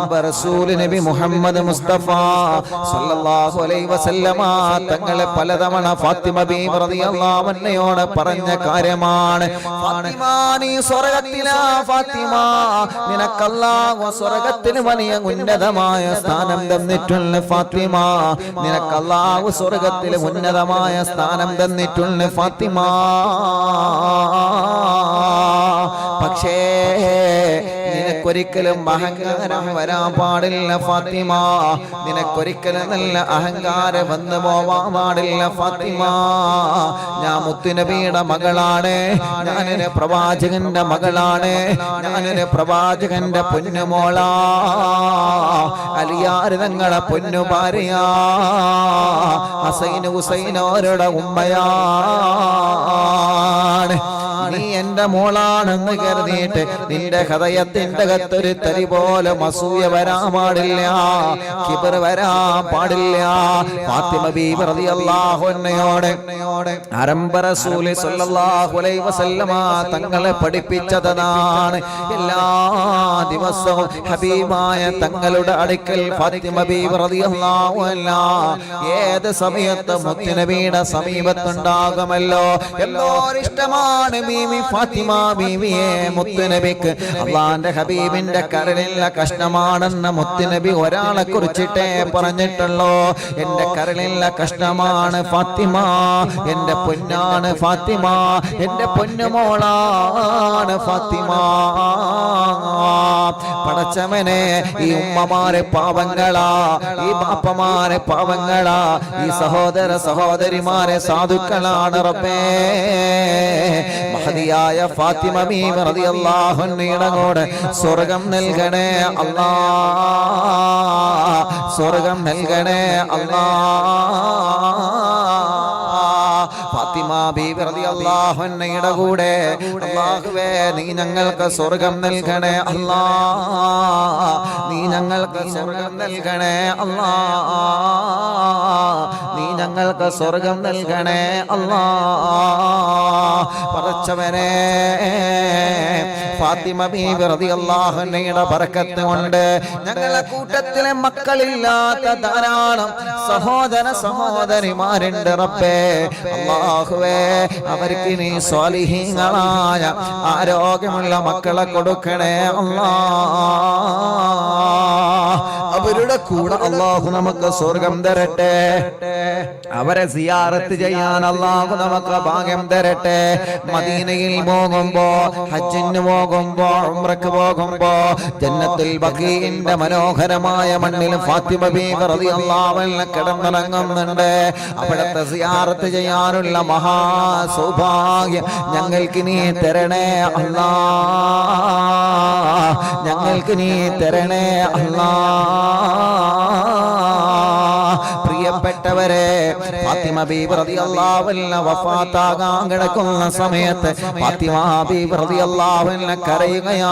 ആരംഭ റസൂൽ നബി മുഹമ്മദ് മുസ്തഫ സല്ലല്ലാഹു അലൈഹി വസല്ലമ തങ്ങളെ പലതവണ ഫാത്തിമ ബീവി റളിയല്ലാഹു അൻഹയോട് പറഞ്ഞ കാര്യമാണ്. ഫാത്തിമ നീ സ്വർഗ്ഗത്തിലാ, ഫാത്തിമ നിനക്ക് അല്ലാഹു സ്വർഗ്ഗത്തിൽ വലിയ ഉന്നതമായ സ്ഥാനം തന്നിട്ടുണ്ട്. ഫാത്തിമ നിനക്ക് അല്ലാഹു സ്വർഗ്ഗത്തിൽ ഉന്നതമായ സ്ഥാനം തന്നിട്ടുണ്ട്. ഫാത്തിമ പക്ഷേ നിനക്കൊരിക്കലും അഹങ്കാരം വരാൻ പാടില്ല ഫാത്തിമ. നിനക്കൊരിക്കലും നല്ല അഹങ്കാരം വന്നു പോവാൻ പാടില്ല ഫാത്തിമ. ഞാൻ മുത്തുനബിയുടെ മകളാണ്, ഞാനൊരു പ്രവാചകന്റെ മകളാണ്, ഞാനൊരു പ്രവാചകന്റെ പൊന്നുമോളാ, അലിയാർ തങ്ങളെ പൊന്നു ഭാര്യയാ, ഹസൈൻ ഹുസൈനോരുടെ ഉമ്മയാണ്. നീ എന്റെ മോളാണെന്ന് കരുതിയിട്ട് നിന്റെ ഹൃദയത്തിന്റെ അകത്തൊരു തരി പോലെ അസൂയ വരാൻ പാടില്ല, കിബർ വരാൻ പാടില്ല. ഫാത്തിമ ബീവി റളിയല്ലാഹു അൻഹയോട് ആരംഭ റസൂൽ സ്വല്ലല്ലാഹു അലൈഹി വസല്ലമ തങ്ങളെ പഠിപ്പിച്ചതാണ്. എല്ലാ ദിവസവും ഹബീബായ തങ്ങളുടെ അടുക്കൽ ഫാത്തിമ ബീവി റളിയല്ലാഹു അൻഹാ ഏത് സമയത്ത് മുത്തുനബിയുടെ സമീപത്തുണ്ടാകുമല്ലോ. എന്തോ ഇഷ്ടമാണ് ബീവി ഫാത്തിമ ബീവിയെ മുത്തുനബിക്ക്. അള്ളാന്റെ ഹബീബിന്റെ കരളിലുള്ള കഷ്ണമാണെന്ന് മുത്തുനബി ഒരാളെ കുറിച്ചിട്ടേ പറഞ്ഞിട്ടുള്ളൂ. എന്റെ കരളിലുള്ള കഷ്ണമാണ് ഫാത്തിമ, എന്റെ പൊന്നാണ് ഫാത്തിമ, എന്റെ പൊന്നുമോളാണ് ഫാത്തിമ. പടച്ചവനെ, ഈ ഉമ്മമാരെ പാവങ്ങളാ, ഈ ബാപ്പമാരെ പാവങ്ങളാ, ഈ സഹോദര സഹോദരിമാരെ സാധുക്കളാണ് റബ്ബേ. മഹദിയായ ഫാത്തിമ ബീവി റളിയല്ലാഹു അൻഹയുടെ കൂടെ സ്വർഗ്ഗം നൽകണേ അല്ലാ, സ്വർഗ്ഗം നൽകണേ അല്ലാ. ഫാത്തിമ ബീവി റളിയല്ലാഹു അൻഹയുടെ കൂടെ അല്ലാഹുവേ നീ ഞങ്ങൾക്ക് സ്വർഗ്ഗം നൽകണേ അല്ലാ, നീ ഞങ്ങൾക്ക് സ്വർഗ്ഗം നൽകണേ അല്ലാ, നീ ഞങ്ങൾക്ക് സ്വർഗ്ഗം നൽകണേ അല്ലാ. പടച്ചവനെ, ഫാത്തിമ ബീവി റളിയല്ലാഹു അൻഹയുടെ ബറക്കത്ത് കൊണ്ട് ഞങ്ങളെ കൂട്ടത്തിലെ മക്കളില്ലാത്ത ധാരാളം സഹോദര സഹോദരിമാരുണ്ട് റബ്ബേ. അല്ലാഹുവേ, അവർക്ക് നീ സ്വാലിഹീങ്ങളായ ആരോഗ്യമുള്ള മക്കളെ കൊടുക്കണേ അല്ലാ. അവരുടെ കൂടെ അല്ലാഹു നമുക്ക് സ്വർഗ്ഗം തരട്ടെ, അവരെ സിയാറത്ത് ചെയ്യാൻ അല്ലാഹു നമുക്ക് ഭാഗ്യം തരട്ടെ. മദീനയിൽ പോകുമ്പോ, ഹജ്ജിന് പോകുമ്പോ, ഉംറക്ക് പോകുമ്പോ ജന്നത്തുൽ ബഖീഇന്റെ മനോഹരമായ മണ്ണിൽ ഫാത്തിമ ബീവി റളിയല്ലാഹു അൻഹ കിടന്നുറങ്ങുന്നുണ്ട്. അവിടുത്തെ സിയാറത്ത് ചെയ്യാനുള്ള മഹാ സൗഭാഗ്യം ഞങ്ങൾക്ക് നീ തരണേ അല്ലാ, ഞങ്ങൾക്ക് നീ തരണേ അല്ലാ. പ്രിയപ്പെട്ടവരെ, ഫാത്തിമ ബീവി റളിയല്ലാഹു അൻഹ വഫാത്താകാൻ കിടക്കുന്ന സമയത്ത് ഫാത്തിമ ബീവി റളിയല്ലാഹു അൻഹ കരയുകയാണ്.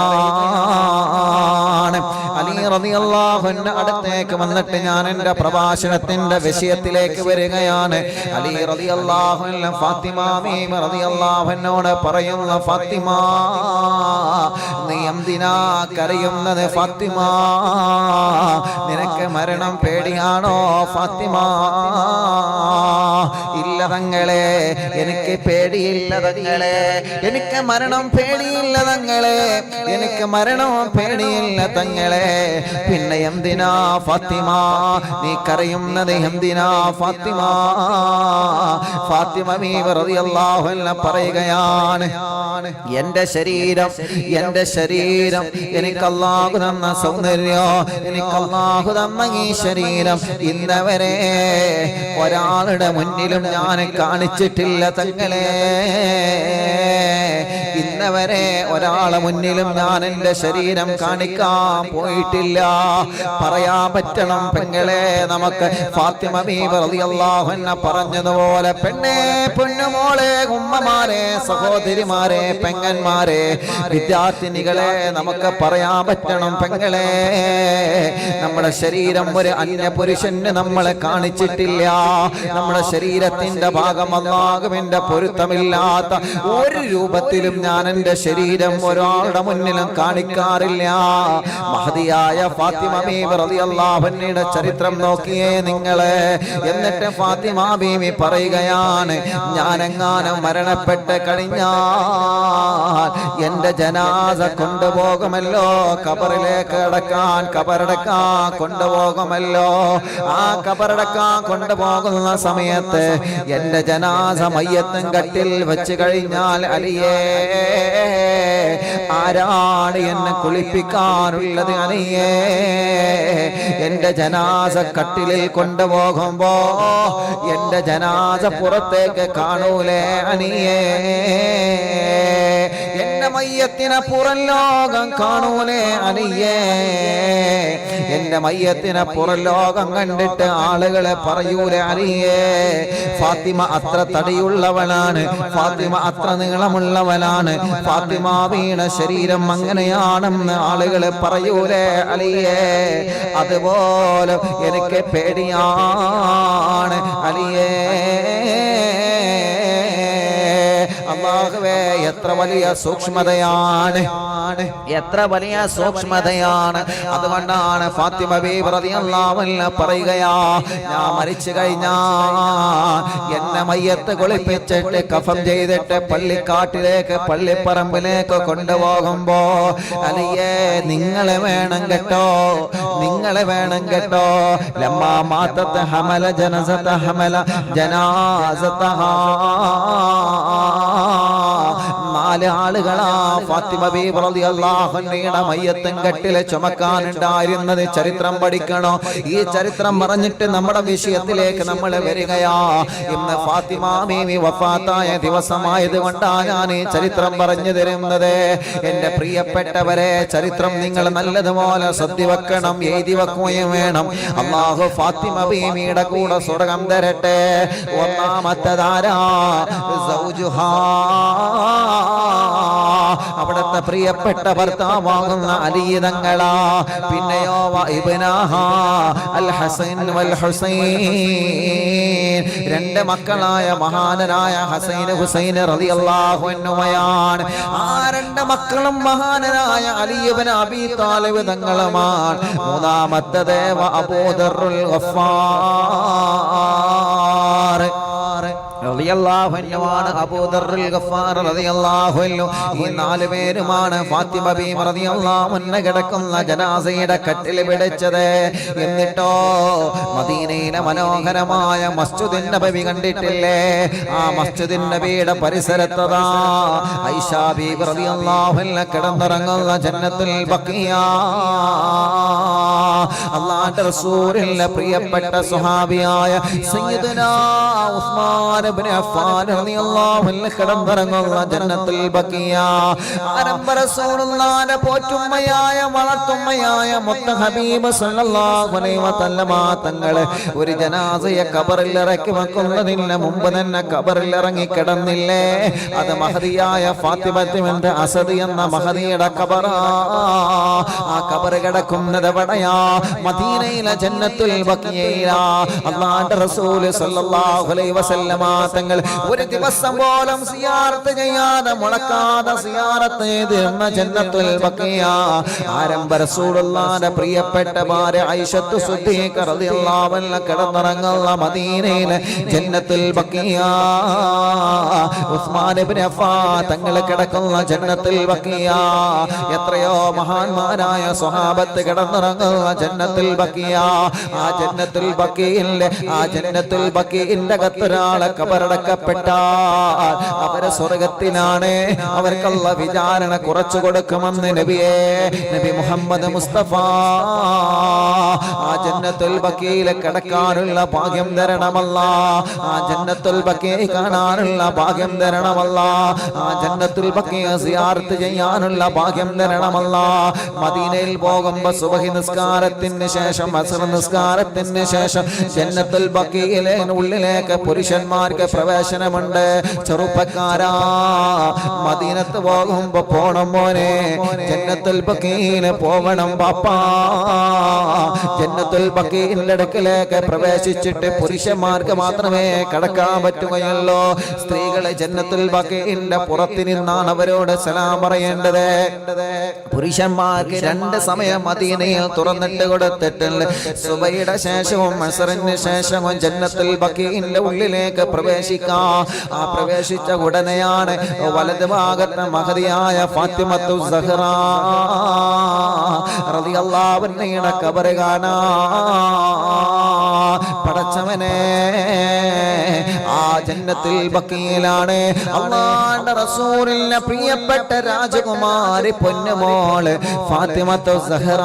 അലി റളിയല്ലാഹു അൻഹു അടുത്തേക്ക് വന്നിട്ട് ഞാൻ എൻ്റെ പ്രഭാഷണത്തിന്റെ വിഷയത്തിലേക്ക് വരികയാണ്. അലി റളിയല്ലാഹു അൻഹു ഫാത്തിമ ബീവി റളിയല്ലാഹു അൻഹയോട് പറയുന്ന, ഫാത്തിമ നീ എന്തിനാ കരയുന്നത് ഫാത്തിമ? നിനക്ക് മരണം പേടിയാണോ ഫാത്തിമ? ഇല്ല തങ്ങളെ, എനിക്ക് പേടിയില്ല തങ്ങളെ, എനിക്ക് മരണം പേടിയില്ല തങ്ങളെ, എനിക്ക് മരണം പേടിയില്ല തങ്ങളെ. പിന്നെ എന്തിനാ ഫാത്തിമ നീ കരയുന്നത്? എന്തിനാ ഫാത്തിമ? ഫാത്തിമ ബീവി റളിയല്ലാഹു അൻഹ പറയുകയാണ്, എന്റെ ശരീരം, എന്റെ ശരീരം, എനിക്ക് അല്ലാഹു തന്ന സൗന്ദര്യം, എനിക്ക് അല്ലാഹു തന്ന ഈ ശരീരം ഇന്നവരെ ഒരാളുടെ മുന്നിലും ഞാൻ കാണിച്ചിട്ടില്ല തങ്ങളെ. ഇന്നവരെ ഒരാളെ മുന്നിലും ഞാൻ എൻ്റെ ശരീരം കാണിക്കാൻ പോയിട്ടില്ല. പറയാൻ പറ്റണം പെങ്ങളെ നമുക്ക്. ഫാത്തിമ ബീവി റളിയല്ലാഹു അൻഹ പറഞ്ഞതുപോലെ, പെണ്ണേ, പൊന്നുമോളെ, ഉമ്മമാരെ, സഹോദരിമാരെ, പെങ്ങന്മാരെ, വിദ്യാർത്ഥിനികളെ, നമുക്ക് പറയാൻ പറ്റണം പെങ്ങളെ, നമ്മുടെ ശരീരം ഒരു അന്യ പുരുഷന് നമ്മളെ കാണിച്ചിട്ടില്ല. നമ്മുടെ ശരീരത്തിന്റെ ഭാഗം അല്ലാഹുവിന്റെ പൊരുത്തമില്ലാത്ത ഒരു രൂപത്തിലും ഞാൻ എൻ്റെ ശരീരം ഒരാളുടെ മുന്നിലും കാണിക്കാറില്ല. മഹദിയായ മഹദിയായ ഫാത്തിമ ബീവി റളിയല്ലാഹു അൻഹയുടെ ചരിത്രം നോക്കിയേ നിങ്ങളെ. എന്നിട്ട് ഫാത്തിമ ബീവി പറയുകയാണ്, ഞാനെങ്ങാനും മരണപ്പെട്ട് കഴിഞ്ഞാൽ എന്റെ ജനാസ കൊണ്ടുപോകുമല്ലോ, ഖബറിലേക്ക് ഖബറടക്കാൻ കൊണ്ടുപോകുമല്ലോ. ആ ഖബറടക്കാൻ കൊണ്ടുപോകുന്ന സമയത്ത് എന്റെ ജനാസ മയ്യത്തും കട്ടിൽ വെച്ച് കഴിഞ്ഞാൽ അലിയേ ആരാണ് എന്നെ കുളിപ്പിക്കാനുള്ളത്? അലിയേ എന്റെ ജനാസ കട്ടിലിൽ കൊണ്ടുപോകുമ്പോ എന്റെ ജനാസ പുറത്തേക്ക് കാണൂലേ അനിയേ? എന്റെ മയ്യത്തിനെ പുറം ലോകം കാണൂലേ അനിയേ? എന്റെ മയ്യത്തിനെ പുറം ലോകം കണ്ടിട്ട് ആളുകളെ പറയൂലേ അനിയേ? ഫാത്തിമ അത്ര തടിയുള്ളവളാണ്, ഫാത്തിമ അത്ര നീളമുള്ളവളാണ്, ഫാത്തിമ വീണ ശരീരം അങ്ങനെയാണെന്ന് ആളുകളെ പറയൂലേ അലിയേ? അതുപോലെ എനിക്ക് പേടിയാണ് അലിയേ. അല്ലാഹുവേ, എത്ര വലിയ സൂക്ഷ്മതയാണ്, എത്ര വലിയ സൂക്ഷ്മതയാണ്. അതുകൊണ്ടാണ് ഫാത്തിമ ബീവി റളിയല്ലാഹു അൻഹ പറയുകയാ, ഞാൻ മരിച്ചു കഴിഞ്ഞാ എന്നെ മയ്യത്ത് കുളിപ്പിച്ചിട്ട് കഫം ചെയ്തിട്ട് പള്ളിക്കാട്ടിലേക്ക് പള്ളിപ്പറമ്പിലേക്ക് കൊണ്ടുപോകുമ്പോ അലിയേ നിങ്ങളെ വേണം കേട്ടോ, നിങ്ങളെ വേണം കേട്ടോ. ലമ്മാ മാതത ഹമല ജനസത ഹമല ജനാസതഹാ. 4 ആളുകളാ ഫാത്തിമ ബീവി റളിയല്ലാഹു അൻഹയുടെ മയ്യത്തും കട്ടിലെ ചുമക്കാനുണ്ടായിരുന്നത്. ചരിത്രം പഠിക്കണോ? ഈ ചരിത്രം പറഞ്ഞിട്ട് നമ്മുടെ വിഷയത്തിലേക്ക് നമ്മൾ വരികയാ. ഇന്ന് ഫാത്തിമ ബീവി വഫാത്തായ ദിവസമായത് കൊണ്ടാണ് ഞാൻ ഈ ചരിത്രം പറഞ്ഞു തരുന്നത്. എന്റെ പ്രിയപ്പെട്ടവരെ, ചരിത്രം നിങ്ങൾ നല്ലതുപോലെ ശ്രദ്ധി വെക്കണം, എഴുതി വെക്കുകയും വേണം. അല്ലാഹു ഫാത്തിമ ബീവിയുടെ കൂടെ സ്വർഗ്ഗം തരട്ടെ. ഒന്നാമത്തേതാരാ? സൗജുഹാ, അവിടുത്തെ പ്രിയപ്പെട്ട ഭർത്താവാകുന്ന അലി തങ്ങളാ. പിന്നെയോ ഇബ്നഹാ അൽ ഹസൻ വൽ ഹുസൈൻ, 2 മക്കളായ മഹാനരായ ഹസൈൻ ഹുസൈൻ റളിയല്ലാഹു അൻഹുമയാണ്. ആ 2 മക്കളും മഹാനരായ അലി ഇബ്നു അബീ താലിബ് തങ്ങളുമാണ്. മൂന്നാമത്തേത് അബൂദറുൽ ഗഫാർ റളിയല്ലാഹു അൻഹുവാണ്. അബൂദറുൽ ഗഫാർ റളിയല്ലാഹു അൻഹു. ഈ 4 പേരുമാണ് ഫാത്തിമ ബീവി റളിയല്ലാഹു അൻഹ കിടക്കുന്ന ജനാസയുടെ കട്ടിൽ പിടിച്ചത്. എന്നിട്ടോ മദീനയിലെ മനോഹരമായ മസ്ജിദുൻ നബവി കണ്ടിട്ടില്ലേ? ആ മസ്ജിദുൻ നബിയുടെ പരിസരത്തതാ ഐഷ ബീവി റളിയല്ലാഹു അൻഹ കിടന്നുറങ്ങുന്ന ജന്നത്തുൽ ബഖിയ. അല്ലാഹുവിന്റെ റസൂലിന്റെ പ്രിയപ്പെട്ട സ്വഹാബിയായ സയ്യിദുനാ ഉസ്മാൻ ഇബ്നു അഫ്ഫാൻ റളിയല്ലാഹു അൻഹു കിടന്നുറങ്ങുന്ന ജന്നത്തുൽ ബഖിയ. ആരംഭ റസൂലുള്ളാഹിന്റെ പോറ്റുമ്മയായ വളർത്തുമ്മയായ മുത്ത ഹബീബ് സല്ലല്ലാഹു അലൈഹി വസല്ലമ തങ്ങളെ ഒരു ജനാസയെ ഖബറിൽ ഇറക്കി വെക്കുന്നതിന് മുമ്പ് തന്നെ ഖബറിൽ ഇറങ്ങി കിടന്നില്ലേ? അത് മഹദിയായ ഫാത്തിമ ബിൻത് അസദ് എന്ന മഹദിയുടെ ഖബറാ. ആ ഖബർ കിടക്കുന്നത് എവിടെയാ? മദീനയിലെ ജന്നത്തുൽ ബഖിയയിലാ. അല്ലാഹുവിന്റെ റസൂൽ സല്ലല്ലാഹു അലൈഹി വസല്ലമ തങ്ങൾ ഒരു ദിവസം പോലും സിയാറത്ത് ചെയ്യാതെ മുടക്കാതെ സിയാറത്ത് ചെയ്ത് ജന്നത്തുൽ ബഖിയ. ആരംഭ റസൂലുള്ളാഹിന്റെ പ്രിയപ്പെട്ട ഭാര്യ ഐഷത്തു സിദ്ദീഖ റളിയല്ലാഹു അൻഹ കിടന്നുറങ്ങുന്ന മദീനയിലെ ജന്നത്തുൽ ബഖിയ. ഉസ്മാൻ ഇബ്നു അഫ്ഫാൻ തങ്ങൾ കിടക്കുന്ന ജന്നത്തുൽ ബഖിയ. എത്രയോ മഹാന്മാരായ സ്വഹാബത്ത് കിടന്നുറങ്ങുന്ന ജന്നത്തുൽ ബഖിയ. ആ ജന്നത്തുൽ ബഖീഇന്റെ അകത്തൊരാളെ ഖബറടക്കപ്പെട്ടാൽ അവരെ സ്വർഗത്തിലാണ്. അവർക്കുള്ള വിചാരണ കുറച്ചു കൊടുക്കുമെന്ന് നബി മുഹമ്മദ് മുസ്തഫ. ആ ജന്നത്തുൽ ബഖീയിൽ കിടക്കാനുള്ള ഭാഗ്യം തരണമല്ല. ആ ജന്നത്തുൽ ബഖീ കാണാനുള്ള ഭാഗ്യം തരണമല്ല. ആ ജന്നത്തുൽ ബഖീ സിയാറത്ത് ചെയ്യാനുള്ള ഭാഗ്യം തരണമല്ല. മദീനയിൽ പോകുമ്പോൾ സുബഹി നിസ്കാരത്തിന് ശേഷം അസ്ർ നിസ്കാരത്തിന് ശേഷം ജന്നത്തുൽ ബഖീയിലെ ഉള്ളിലേക്ക് പുരുഷന്മാർക്ക് പ്രവേശനമുണ്ട്. ചെറുപ്പക്കാരാ, മദീനത്ത് പോകുമ്പോ പോണം മോനെ, ജന്നത്തുൽ ബഖീയിൽ പോകണം പാപ്പാ. ജന്നത്തുൽ ബഖീഇന്റെ അടുക്കലേക്ക് പ്രവേശിച്ചിട്ട് പുരുഷന്മാർക്ക് മാത്രമേ കടക്കാൻ പറ്റുകയുള്ളൂ. സ്ത്രീകളെ ജന്നത്തുൽ ബഖീഇന്റെ പുറത്ത് നിന്നാണ് അവരോട് സലാം പറയേണ്ടത്. പുരുഷന്മാർക്ക് 2 സമയം മദീനയിൽ തുറന്നിട്ട് കൊടുത്തിട്ടുണ്ട്. സുബഹിയുടെ ശേഷവും അസ്റിന് ശേഷവും ജന്നത്തുൽ ബഖീഇന്റെ ഉള്ളിലേക്ക് പ്രവേശിക്കാം. ആ പ്രവേശിച്ച ഉടനെയാണ് വലത് ഭാഗത്ത് മഹദിയായ ഫാത്തിമത്തു സഹ്റ റളിയല്ലാഹു അൻഹയുടെ ഖബർ കാണാ. പടച്ചവനെ, ആ ജന്നത്തുൽ ബഖീലാണ് അല്ലാഹുവിന്റെ റസൂലിന്റെ പ്രിയപ്പെട്ട രാജകുമാരി പൊന്നുമോള് ഫാത്തിമത്തു സഹ്റ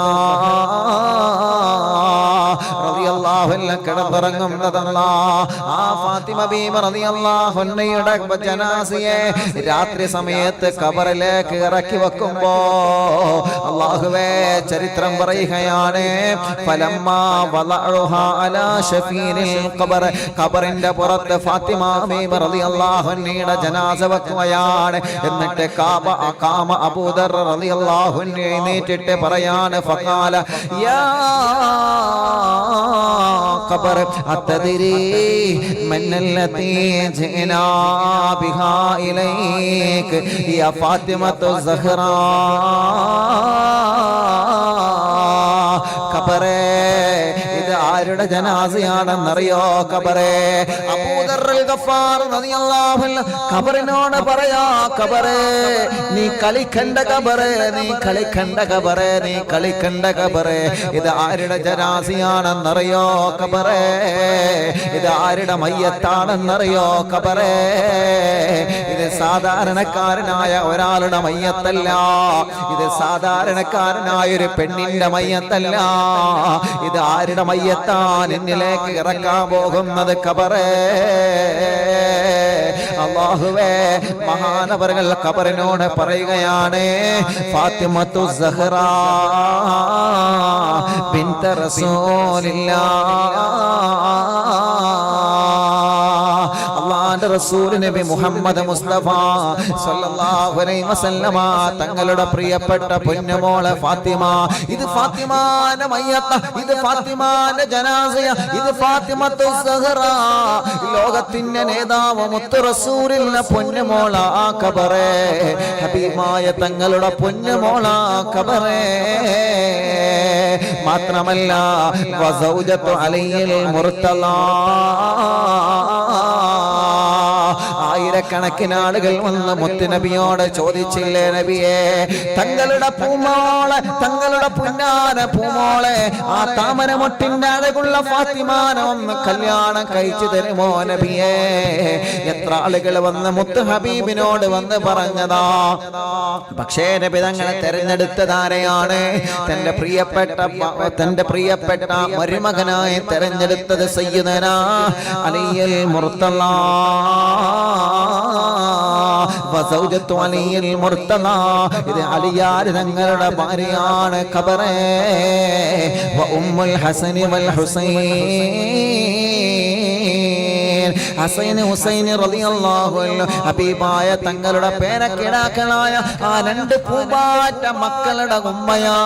റളിയല്ലാഹു അൻഹ കിടന്നുറങ്ങുന്നതല്ല. ആ ഫാത്തിമ ബീവി റളിയല്ലാഹു അൻഹയുടെ ജനാസയെ രാത്രി സമയത്ത് ഖബറിലേക്ക് ഇറക്കി വെക്കുമ്പോ അല്ലാഹുവേ ചരിത്രം പറയുകയാണ്, ഫലമ്മാ വലഉഹാ അലാ ശഫീനിൽ ഖബർ, ഖബറിന്റെ പുറത്ത് ഫാത്തിമ ബീവി റളിയല്ലാഹു അൻഹയുടെ ജനാസ വെക്കുകയാണ്. എന്നിട്ട് ഖാമ അബൂദർ റളിയല്ലാഹു അൻഹു എഴുന്നേറ്റിട്ട് പറയാണ്, ഫഖാല യാ ഖബർ അത്തദ്രി മന്നല്ലതി ജിനാ ബിഹാ ഇലൈക യാ ഫാത്തിമത്തു സഹ്റ. ഖബറേ, ഇത് ആരുടെ ജനാസയാണെന്നറിയോ? ഖബറേ, അബൂദർ ഗഫാർ റളിയല്ലാഹു അൻഹു ഖബറിനോട് പറയാ, ഖബറേ നീ കളിക്കണ്ട ഖബറേ, നീ കളിക്കണ്ട ഖബറേ, നീ കളിക്കണ്ട ഖബറേ, ഇത് ആരുടെ ജനാസയാണെന്നറിയോ? ഖബറേ, ഇത് ആരുടെ മയ്യത്താണെന്നറിയോ? ഖബറേ, ഇത് സാധാരണക്കാരനായ ഒരാളുടെ മയ്യത്തല്ല, ഇത് സാധാരണക്കാരനായ ഒരു പെണ്ണിന്റെ മയ്യത്തല്ല, ഇത് ആരുടെ മയ്യത്താൻ എന്നിലേക്ക് ഇറക്കാൻ പോകുന്നത്? ഖബറേ. അല്ലാഹുവേ, മഹാനവറുകൾ ഖബറിനോട് പറയുകയാണ്, ഫാത്തിമത്തു സഹ്റ ബിൻത് റസൂലില്ലാഹ്, അല്ലാഹുവിന്റെ റസൂൽ നബി മുഹമ്മദ് മുസ്തഫ സല്ലല്ലാഹു അലൈഹി വസല്ലമ തങ്ങളുടെ പ്രിയപ്പെട്ട പൊന്നുമോളെ ഫാത്തിമ. ഇത് ഫാത്തിമാന്റെ മയ്യത്ത, ഇത് ഫാത്തിമാന്റെ ജനാസയ, ഇത് ഫാത്തിമത്തു സഹ്റ, ലോകത്തിന്റെ നേതാവ് മുത്ത് റസൂലിന്റെ പൊന്നുമോള ഖബറേ, ഹബീബായ തങ്ങളുടെ പൊന്നുമോള ഖബറേ. മാത്രമല്ല വസൗജത്തു അലിയിൽ മുർത്തല, ആയിരക്കണക്കിന് ആളുകൾ വന്ന് മുത്തുനബിയോട് ചോദിച്ചില്ലേ, നബിയെ തങ്ങളുടെ പൂമോളെ, തങ്ങളുടെ പുന്നാന പൂമോളെ, ആ താമരമൊട്ടിന്റെ അഴകുള്ള ഫാത്തിമാനെ ഒന്ന് കല്യാണം കഴിച്ചു തരുമോ നബിയെ? എത്ര ആളുകൾ വന്ന് മുത്ത് ഹബീബിനോട് വന്ന് പറഞ്ഞതാ. പക്ഷേ നബി തങ്ങളെ തെരഞ്ഞെടുത്തതാരെയാണ്? തന്റെ പ്രിയപ്പെട്ട മരുമകനായി തെരഞ്ഞെടുത്തത് സയ്യിദനാ അലിയുൽ മുർത്തല. വസൗജത്തു അലിയുൽ മുർത്തല, ഇത് അലിയാർ തങ്ങളുടെ ഭാര്യയാണ്. ഖബറേ, വ ഉമ്മുൽ ഹസനി വൽ ഹുസൈൻ, ഹസൈൻ ഹുസൈൻ റളിയല്ലാഹു അൻഹു ഹബീബായ തങ്ങളുടെ പേരക്കിടാക്കളായ ആ 2 പൂമ്പാറ്റ മക്കളുടെ ഉമ്മയാ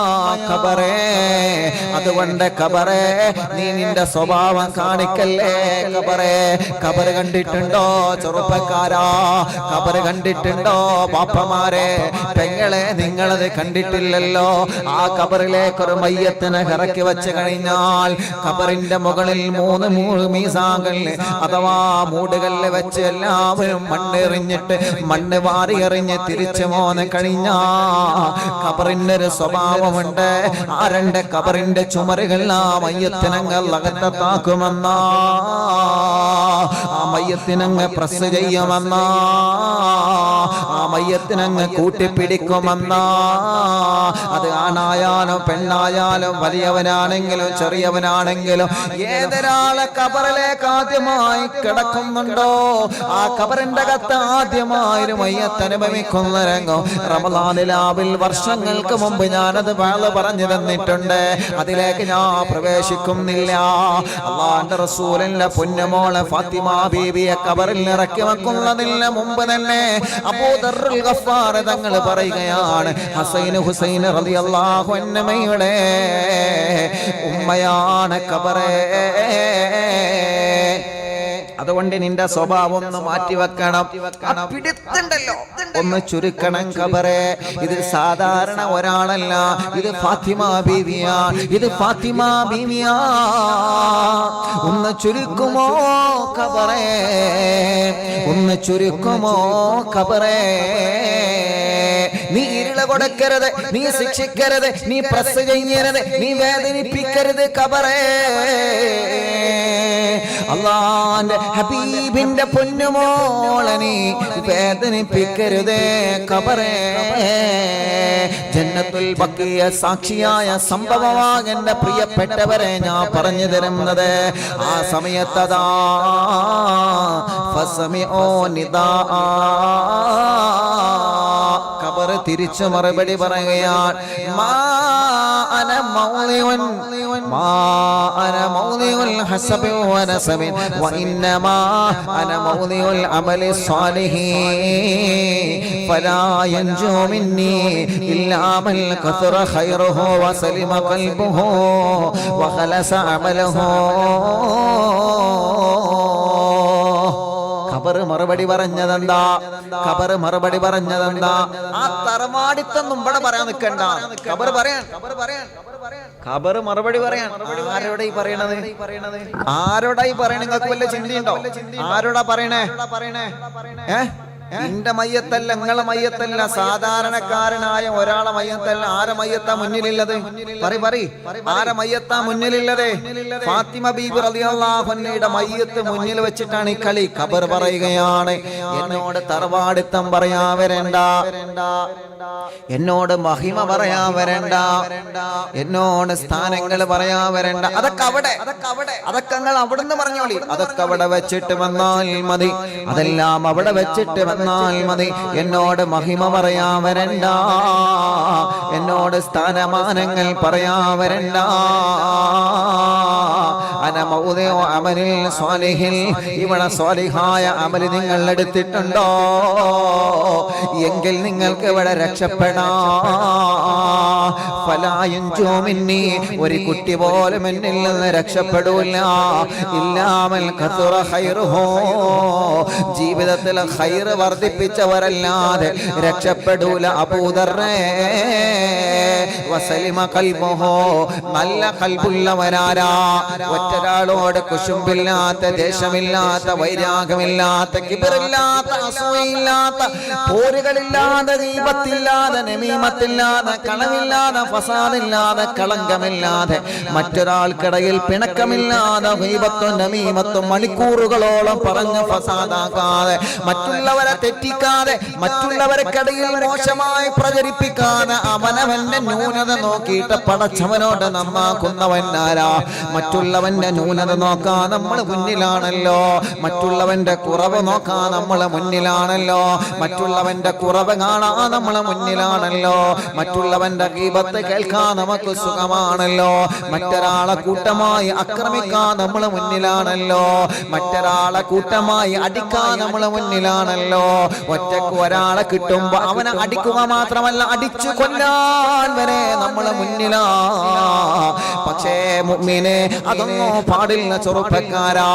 ഖബറേ. അതുകൊണ്ട് ഖബറേ, നീ നിന്റെ സ്വഭാവം കാണിക്കല്ലേ ഖബറേ. ഖബർ കണ്ടിട്ടുണ്ടോ ചെറുപ്പക്കാരാ? ഖബർ കണ്ടിട്ടുണ്ടോ ബാപ്പമാരെ, പെങ്ങളെ? നിങ്ങളത് കണ്ടിട്ടില്ലല്ലോ. ആ ഖബറിലേക്ക് ഒരു മയ്യത്തിനെ ഇറക്കി വെച്ച് കഴിഞ്ഞാൽ ഖബറിന്റെ മുകളിൽ 3 മീസാകൾ അഥവാ മൂടുകളിൽ വെച്ച് എല്ലാവരും മണ്ണെറിഞ്ഞിട്ട് മണ്ണ് വാരി എറിഞ്ഞ് തിരിച്ചു പോന്ന് കഴിഞ്ഞാ ഖബറിന്റെ ഒരു സ്വഭാവമുണ്ട്. ആ 2 ഖബറിന്റെ ചുമരുകൾ ആ മയ്യത്തിനങ്ങൾ അകത്താക്കുമെന്നാ, ആ മയ്യത്തിനങ്ങ് പ്രസ് ചെയ്യുമെന്നാ, ആ മയ്യത്തിനങ്ങ് കൂട്ടിപ്പിടിക്കുമെന്നാ. അത് ആണായാലും പെണ്ണായാലും വലിയവനാണെങ്കിലും ചെറിയവനാണെങ്കിലും ഏതൊരാളെ ഖബറിലേക്ക് ആദ്യമായി കിടക്കുന്നുണ്ടോ ആ ഖബറിന്റെ അകത്ത് ആദ്യമായൊരു മയ്യത്ത് അനുഭവിക്കുന്ന രംഗം റമളാനിലാവിൽ വർഷങ്ങൾക്ക് മുമ്പ് ഞാനത് പറഞ്ഞു തന്നിട്ടുണ്ട്. അതിലേക്ക് ഞാൻ പ്രവേശിക്കുന്നില്ല. അല്ലാഹുവിന്റെ റസൂലിന്റെ പൊന്നുമോളെ ഫാത്തിമ ബീവിയെ ഖബറിൽ ഇറക്കി വെക്കുന്നതിന് മുമ്പ് തന്നെ അബൂദർ ഗഫാർ തങ്ങൾ പറയുകയാണ്, ഹസൈൻ ഹുസൈൻ റളിയല്ലാഹു അൻഹുമയുടെ ഉമ്മയാണ് ഖബറേ. അതുകൊണ്ട് നിന്റെ സ്വഭാവം ഒന്ന് മാറ്റിവെക്കണം. പിടുത്തുണ്ടല്ലോ ഒന്ന് ചുരുക്കണം ഖബറേ. ഇത് സാധാരണ ഒരാളല്ല, ഇത് ഫാത്തിമ ബീവിയാ, ഇത് ഫാത്തിമ ബീവിയാ. ഒന്ന് ചുരുക്കുമോ ഖബറേ, ഒന്ന് ചുരുക്കുമോ ഖബറേ. നീ ഇരുള കൊടുക്കരുത്, നീ ശിക്ഷിക്കരുത്, നീ പ്രസ് ചെയ്യരുത്, നീ വേദനിപ്പിക്കരുത് ഖബറേ. അല്ലാഹുവിന്റെ ഹബീബിന്റെ പൊന്നുമോളെ നീ വേദനിപ്പിക്കരുതേ ഖബറേ. ജന്നത്തുൽ ബഖിയ സാക്ഷിയായ സംഭവമാണ് എന്റെ പ്രിയപ്പെട്ടവരെ ഞാൻ പറഞ്ഞു തരുന്നത്. ആ സമയത്തതാ ഫസമിഉ നിദാ, ഖബർ തിരിച്ചു മറുപടി പറയുകയാണ്. മാ അന മൗളിഉൻ, മാ അന മൗളിഉൽ ഹസബി വ നസബി വ ഇന്നമാ അന മൗളിഉൽ അമലി സ്വാലിഹി ഫലാ യൻജു മിന്നി ഇല്ലാ മൻ കസറ ഖൈറുഹു വ സലിമ ഖൽബുഹു വ ഖലസ അമലുഹു. ഖബർ മറുപടി പറഞ്ഞതെന്താ? ഖബർ മറുപടി പറഞ്ഞതെന്താ? ആ തറമാടിത്തൊന്നും ഇവിടെ പറയാൻ നിൽക്കണ്ട. ഖബർ പറയാൻ, ഖബർ മറുപടി പറയാൻ. ആരോടാ ഈ പറയണത്? ആരോടാ ഈ പറയണ? നിങ്ങൾക്ക് വല്ല ചിന്തയുണ്ടോ? ആരോടാ പറയണേ? നിന്റെ മയ്യത്തല്ല, നിങ്ങളെ മയ്യത്തല്ല, സാധാരണക്കാരനായ ഒരാളെ മയ്യത്തല്ല. ആരെ മയ്യത്താ മുന്നിലുള്ളത്? ആരെ മയ്യത്താ മുന്നിലുള്ളത്? ഫാത്തിമ ബീബി റളിയല്ലാഹു അൻഹയുടെ മയ്യത്ത് മുന്നിൽ വെച്ചിട്ടാണ് ഈ കളി. ഖബർ പറയുകയാണ്, എന്നോട് തറവാടിത്തം പറയാൻ വരണ്ട, എന്നോട് മഹിമ പറയാൻ വരണ്ട, എന്നോട് സ്ഥാനങ്ങൾ പറയാൻ വരണ്ട. അതൊക്കെ അവിടെ, അതൊക്കെ നിങ്ങൾ അവിടുന്ന് പറഞ്ഞോളി. അതൊക്കെ അവിടെ വെച്ചിട്ട് വന്നാൽ മതി, അതെല്ലാം അവിടെ വെച്ചിട്ട് വന്നാൽ മതി. എന്നോട് മഹിമ പറയാൻ വരണ്ട, എന്നോട് സ്ഥാനമാനങ്ങൾ പറയാൻ വരണ്ട. അന മൗദിഉ അമലിൽ സ്വാലിഹിൻ, ഇവിടെ സ്വാലിഹായ അമൽ നിങ്ങൾ എടുത്തിട്ടുണ്ടോ എങ്കിൽ നിങ്ങൾക്ക് ഇവിടെ രക്ഷപ്പെടാം. ഫലാ യൻജു മിന്നി, ഒരു കുട്ടി പോലും എന്നിൽ നിന്ന് രക്ഷപ്പെടൂല. ഇല്ലാ മൻ കസറ ഖൈറുഹു, ജീവിതത്തിൽ ഖൈർ വർദ്ധിപ്പിച്ചവരല്ലാതെ രക്ഷപ്പെടൂല. അബൂദർറേ വസലിമ ഖൽബുഹു, നല്ല ഖൽബുള്ളവരാരാ? ഒറ്റരാളോട് കുശുമ്പില്ലാത്ത, ദേശമില്ലാത്ത, വൈരാഗമില്ലാത്ത, കിബറില്ലാത്ത, അസൂയയില്ലാത്ത, പോരുകളില്ലാതെ, ഗീബത്തില്ലാതെ, നമീമത്തില്ലാതെ, കളവില്ലാതെ, ഫസാദില്ലാതെ, കളങ്കമില്ലാതെ, മറ്റൊരാൾക്കിടയിൽ പിണക്കമില്ലാതെ, ഗീബത്തും നമീമത്തും മണിക്കൂറുകളോളം പറഞ്ഞ് ഫസാദാക്കാതെ, മറ്റുള്ളവരെ തെറ്റിക്കാതെ, മറ്റുള്ളവർക്കിടയിൽ മോശമായി പ്രചരിപ്പിക്കാതെ, അവനവന്റെ ന്യൂനത നോക്കിയിട്ട് പടച്ചവനോട് നന്നാക്കുന്നവൻ ആരാ? മറ്റുള്ളവന്റെ ന്യൂനത നോക്കാൻ നമ്മൾ മുന്നിലാണല്ലോ, മറ്റുള്ളവന്റെ കുറവ് നോക്കാൻ നമ്മൾ മുന്നിലാണല്ലോ, മറ്റുള്ളവന്റെ കുറവ് കാണാൻ നമ്മൾ മുന്നിലാണല്ലോ, മറ്റുള്ളവന്റെ ഗീബത്ത് കേൾക്കാൻ നമുക്ക് സുഖമാണല്ലോ, മറ്റൊരാളെ കൂട്ടമായി ആക്രമിക്കാൻ നമ്മൾ മുന്നിലാണല്ലോ, മറ്റൊരാളെ കൂട്ടമായി അടിക്കാൻ നമ്മൾ മുന്നിലാണല്ലോ. ഒറ്റക്ക് ഒരാളെ കിട്ടുമ്പോ അവനെ അടിക്കുക മാത്രമല്ല, അടിച്ചു കൊല്ലാൻ വരെ നമ്മൾ മുന്നിലാ. പക്ഷേ മുഅ്മിനെ അതൊന്നും പാടില്ല ചെറുപ്പക്കാരാ.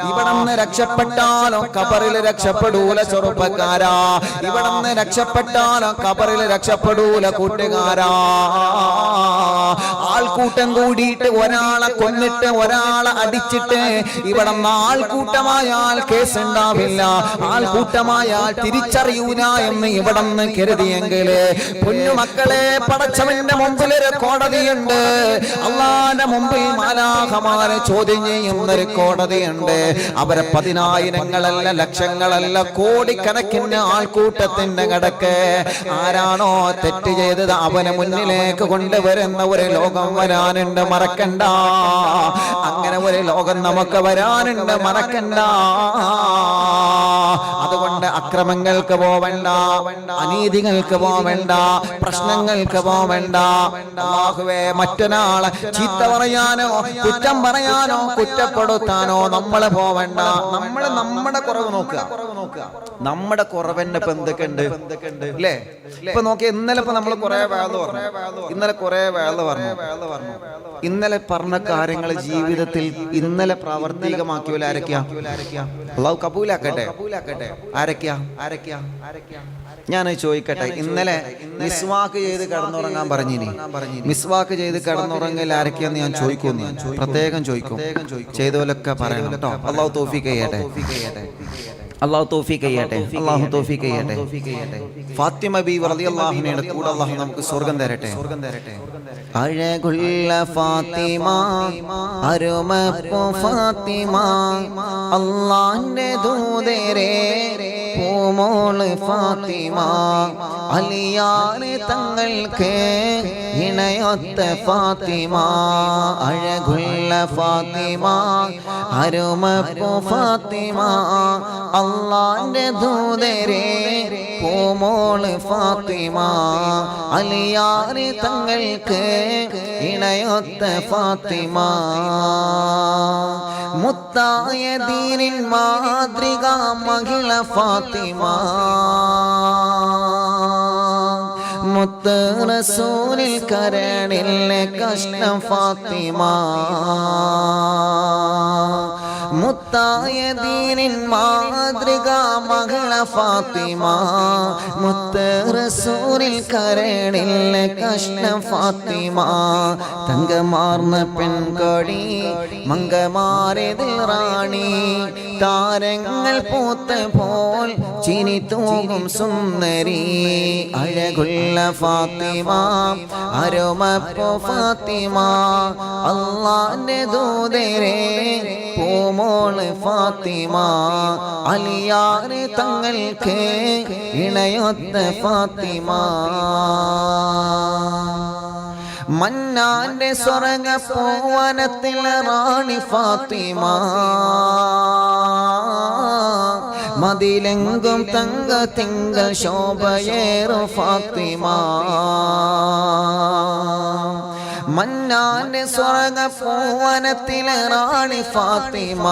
ഇവിടുന്ന് രക്ഷപ്പെട്ടാലോ ഖബറിൽ രക്ഷപ്പെടൂല ചെറുപ്പക്കാരാ. ഇവിടുന്ന് രക്ഷപ്പെട്ടാലോ ഖബറിൽ രക്ഷപ്പെടൂല കൂട്ടുകാരാ. ആൾക്കൂട്ടം കൂടിയിട്ട് ഒരാളെ കൊന്നിട്ട് ഒരാളെ അടിച്ചിട്ട് ഇവിടുന്ന് ആൾക്കൂട്ടമായാൽ കേസ് ഉണ്ടാവില്ല, ആൾക്കൂട്ടമായാൽ തിരിച്ചറിയൂല എന്ന് ഇവിടുന്ന് കരുതിയെങ്കിൽ പൊന്നുമക്കളെ, പടച്ചവന്റെ മുമ്പിൽ ഒരു കോടതിയുണ്ട്, അള്ളാന്റെ മുമ്പിൽ മാലാഖമാരെ ചോദ്യം ചെയ്യുന്നൊരു കോടതിയുണ്ട്. അവരെ പതിനായിരങ്ങളല്ല, ലക്ഷങ്ങളല്ല, കോടിക്കണക്കിന് ആൾക്കൂട്ടത്തിന്റെ കടക്ക് ആരാണോ തെറ്റ് ചെയ്തത് അവനെ മുന്നിലേക്ക് കൊണ്ടുവരുന്ന ഒരു ലോകം വരാനുണ്ട്, മറക്കണ്ട. അങ്ങനെ ഒരു ലോകം നമുക്ക് വരാനുണ്ട്, മറക്കണ്ട. അതുകൊണ്ട് അക്രമങ്ങൾക്ക് പോവണ്ട, അനീതികൾക്ക് പോവണ്ട, പ്രശ്നങ്ങൾക്ക് പോവണ്ട. അല്ലാഹുവേ, മറ്റൊരാളെ ചീത്ത പറയാനോ കുറ്റം പറയാനോ പറയാനോ കുറ്റപ്പെടുത്താനോ നമ്മളെ പോവണ്ട. നമ്മുടെ കുറവ് നോക്കുക. നമ്മുടെ കുറവെന്നെ ഇപ്പൊ എന്തൊക്കെയുണ്ട് അല്ലേ? ഇപ്പൊ നോക്കി, ഇന്നലെ ഇപ്പൊ നമ്മൾ കുറെ വേള പറഞ്ഞു. ഇന്നലെ പറഞ്ഞ കാര്യങ്ങൾ ജീവിതത്തിൽ ഇന്നലെ പ്രാവർത്തികമാക്കിയവരെ ആരൊക്കെയാ? അള്ളാഹു കബൂലാക്കട്ടെ. ആരൊക്കെയാ? ഞാൻ ചോദിക്കട്ടെ, ഇന്നലെ മിസ്വാക്ക് ചെയ്ത് കിടന്നുറങ്ങാൻ പറഞ്ഞിനി. മിസ്വാക്ക് ചെയ്ത് കിടന്നുറങ്ങൽ ആരൊക്കെയാന്ന് ഞാൻ ചോദിക്കുന്നു. പ്രത്യേകം ചോദിക്കും. ചെയ്തോലൊക്കെ പറയണം കേട്ടോ. അള്ളാഹു തൗഫീഖ് ചെയ്യട്ടെ. ഫാത്തിമ ബീവി റളിയല്ലാഹു അൻഹയുടെ കൂടെ അല്ലാഹു നമുക്ക് സ്വർഗ്ഗം തരട്ടെ. അഴകുള്ള ഫാത്തിമ, അരുമപ്പു ഫാത്തിമ, അല്ലാഹുവിന്റെ ദൂതരെ പൂമോള് ഫാത്തിമ, അലിയാറ് തങ്ങൾക്ക് ഇണയൊത്ത ഫാത്തിമ. അഴകുള്ള ഫാത്തിമ, അരുമപ്പു ഫാത്തിമ, അല്ലാഹുവിന്റെ ദൂതരെ പൂമോള് ഫാത്തിമ, അലിയാറ് തങ്ങൾക്ക് ഇണയൊത്ത ഫാത്തിമ. മുത്തായ ദീനിൻ മാതൃക മഹിള ഫാത്തിമ, മുത്ത് റസൂലിൽ കരണിലെ കഷ്ണം ഫാത്തിമ. മുത്തായ ദീനിൻ മാതൃക മകള ഫാത്തിമ, മുത്ത് റസൂലിൽ കരണിലെ കഷ്ണം ഫാത്തിമ. തങ്കമാർന്ന പെൺകൊടി മങ്കമാരതിൽ റാണി, താരങ്ങൾ പൂത്ത പോൽ ചിനി തൂങ്ങും സുന്ദരി. അഴകുള്ള ഫാത്തിമ, അരുമപ്പു ഫാത്തിമ, അല്ലാഹുവിന്റെ ദൂതരെ പൂമോള് ഫാത്തിമ, അലിയാറ് തങ്ങൾക്ക് ഇണയൊത്ത ഫാത്തിമ. മന്നാന്റെ സ്വർഗ പൂവനത്തിലെ റാണി ഫാത്തിമ, മതിലെങ്കും തങ്ക തിങ്കൾ ശോഭയേറും ഫാത്തിമ. മന്നാന്റെ സ്വർഗ പൂവനത്തിലെ റാണി ഫാത്തിമ,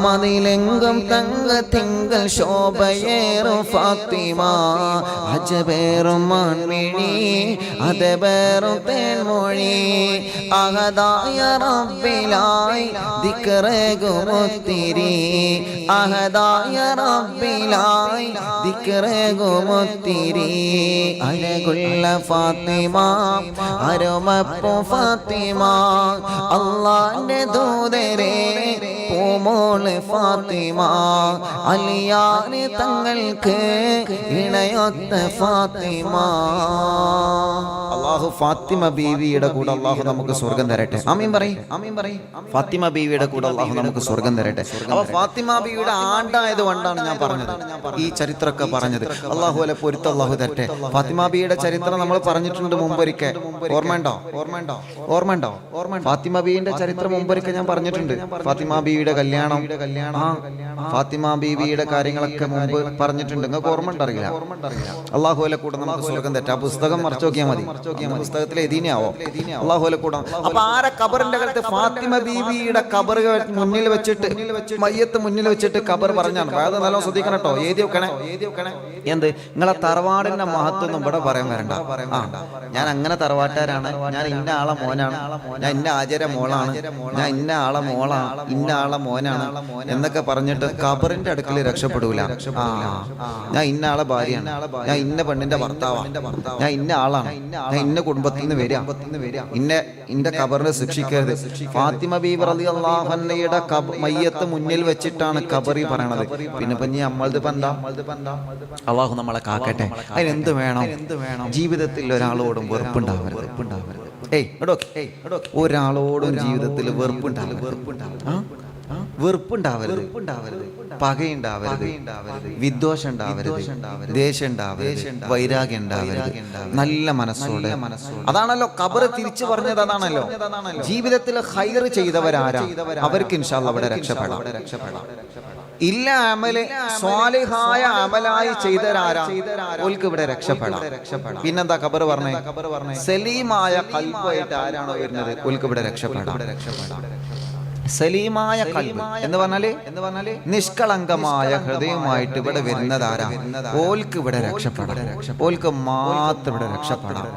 മതിലെങ്കും തങ്ക തിങ്കൾ ശോഭയേറും ഫാത്തിമ. അജബേറും മാൻമിഴി അതബേറും തേൻമൊഴി, അഹദായ റബ്ബിലായി ദിക്റേകുമൊത്തിരി. അഹദായ റബ്ബിലായി ദിക്റേകുമൊത്തിരി. അഴകുള്ള ഫാത്തിമ, അരുമപ്പു ഫാത്തിമ, അല്ലാഹുവിന്റെ ദൂതരെ പൂമോള് ഫാത്തിമ, അലിയാറ് തങ്ങൾക്ക് ഇണയൊത്ത ഫാത്തിമ. അല്ലാഹു ഫാത്തിമ ബീവിയുടെ കൂടെ അല്ലാഹു നമുക്ക് സ്വർഗ്ഗം തരട്ടെ. ആമീൻ പറയ്. ഫാത്തിമ ബീവിയുടെ കൂടെ അല്ലാഹു നമുക്ക് സ്വർഗ്ഗം തരട്ടെ. അപ്പൊ ഫാത്തിമ ബീവിയുടെ ആണ്ടായത് കൊണ്ടാണ് ഞാൻ പറഞ്ഞത്, ഈ ചരിത്രമൊക്കെ പറഞ്ഞത്. അല്ലാഹു അല്ലെ പൊരുത്തം അല്ലാഹു തരട്ടെ. ഫാത്തിമ ബീവിയുടെ ചരിത്രം നമ്മൾ പറഞ്ഞിട്ടുണ്ട് മുമ്പൊരിക്കൽ. ഓർമ്മയുണ്ടോ? ഫാത്തിമ ബീവിന്റെ ചരിത്രം മുമ്പൊരിക്കൽ ഞാൻ പറഞ്ഞിട്ടുണ്ട്. ഫാത്തിമ ബീവിയുടെ കല്യാണം, ഫാത്തിമ ബീവിയുടെ കാര്യങ്ങളൊക്കെ മുമ്പ് പറഞ്ഞിട്ടുണ്ട്. നിങ്ങൾക്ക് ഓർമ്മ ഉണ്ടറിയില്ല. അല്ലാഹു അല്ലെ കൂടെ നമുക്ക് സ്വർഗ്ഗം തരട്ടെ. ആ പുസ്തകം മറിച്ച് നോക്കിയാൽ മതി. പുസ്തകത്തിലെ എദീനാവോ അല്ലാഹു അല്ലെ കൂടെ. അപ്പൊ ആരെ കബറിന്റെ കാലത്ത് ഫാത്തിമ ബീവിയുടെ കബർ മുന്നിൽ വെച്ചിട്ട്, മയ്യത്ത് മുന്നിൽ വെച്ചിട്ട് കബർ പറഞ്ഞാണ്. അതായത് നല്ല ശ്രദ്ധിക്കണം കേട്ടോ. എഴുതി വെക്കണേ. എന്ത് നിങ്ങളെ തറവാടിന്റെ മഹത്വം ഇവിടെ പറയാൻ വരണ്ട. ഞാൻ അങ്ങനെ തറവാട്ടുകാരാണ്, ഞാൻ ഇന്ന ആളെ മോനാണ്, ഞാൻ ഇന്ന ആചാര മോളാണ്, ഞാൻ ഇന്ന ആളെ മോളാണ്, ഇന്ന ആളെ മോനാണ് എന്നൊക്കെ പറഞ്ഞിട്ട് കബറിന്റെ അടുക്കൽ രക്ഷപ്പെടൂല. ഞാൻ ഇന്ന ആളെ ഭാര്യയാണ്, ഞാൻ ഇന്ന പെണ്ണിന്റെ ഭർത്താവാണ്, ഞാൻ ഇന്ന ആളാണ്, ഞാൻ ഇന്ന കുടുംബത്തിൽ നിന്ന് വരിക, ഇന്ന കബറിനെ ശിക്ഷിക്കരുത്. ഫാത്തിമ ബീവി റളിയല്ലാഹു അൻഹയുടെ മയ്യത്ത് മുന്നിൽ വെച്ചിട്ടാണ് കബറി പറയണത്. പിന്നെ ഇപ്പൊ നീ നമ്മളത് എന്താ? അല്ലാഹു നമ്മളെ കാക്കട്ടെ. അതിനെന്ത് വേണം? ജീവിതത്തിൽ ഒരാളോടും വെറുപ്പുണ്ടാവരുത്. ഒരാളോടും ജീവിതത്തിൽ വെറുപ്പുണ്ടാവരുത്, പകയുണ്ടാവരുത്, വിദ്വേഷം ഉണ്ടാവരുത്, ദേഷ്യം ഉണ്ടാവരുത്, വൈരാഗ്യം ഉണ്ടാവരുത്. നല്ല മനസ്സോടെ. അതാണല്ലോ ഖബർ തിരിച്ചു പറഞ്ഞത്. അതാണല്ലോ ജീവിതത്തിൽ ഖൈർ ചെയ്തവരാരാ അവർക്ക് ഇൻഷാ അല്ലാഹ് അവിടെ രക്ഷപ്പെടാം. ഇല്ല അമല് സ്വാലിഹായ അമലായി ചെയ്തവരാരാ ഓൽക്ക് ഇവിടെ രക്ഷപ്പെടാം. പിന്നെന്താ ഖബർ പറഞ്ഞേ? സലീമായ ഖൽബായിട്ട് ആരാണോ വരുന്നത് ഓൽക്ക് ഇവിടെ രക്ഷപ്പെടാം. സലീമായ ഖൽബ് എന്ന് പറഞ്ഞാല് നിഷ്കളങ്കമായ ഹൃദയമായിട്ട് ഇവിടെ വരുന്നതാരാ? ഓൽക്ക് ഇവിടെ രക്ഷപ്പെടാം, ഓൽക്ക് മാത്രം ഇവിടെ രക്ഷപ്പെടാം.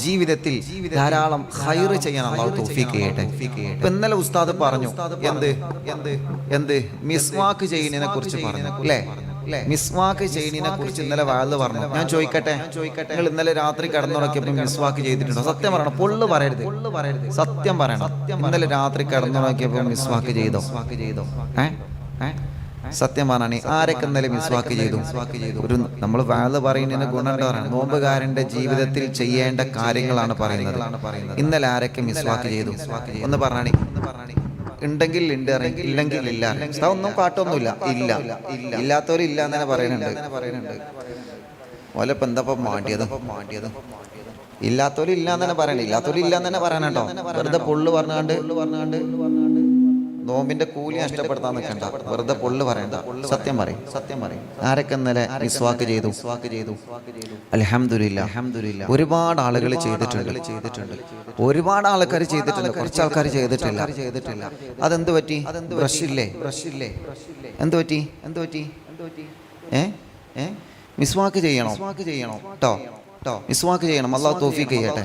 ജീവിതത്തിൽ ധാരാളം ഖൈർ ചെയ്യാൻ അല്ലാഹു തൗഫീഖ് ചെയ്യട്ടെ. ഇപ്പൊ ഇന്നലെ ഉസ്താദ് പറഞ്ഞു എന്ത് മിസ്വാക്ക് ചെയ്യുന്നതിനെ കുറിച്ച് പറഞ്ഞു അല്ലേ? മിസ്വാക്ക് ചെയ്യുന്നതിനെ കുറിച്ച് ഇന്നലെ വാഴ്ന്ന് പറഞ്ഞു. ഞാൻ ചോദിക്കട്ടെ, നിങ്ങൾ ഇന്നലെ രാത്രി കിടന്നുറക്കിയപ്പോൾ മിസ്വാക്ക് ചെയ്തിട്ടുണ്ടോ? സത്യം പറയണം, പൊള്ളു പറയരുത്, സത്യം പറയണം. ഇന്നലെ രാത്രി കിടന്നുറക്കിയപ്പോൾ മിസ്വാക്ക് ചെയ്തോ? സത്യം പറഞ്ഞാണ് ആരൊക്കെ ഇന്നലെ മിസ്വാക്ക് ചെയ്തു? ഒരു നമ്മൾ വാഴ്ന്ന് പറയുന്നതിന് ഗുണം പറയണം. നോമ്പുകാരന്റെ ജീവിതത്തിൽ ചെയ്യേണ്ട കാര്യങ്ങളാണ് പറയുന്നത്. ഇന്നലെ ആരൊക്കെ മിസ്വാക്ക് ചെയ്തു ഒന്ന് പറഞ്ഞാണി. ഉണ്ടെങ്കിൽ ഉണ്ട്, ഇല്ലെങ്കിൽ ഇല്ല. ഒന്നും കാട്ടൊന്നുമില്ല, ഇല്ലാത്തവരും ഇല്ല എന്ന് തന്നെ പറയുന്നുണ്ട്. ഓലപ്പം എന്താ മാണ്ടിയത്? ഇല്ലാത്തവരും ഇല്ല എന്ന് തന്നെ പറയണേ, ഇല്ലാത്തവരും ഇല്ല എന്ന് തന്നെ പറയാനോ. വെറുതെ പൊള്ളു പറഞ്ഞാണ്ട് നോമ്പിന്റെ കൂലി നഷ്ടപ്പെടുത്താൻ നിൽക്കണ്ട, വെറുതെ പൊള്ളു പറയണ്ട. സത്യം പറയും. ആരൊക്കെ ഇന്നലെ മിസ്വാക്ക് ചെയ്തു? അൽഹംദുലില്ലാ ഒരുപാട് ആളുകൾ ചെയ്തിട്ടുണ്ട്. ഒരുപാട് ആൾക്കാർ ചെയ്തിട്ടുണ്ട്, കുറച്ച് ആൾക്കാർ ചെയ്തിട്ടില്ല. അതെന്ത് പറ്റി? ബ്രഷ് ഇല്ലേ? എന്ത് പറ്റി? മിസ്വാക്ക് ചെയ്യണം കേട്ടോ. മിസ്വാക്ക് ചെയ്യണം. അല്ലാഹു തൗഫീഖ് ചെയ്യട്ടെ.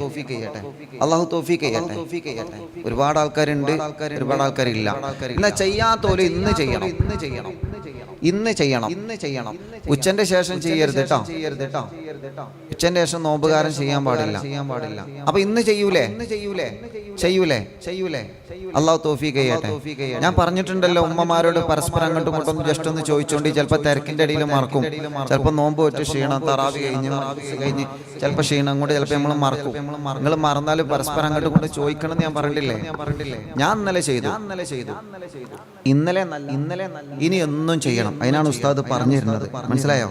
ഒരുപാട് ആൾക്കാരുണ്ട്, ഒരുപാട് ആൾക്കാരില്ല. എന്നാ ചെയ്യാത്തോല് ഇന്ന് ചെയ്യണം. ഉച്ചന്റെ ശേഷം ചെയ്യരുത് കേട്ടോ. ഉച്ചന്റെ ശേഷം നോമ്പുകാരൻ ചെയ്യാൻ പാടില്ല. അപ്പൊ ഇന്ന് ചെയ്യൂലേ? അല്ലാഹു തൗഫീഖ് ചെയ്യട്ടെ. ഞാൻ പറഞ്ഞിട്ടുണ്ടല്ലോ, ഉമ്മമാരോട് പരസ്പരം അങ്ങോട്ടും ഇങ്ങോട്ടും ജസ്റ്റ് ഒന്ന് ചോദിച്ചോണ്ടി. ചിലപ്പോൾ തിരക്കിന്റെ ഇടയിൽ മറക്കും, ചിലപ്പോൾ നോമ്പ് വെച്ച് ക്ഷീണം, തറാവി കഴിഞ്ഞ് ചിലപ്പോൾ ക്ഷീണം കൊണ്ട് ചിലപ്പോൾ നമ്മൾ മറക്കും. നിങ്ങൾ മറന്നാലും പരസ്പരം അങ്ങോട്ടും ഇങ്ങോട്ടും ചോദിക്കണം എന്ന് ഞാൻ പറഞ്ഞിട്ടില്ലേ? ഞാൻ ഇന്നലെ ചെയ്തു. ഇന്നലെ ഇനി ഒന്നും ചെയ്യണം. അതിനാണ് ഉസ്താദ് പറഞ്ഞിരുന്നത്. മനസ്സിലായോ?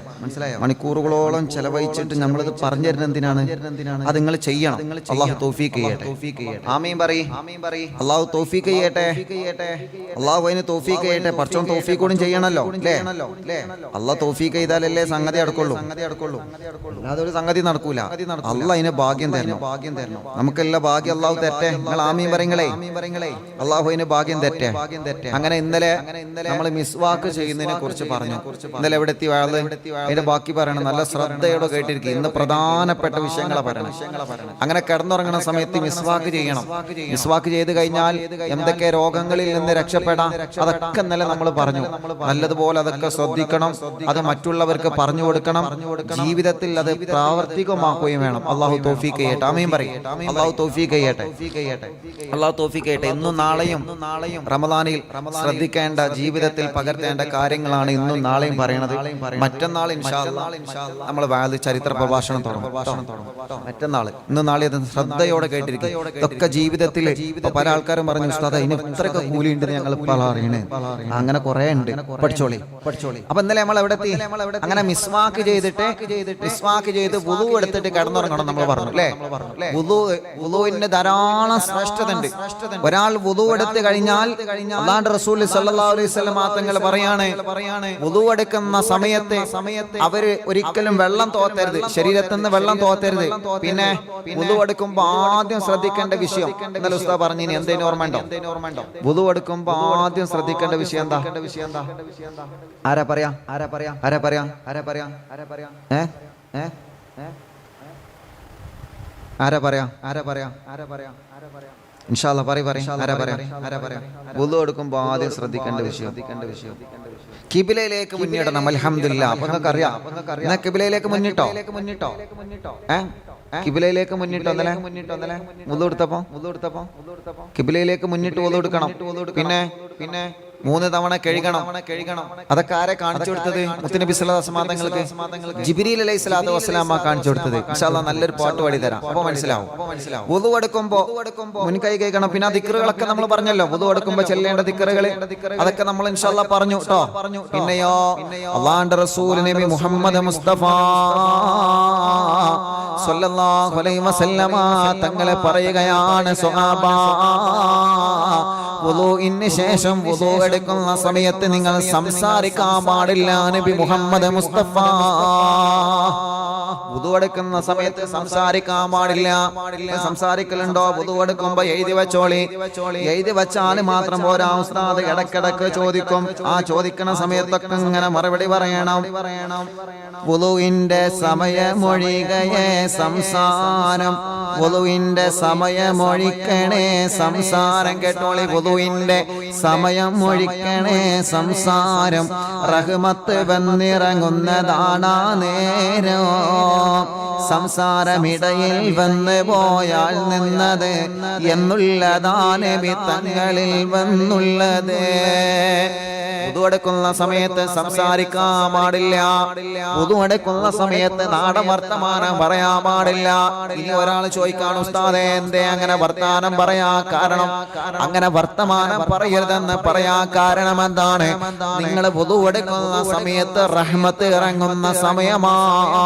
മണിക്കൂറുകളോളം ചെലവഴിച്ചിട്ട് നമ്മളിത് പറഞ്ഞു തരുന്നത് എന്തിനാണ്? അത് നിങ്ങൾ ചെയ്യണം. അല്ലാഹു തൗഫീഖ് ചെയ്യട്ടെ. ആമീൻ പറയ്. അല്ലാഹു തൗഫീഖ് ചെയ്യട്ടെ. അല്ലാഹു അതിന് തൗഫീഖ് ചെയ്യട്ടെ. പടച്ചോൻ തൗഫീഖ് കൂടി ചെയ്യണല്ലോ അല്ലേ? അല്ലാഹു തൗഫീഖ് ചെയ്താലല്ലേ സംഗതി നടക്കുള്ളൂ. അല്ലാതെ ഒരു സംഗതി നടക്കൂല. അല്ലാഹു അതിന് ഭാഗ്യം തരണം. നമുക്കെല്ലാം ഭാഗ്യം അല്ലാഹു തരട്ടെ. നിങ്ങൾ ആമീൻ പറയുങ്ങളെ. അല്ലാഹു അതിന് ഭാഗ്യം തരട്ടെ. അങ്ങനെ ഇന്നലെ നമ്മൾ മിസ്വാക്ക് ചെയ്യുന്നതിനെ കുറിച്ച് പറഞ്ഞു. ഇന്നലെ എവിടെ എത്തി വാഴ്? അതിന്റെ ബാക്കി പറയണം. നല്ല ശ്രദ്ധയോടെ കേട്ടിരിക്കും. ഇന്ന് പ്രധാനപ്പെട്ട വിഷയങ്ങളെ പറയണം. അങ്ങനെ കിടന്നുറങ്ങുന്ന സമയത്ത് മിസ്വാക്ക് ചെയ്യണം. മിസ്വാക്ക് ചെയ്ത് കഴിഞ്ഞാൽ എന്തൊക്കെ രോഗങ്ങളിൽ നിന്ന് രക്ഷപ്പെടാം അതൊക്കെ ഇന്നലെ നമ്മൾ പറഞ്ഞു. നല്ലതുപോലെ അതൊക്കെ ശ്രദ്ധിക്കണം. അത് മറ്റുള്ളവർക്ക് പറഞ്ഞു കൊടുക്കണം. ജീവിതത്തിൽ അത് പ്രാവർത്തികമാക്കുകയും വേണം. അല്ലാഹു തൗഫീഖ് ചെയ്യട്ടെ. ആമീൻ പറയും. അല്ലാഹു തൗഫീഖ് ചെയ്യട്ടെ. ഇന്നും നാളെയും റമദാനിൽ ശ്രദ്ധിക്കേണ്ട, ജീവിതത്തിൽ പകർത്തേണ്ട കാര്യങ്ങളാണ് ഇന്നും നാളെയും പറയുന്നത്. മറ്റന്നാൾ ഇൻഷാ അല്ലാഹ് നമ്മൾ വാഴ് ചരിത്ര പ്രഭാഷണം തുടങ്ങും. മറ്റന്നാൾ ഇന്നും നാളെ ശ്രദ്ധയോടെ കേട്ടിരിക്കും. ഇതൊക്കെ ജീവിതത്തിൽ പല ആൾക്കാരും പറഞ്ഞു, ഉസ്താദ് അതിന് ഇത്രയൊക്കെ കൂലി ഉണ്ടെന്ന് ഞങ്ങൾ ഇപ്പോൾ അറിയണേ. അങ്ങനെ കുറെ ഉണ്ട്, പഠിച്ചോളി. അപ്പൊ ഇന്നലെ നമ്മൾ എവിടെ എത്തി? അങ്ങനെ മിസ്വാക്ക് ചെയ്ത് വുളു എടുത്തിട്ട് കിടന്നുറങ്ങണം നമ്മൾ പറഞ്ഞു അല്ലേ? വുളുവിന് ധാരാളം ശ്രേഷ്ഠത ഉണ്ട്. ഒരാൾ വുളു എടുത്ത് കഴിഞ്ഞാൽ അല്ലാഹുവിന്റെ റസൂൽ സല്ലല്ലാഹു അലൈഹി വസല്ലം തങ്ങൾ പറയാണ്, വുളു എടുക്കുന്ന സമയത്ത് അവര് ഒരിക്കലും വെള്ളം തോത്തരുത്, ശരീരത്തിൽ നിന്ന് വെള്ളം തോത്തരുത്. പിന്നെ വുളു എടുക്കുമ്പോ ആദ്യം ശ്രദ്ധിക്കേണ്ട വിഷയം ഇന്നലെ ഉസ്താദ് പറഞ്ഞു. എന്തേലും ഓർമ്മയുണ്ടോ? വുളു എടുക്കുമ്പോ ആദ്യം ശ്രദ്ധിക്കേണ്ട വിഷയം എന്താ? ആരാ പറയാ? ഇൻഷാ അല്ലാഹ് പറയാ. വുളു എടുക്കുമ്പോ ആദ്യം ശ്രദ്ധിക്കേണ്ട വിഷയം കിബിലയിലേക്ക് മുന്നിടണം. അൽഹംദുലില്ലാ. അപ്പൊ നിങ്ങൾക്ക് അറിയാം, എന്നാ കിബിലയിലേക്ക് മുന്നിട്ടോ? കിബിലയിലേക്ക് മുന്നിട്ടോ? വുളു എടുത്തപ്പോ കിബിലയിലേക്ക് മുന്നിട്ട് വുളു എടുക്കണം. പിന്നെ 3 തവണ കഴുകണം. അതൊക്കെ ആരെ കാണിച്ചു കൊടുത്തത്? മുത്തുനബി സല്ലല്ലാഹു അലൈഹി വസല്ലം തങ്ങൾക്ക് ജിബ്രീൽ അലൈഹി സ്വലാത്തു വസ്സലാം കാണിച്ചു കൊടുത്തത്. ഇൻഷാ അല്ലാഹ് നല്ലൊരു പാട്ട് പാടി തരാം, അപ്പൊ മനസ്സിലാവും. വുളു എടുക്കുമ്പോ മുൻകൈ കഴുകണം. പിന്നെ ദിക്റുകളൊക്കെ നമ്മൾ പറഞ്ഞല്ലോ, വുളു എടുക്കുമ്പോ ചെല്ലേണ്ട ദിക്റുകൾ അതൊക്കെ നമ്മൾ ഇൻഷാ അല്ലാഹ് പറഞ്ഞു കേട്ടോ. പിന്നെയോ അല്ലാഹുവിന്റെ റസൂൽ നബി മുഹമ്മദ് മുസ്തഫ സല്ലല്ലാഹു അലൈഹി വസല്ലം തങ്ങളെ പറയുകയാണ്, സ്വഹാബാ വുളുഇന് ശേഷം വുളു എടുക്കുന്ന സമയത്ത് നിങ്ങൾ സംസാരിക്കാൻ പാടില്ല. നബി മുഹമ്മദ് മുസ്തഫ വുദു എടുക്കുന്ന സമയത്ത് സംസാരിക്കാൻ പാടില്ല. സംസാരിക്കലുണ്ടോ? വുദു എടുക്കുമ്പോ എഴുതി വെച്ചോളി. എഴുതി വെച്ചാൽ മാത്രം പോരാ, ഉസ്താദ് ഇടക്കിടക്ക് ചോദിക്കും. ആ ചോദിക്കുന്ന സമയത്തൊക്കെ ഇങ്ങനെ മറുപടി പറയണം. വുദുവിന്റെ സമയമൊഴികയെ സംസാരം, വുദുവിന്റെ സമയമൊഴിക്കണേ സംസാരം. കേട്ടോളി, വുദുവിന്റെ സമയമൊഴിക്കണേ സംസാരം. റഹ്മത്ത് വന്നിറങ്ങുന്നതാണ് നേരോ, സംസാരമിടയിൽ വന്ന് പോയാൽ നിന്നത് എന്നുള്ളതാണ് തങ്ങളിൽ വന്നുള്ളത്. വുദു എടുക്കുന്ന സമയത്ത് സംസാരിക്കാൻ പാടില്ല. വുദു എടുക്കുന്ന സമയത്ത് നാടൻ വർത്തമാനം പറയാൻ പാടില്ല. ഇനി ഒരാൾ ചോദിക്കാണ്, ഉസ്താദേ എന്തേ അങ്ങനെ വർത്താനം പറയാ കാരണം? അങ്ങനെ വർത്തമാനം പറയരുതെന്ന് പറയാ കാരണം എന്താണ്? നിങ്ങൾ വുദു എടുക്കുന്ന സമയത്ത് റഹ്മത്ത് ഇറങ്ങുന്ന സമയമാണ്,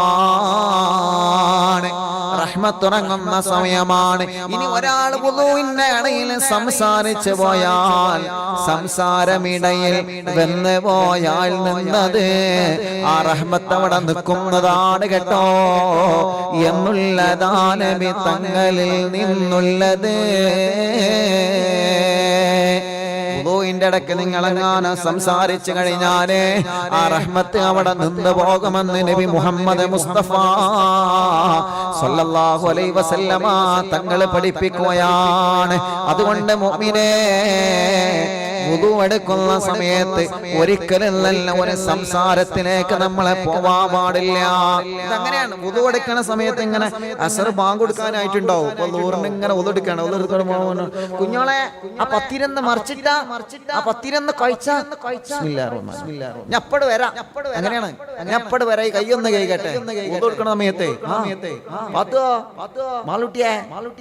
റഹ്മത്ത് ഇറങ്ങുന്ന സമയമാണ്. ഇനി ഒരാൾ വുദുവിന്റെ ഇടയിൽ സംസാരിച്ചു പോയാൽ, സംസാരമിടയിൽ വന്ന് പോയാൽ നിന്നത് ആ റഹ്മത്ത് അവിടെ നിൽക്കുന്നതാണ് കേട്ടോ എന്നുള്ളതാണ് തങ്ങളിൽ നിന്നുള്ളത്. വുദുവിന്റെ ഇടയ്ക്ക് നിങ്ങളെങ്ങാനും സംസാരിച്ചു കഴിഞ്ഞാല് ആ റഹ്മത്ത് അവിടെ നിന്ന് പോകുമെന്ന് നബി മുഹമ്മദ് മുസ്തഫ സല്ലല്ലാഹു അലൈഹി വസല്ലമ തങ്ങൾ പഠിപ്പിക്കുകയാണ്. അതുകൊണ്ട് മുഅ്മിനേ, വുദു എടുക്കുന്ന സമയത്ത് ഒരിക്കലും നല്ല ഒരു സംസാരത്തിലേക്ക് നമ്മളെ പോവാൻ പാടില്ല. ഇതങ്ങനെയാണ്. വുദു എടുക്കുന്ന സമയത്ത് ഇങ്ങനെ അസർ ബാങ്ക് കൊടുക്കാനായിട്ടുണ്ടാവും. അപ്പൊ ലൂറിന് ഇങ്ങനെ വുദു എടുക്കണം. കുഞ്ഞോളെ ആ പത്തിരന്ന് മറിച്ചിട്ടാ, ആ പത്തിരന്ന് കഴിച്ചാ ഞപ്പട് വരാം. അങ്ങനെയാണ്. ഞപ്പട് വരാ, കൈയൊന്ന് കൈകട്ടെ. വുദു എടുക്കണ സമയത്തെ മാളൂട്ടിയെ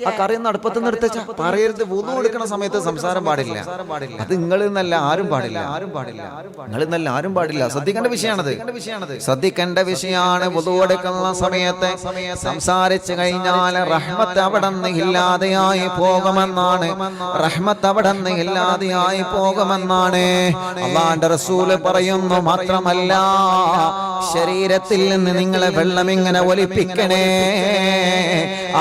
ആ കറിയൊന്ന് അടുപ്പത്ത് നിർത്തിച്ച പറയരുത്. വുദു എടുക്കുന്ന സമയത്ത് സംസാരം പാടില്ല. അത് നിങ്ങൾ എന്നല്ല ആരും പാടില്ല, നിങ്ങൾ എന്നല്ല ആരും പാടില്ല. ശ്രദ്ധിക്കേണ്ട വിഷയമാണത്, ശ്രദ്ധിക്കേണ്ട വിഷയമാണ്. വുദു എടുക്കുന്ന സമയത്ത് സംസാരിച്ചു കഴിഞ്ഞാൽ റഹ്മത്ത് അവിടെ നിന്ന് ഇല്ലാതെയായി പോകുമെന്നാണ്, റഹ്മത്ത് അവിടെ നിന്ന് ഇല്ലാതെയായി പോകുമെന്നാണ് അല്ലാഹുവിന്റെ റസൂൽ പറയുന്നു. മാത്രമല്ല, ശരീരത്തിൽ നിന്ന് നിങ്ങളെ വെള്ളം ഇങ്ങനെ ഒലിപ്പിക്കണേ.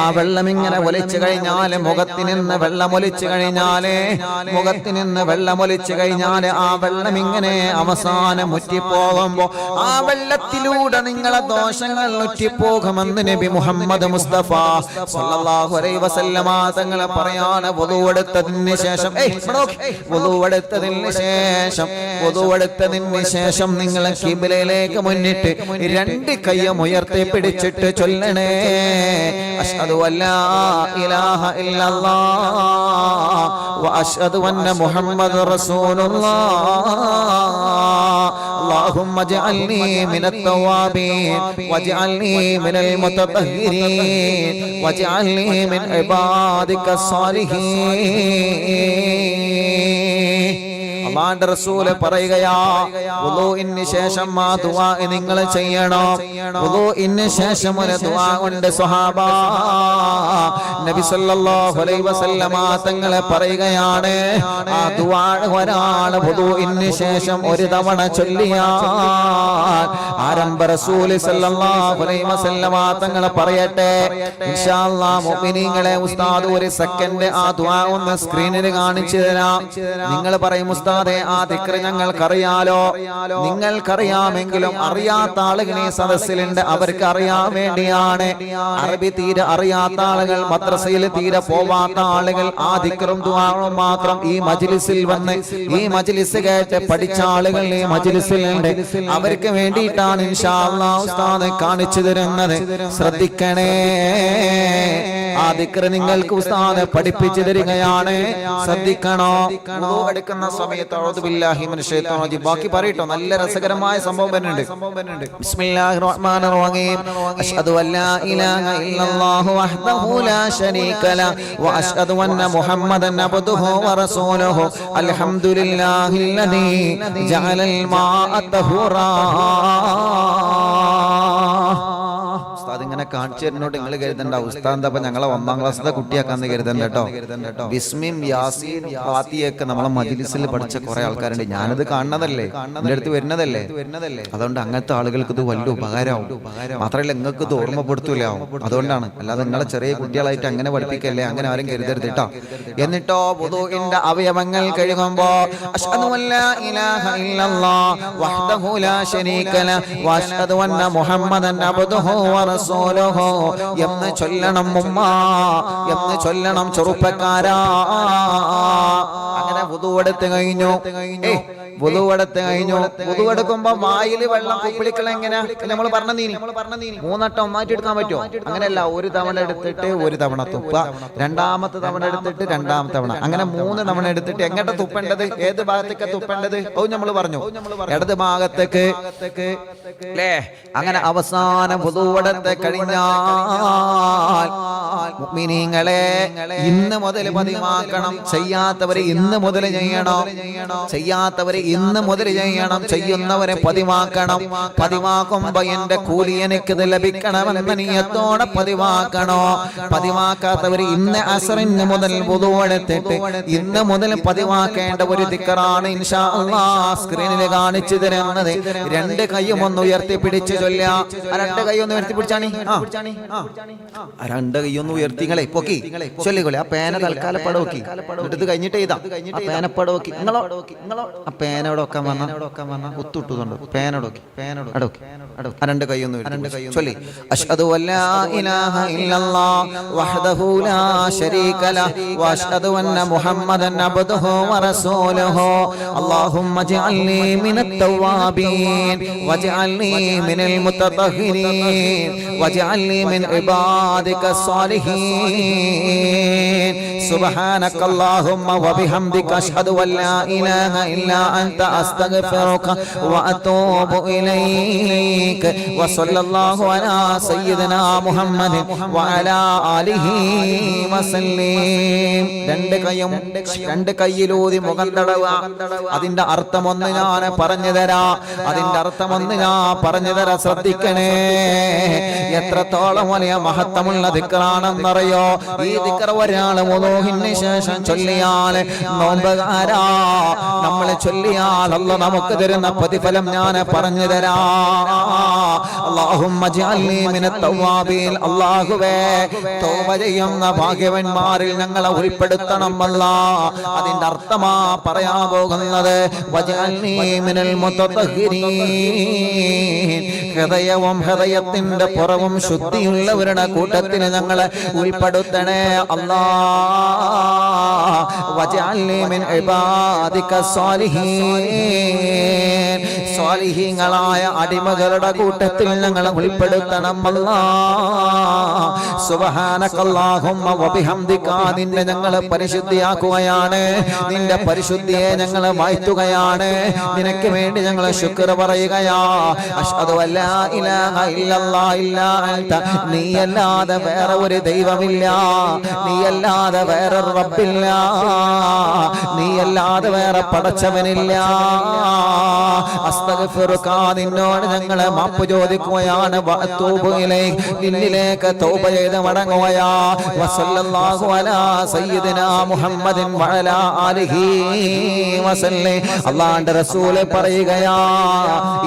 ആ വെള്ളം ഇങ്ങനെ ഒലിച്ചു കഴിഞ്ഞാല്, മുഖത്തിൽ നിന്ന് വെള്ളം ഒലിച്ചു കഴിഞ്ഞാല്, മുഖത്തിൽ നിന്ന് വെള്ളം ഒലിച്ചു കഴിഞ്ഞാല് ആ വെള്ളം ഇങ്ങനെ അവസാനം മുറ്റിപ്പോകുമ്പോ ആ വെള്ളത്തിലൂടെ നിങ്ങളെ ദോഷങ്ങൾ മുറ്റിപ്പോകുമെന്ന് നബി മുഹമ്മദ് മുസ്തഫ സല്ലല്ലാഹു അലൈഹി വസല്ലമ തങ്ങൾ പറയാണ്. വുദു എടുത്തതിന് ശേഷം, വുദു എടുത്തതിന് ശേഷം, വുദു എടുത്തതിന് ശേഷം നിങ്ങൾ ഖിബ്ലയിലേക്ക് മുന്നിട്ട് രണ്ട് കൈയും ഉയർത്തി പിടിച്ചിട്ട് ചൊല്ലണേ, അഷ്ഹദു അല്ലാ ഇലാഹ ഇല്ലല്ലാഹ് വ അഷ്ഹദു അന്ന മുഹമ്മദ് റസൂലുള്ളാഹ്. اللهم اجعلني من التوابين واجعلني من المتطهرين واجعلني من عبادك الصالحين. അല്ലാഹുവിന്റെ റസൂല് പറയുകയാ, വുദൂഇന് ശേഷം ആ ദുആ നിങ്ങൾ ചെയ്യണം. വുദൂഇന് ശേഷം ഒരു ദുആ ഉണ്ട് സ്വഹാബ. നബി സല്ലല്ലാഹു അലൈഹി വസല്ലമ തങ്ങൾ പറയുകയാണ്, ആ ദുആ ഒരാൾ വുദൂഇന് ശേഷം ഒരു തവണ ചൊല്ലിയാൽ ആരംഭ റസൂൽ സല്ലല്ലാഹു അലൈഹി വസല്ലമ തങ്ങൾ പറയട്ടെ, ഇൻഷാ അല്ലാഹ് മുഅ്മിനീങ്ങളെ, ഉസ്താദ് ഒരു സെക്കൻഡ് ആ ദുആ ഒന്ന് സ്ക്രീനിൽ കാണിച്ചു തരാം. നിങ്ങൾ പറയും, ഉസ്താദ് ആ ദിക്ർ ഞങ്ങൾക്കറിയാലോ. നിങ്ങൾക്കറിയാമെങ്കിലും അറിയാത്ത ആളുകൾ ഈ സദസ്സിലുണ്ട്, അവർക്ക് അറിയാൻ വേണ്ടിയാണ്. അറബി തീരെ അറിയാത്ത ആളുകൾ, മദ്രസയിൽ തീരെ പോവാത്ത ആളുകൾ ആ ദിക്റും ദുആവും മാത്രം ഈ മജ്ലിസിൽ വന്ന് ഈ മജ്ലിസ് കേട്ട് പഠിച്ച ആളുകൾ ഈ മജ്ലിസിലുണ്ട്. അവർക്ക് വേണ്ടിയിട്ടാണ് ഇൻഷാ അല്ലാഹ് ഉസ്താദ് കാണിച്ചു തരുന്നത്. ശ്രദ്ധിക്കണേ, ആ ദിക്ർ നിങ്ങൾക്ക് ഉസ്താദ് പഠിപ്പിച്ചു തരികയാണ്. ശ്രദ്ധിക്കണോ? വുദു എടുക്കുന്ന സമയത്ത് അഊദു ബില്ലാഹി മിനശ് ശൈത്വാനിർ റജീം. ബാക്കി പറയട്ടോ, നല്ല രസകരമായ സംഭവം വരുന്നുണ്ട്. ബിസ്മില്ലാഹിർ റഹ്മാനിർ റഹീം. അഷ്ഹദു അല്ലാ ഇലാഹ ഇല്ലല്ലാഹു വഹ്ദഹു ലാ ശരീക ലഹു വ അഷ്ഹദു അന്ന മുഹമ്മദൻ അബ്ദുഹു വ റസൂലുഹു. അൽഹംദുലില്ലാഹില്ലദീ ജഅലൽ മാഅ തഹൂറാ. അങ്ങനെ കാണിച്ചു തരുന്നോട്ട് നിങ്ങൾ കരുതണ്ട ഉസ്താദ് അപ്പൊ ഞങ്ങളെ 1ാം ക്ലാസ്സിലെ കുട്ടിയാക്കാന്ന് കരുതണ്ട കേട്ടോ. ബിസ്മിം യാസീൻ ഫാത്തിയൊക്കെ നമ്മളെ മജ്ലിസിൽ പഠിച്ച കുറെ ആൾക്കാരുണ്ട്. ഞാനത് കാണുന്നതല്ലേ, എൻ്റെ അടുത്ത് വരുന്നതല്ലേ. അതുകൊണ്ട് അങ്ങനത്തെ ആളുകൾക്ക് ഇത് വലിയ ഉപകാരമാവും. മാത്രമല്ല നിങ്ങൾക്ക് ഇത് ഓർമ്മപ്പെടുത്തൂലാവും. അതുകൊണ്ടാണ്, അല്ലാതെ നിങ്ങളെ ചെറിയ കുട്ടികളായിട്ട് അങ്ങനെ പഠിപ്പിക്കല്ലേ, അങ്ങനെ ആരും കരുതരുത് കേട്ടോ. എന്നിട്ടോ വുദൂഇന്റെ അവയവങ്ങൾ കഴുകുമ്പോ അശ്ഹദു അല്ലാ ഇലാഹ ഇല്ലല്ലാഹ് വഹ്ദഹു ലാ ശരീക ലഹു വഅശ്ഹദു അന്ന മുഹമ്മദൻ അബ്ദുഹു വറസൂലുഹു എന്ന് ചൊല്ലണം ഉമ്മ, എന്ന് ചൊല്ലണം ചെറുപ്പക്കാരാ. അങ്ങനെ വുദൂ എടുത്ത് കഴിഞ്ഞു. വുദൂവെടുത്ത് കഴിഞ്ഞു. വുദൂവെടുക്കുമ്പോ വായിൽ വെള്ളം കുപ്പിളിക്കണം. എങ്ങനെ നമ്മൾ പറഞ്ഞ 3 വട്ടം മാറ്റി എടുക്കാൻ പറ്റുമോ? അങ്ങനെയല്ല, ഒരു തവണ എടുത്തിട്ട് ഒരു തവണ തുപ്പ, രണ്ടാമത്തെ തവണ എടുത്തിട്ട് രണ്ടാമത്തെ തവണ, അങ്ങനെ 3 തവണ എടുത്തിട്ട് എങ്ങോട്ട് തുപ്പേണ്ടത്, ഏത് ഭാഗത്തേക്ക് തുപ്പേണ്ടത് അത് നമ്മൾ പറഞ്ഞു. ഇടത് ഭാഗത്തേക്ക് അല്ലേ? അങ്ങനെ അവസാനം വുദൂവെടുത്ത് കഴിഞ്ഞാൽ മുഅ്മിനീങ്ങളെ ഇന്ന് മുതൽ പതിവാക്കണം. ചെയ്യാത്തവരെ ഇന്ന് മുതൽ ചെയ്യണം, ചെയ്യാത്തവരെ ഇന്ന് മുതൽ ചെയ്യണം, ചെയ്യുന്നവരെ പതിവാക്കണം. പതിവാക്കുമ്പോ എന്റെ കൂലി എനിക്ക് ലഭിക്കണമെന്ന നിയത്തോടെ പതിവാക്കണോ. പതിവാക്കാത്തവർ ഇന്ന് അസ്റിന് മുതൽ വുദൂ എടുത്തിട്ട് ഇന്ന് മുതൽ പതിവാക്കേണ്ട ഒരു ദിക്റാണ് ഇൻഷാ അല്ലാഹ് സ്ക്രീനിൽ കാണിച്ചു തരുന്നത്. 2 കൈയും ഒന്ന് ഉയർത്തിപ്പിടിച്ച് ചൊല്ലുക. 2 കൈ ഒന്ന് ഉയർത്തിപ്പിടിച്ചാണി, 2 കൈയൊന്ന് ഉയർത്തിങ്ങളെ പൊക്കി ചൊല്ലിക്കൊള്ളി. ആ പേന തൽക്കാലം പടവക്കി എടുത്ത് കഴിഞ്ഞിട്ട് ചെയ്താ ആ പേന പടവക്കി. നിങ്ങളോ ആ പേനോടെ വെക്കാൻ വന്ന ഒത്തുട്ടുന്നുണ്ട്. പേനോടൊക്കി 2 കൈയൊന്ന് ചൊല്ലി. അശ്ഹദു അല്ലാ ഇലാഹ ഇല്ലല്ലാഹ് വഹ്ദഹു ലാ ശരീക ലഹു വഅശ്ഹദു അന്ന മുഹമ്മദൻ അബ്ദുഹു വറസൂലുഹു അല്ലാഹുമ്മ ജഅൽനി മിനത് തവ്വാബീൻ വജഅൽനി മിനൽ മുതതഹിരീൻ വജഅൽനി മിൻ ഇബാദിക സ്വാലിഹീൻ സുബ്ഹാനക അല്ലാഹുമ്മ വബിഹംദിക അശ്ഹദു അല്ലാ ഇലാഹ ഇല്ലാ അൻത അസ്തഗ്ഫിറുക വഅതൂബു ഇലൈക വസല്ലല്ലാഹു അലാ സയ്യിദിനാ മുഹമ്മദ് വഅലാ ആലിഹി വസല്ലം. 2 കൈയിലൂതി മുഖം തടവുക. അതിന്റെ അർത്ഥം ഒന്ന് ഞാൻ പറഞ്ഞു തരാം. ശ്രദ്ധിക്കണേ. എത്രത്തോളം വലിയ മഹത്വമുള്ള ദിക്റാണെന്നറിയോ ഈ ദിക്ർ? ഒരാൾ വുദൂഹിന് ശേഷം ചൊല്ലിയാൽ, നോമ്പുകാരാ നമ്മൾ ചൊല്ലിയാൽ അല്ലാഹു നമുക്ക് തരുന്ന പ്രതിഫലം ഞാൻ പറഞ്ഞു തരാം. അല്ലാഹുമ്മ ജഅൽനി മിനത് തവ്വാബീൻ. അല്ലാഹുവേ, തൗബ ചെയ്യുന്ന ഭാഗ്യവാന്മാരിൽ ഞങ്ങളെ ഉൾപ്പെടുത്തണം അല്ലാഹ്. അതിന്റെ അർത്ഥമാ പറയാൻ പോകുന്നത്. വജഅൽനി മിനൽ മുതതഹിരീൻ. ഹൃദയത്തിന്റെ പുറവും ശുദ്ധിയുള്ളവരുടെ കൂട്ടത്തിൽ ഞങ്ങളെ ഉൾപ്പെടുത്തണേ അല്ലാഹ്. വജഅൽനി മിൻ ഇബാദിക സ്വാലിഹീൻ. സ്വാലിഹീങ്ങളായ അടിമകളുടെ കൂട്ടത്തിൽ ഞങ്ങളെ ഉൾപ്പെടുത്തണം അല്ലാഹ്. സുബ്ഹാനകല്ലാഹുമ്മ വബിഹംദിക. നിന്നെ ഞങ്ങൾ പരിശുദ്ധിയാക്കുകയാണ്, നിന്റെ പരിശുദ്ധിയെ ഞങ്ങൾ വാഴ്ത്തുകയാണ്, നിനക്ക് വേണ്ടി ഞങ്ങൾ ശുക്ർ പറയുകയാ. അശ്ഹദു അല്ലാ ഇലാഹ ഇല്ലല്ലാഹ് ഇല്ലാ അൻത. നീയല്ലാതെ വേറെ ഒരു ദൈവമില്ല, നീയല്ലാതെ വേറെ റബ്ബില്ല, നീയല്ലാതെ വേറെ പടച്ചവനില്ല. അസ്തഗ്ഫിറുക. നിന്നോട് ഞങ്ങൾ മാപ്പ് ചോദിക്കുകയാണ്. വഅതൂബു ഇലൈക. നിന്നിലേക്ക് തൗബ ചെയ്ത് മടങ്ങുകയാ. വസല്ലല്ലാഹു അലാ സയ്യിദിനാ മുഹമ്മദിൻ വഅലാ ആലിഹി വസല്ലം. അല്ലാഹുവിന്റെ റസൂൽ പറയുകയാ,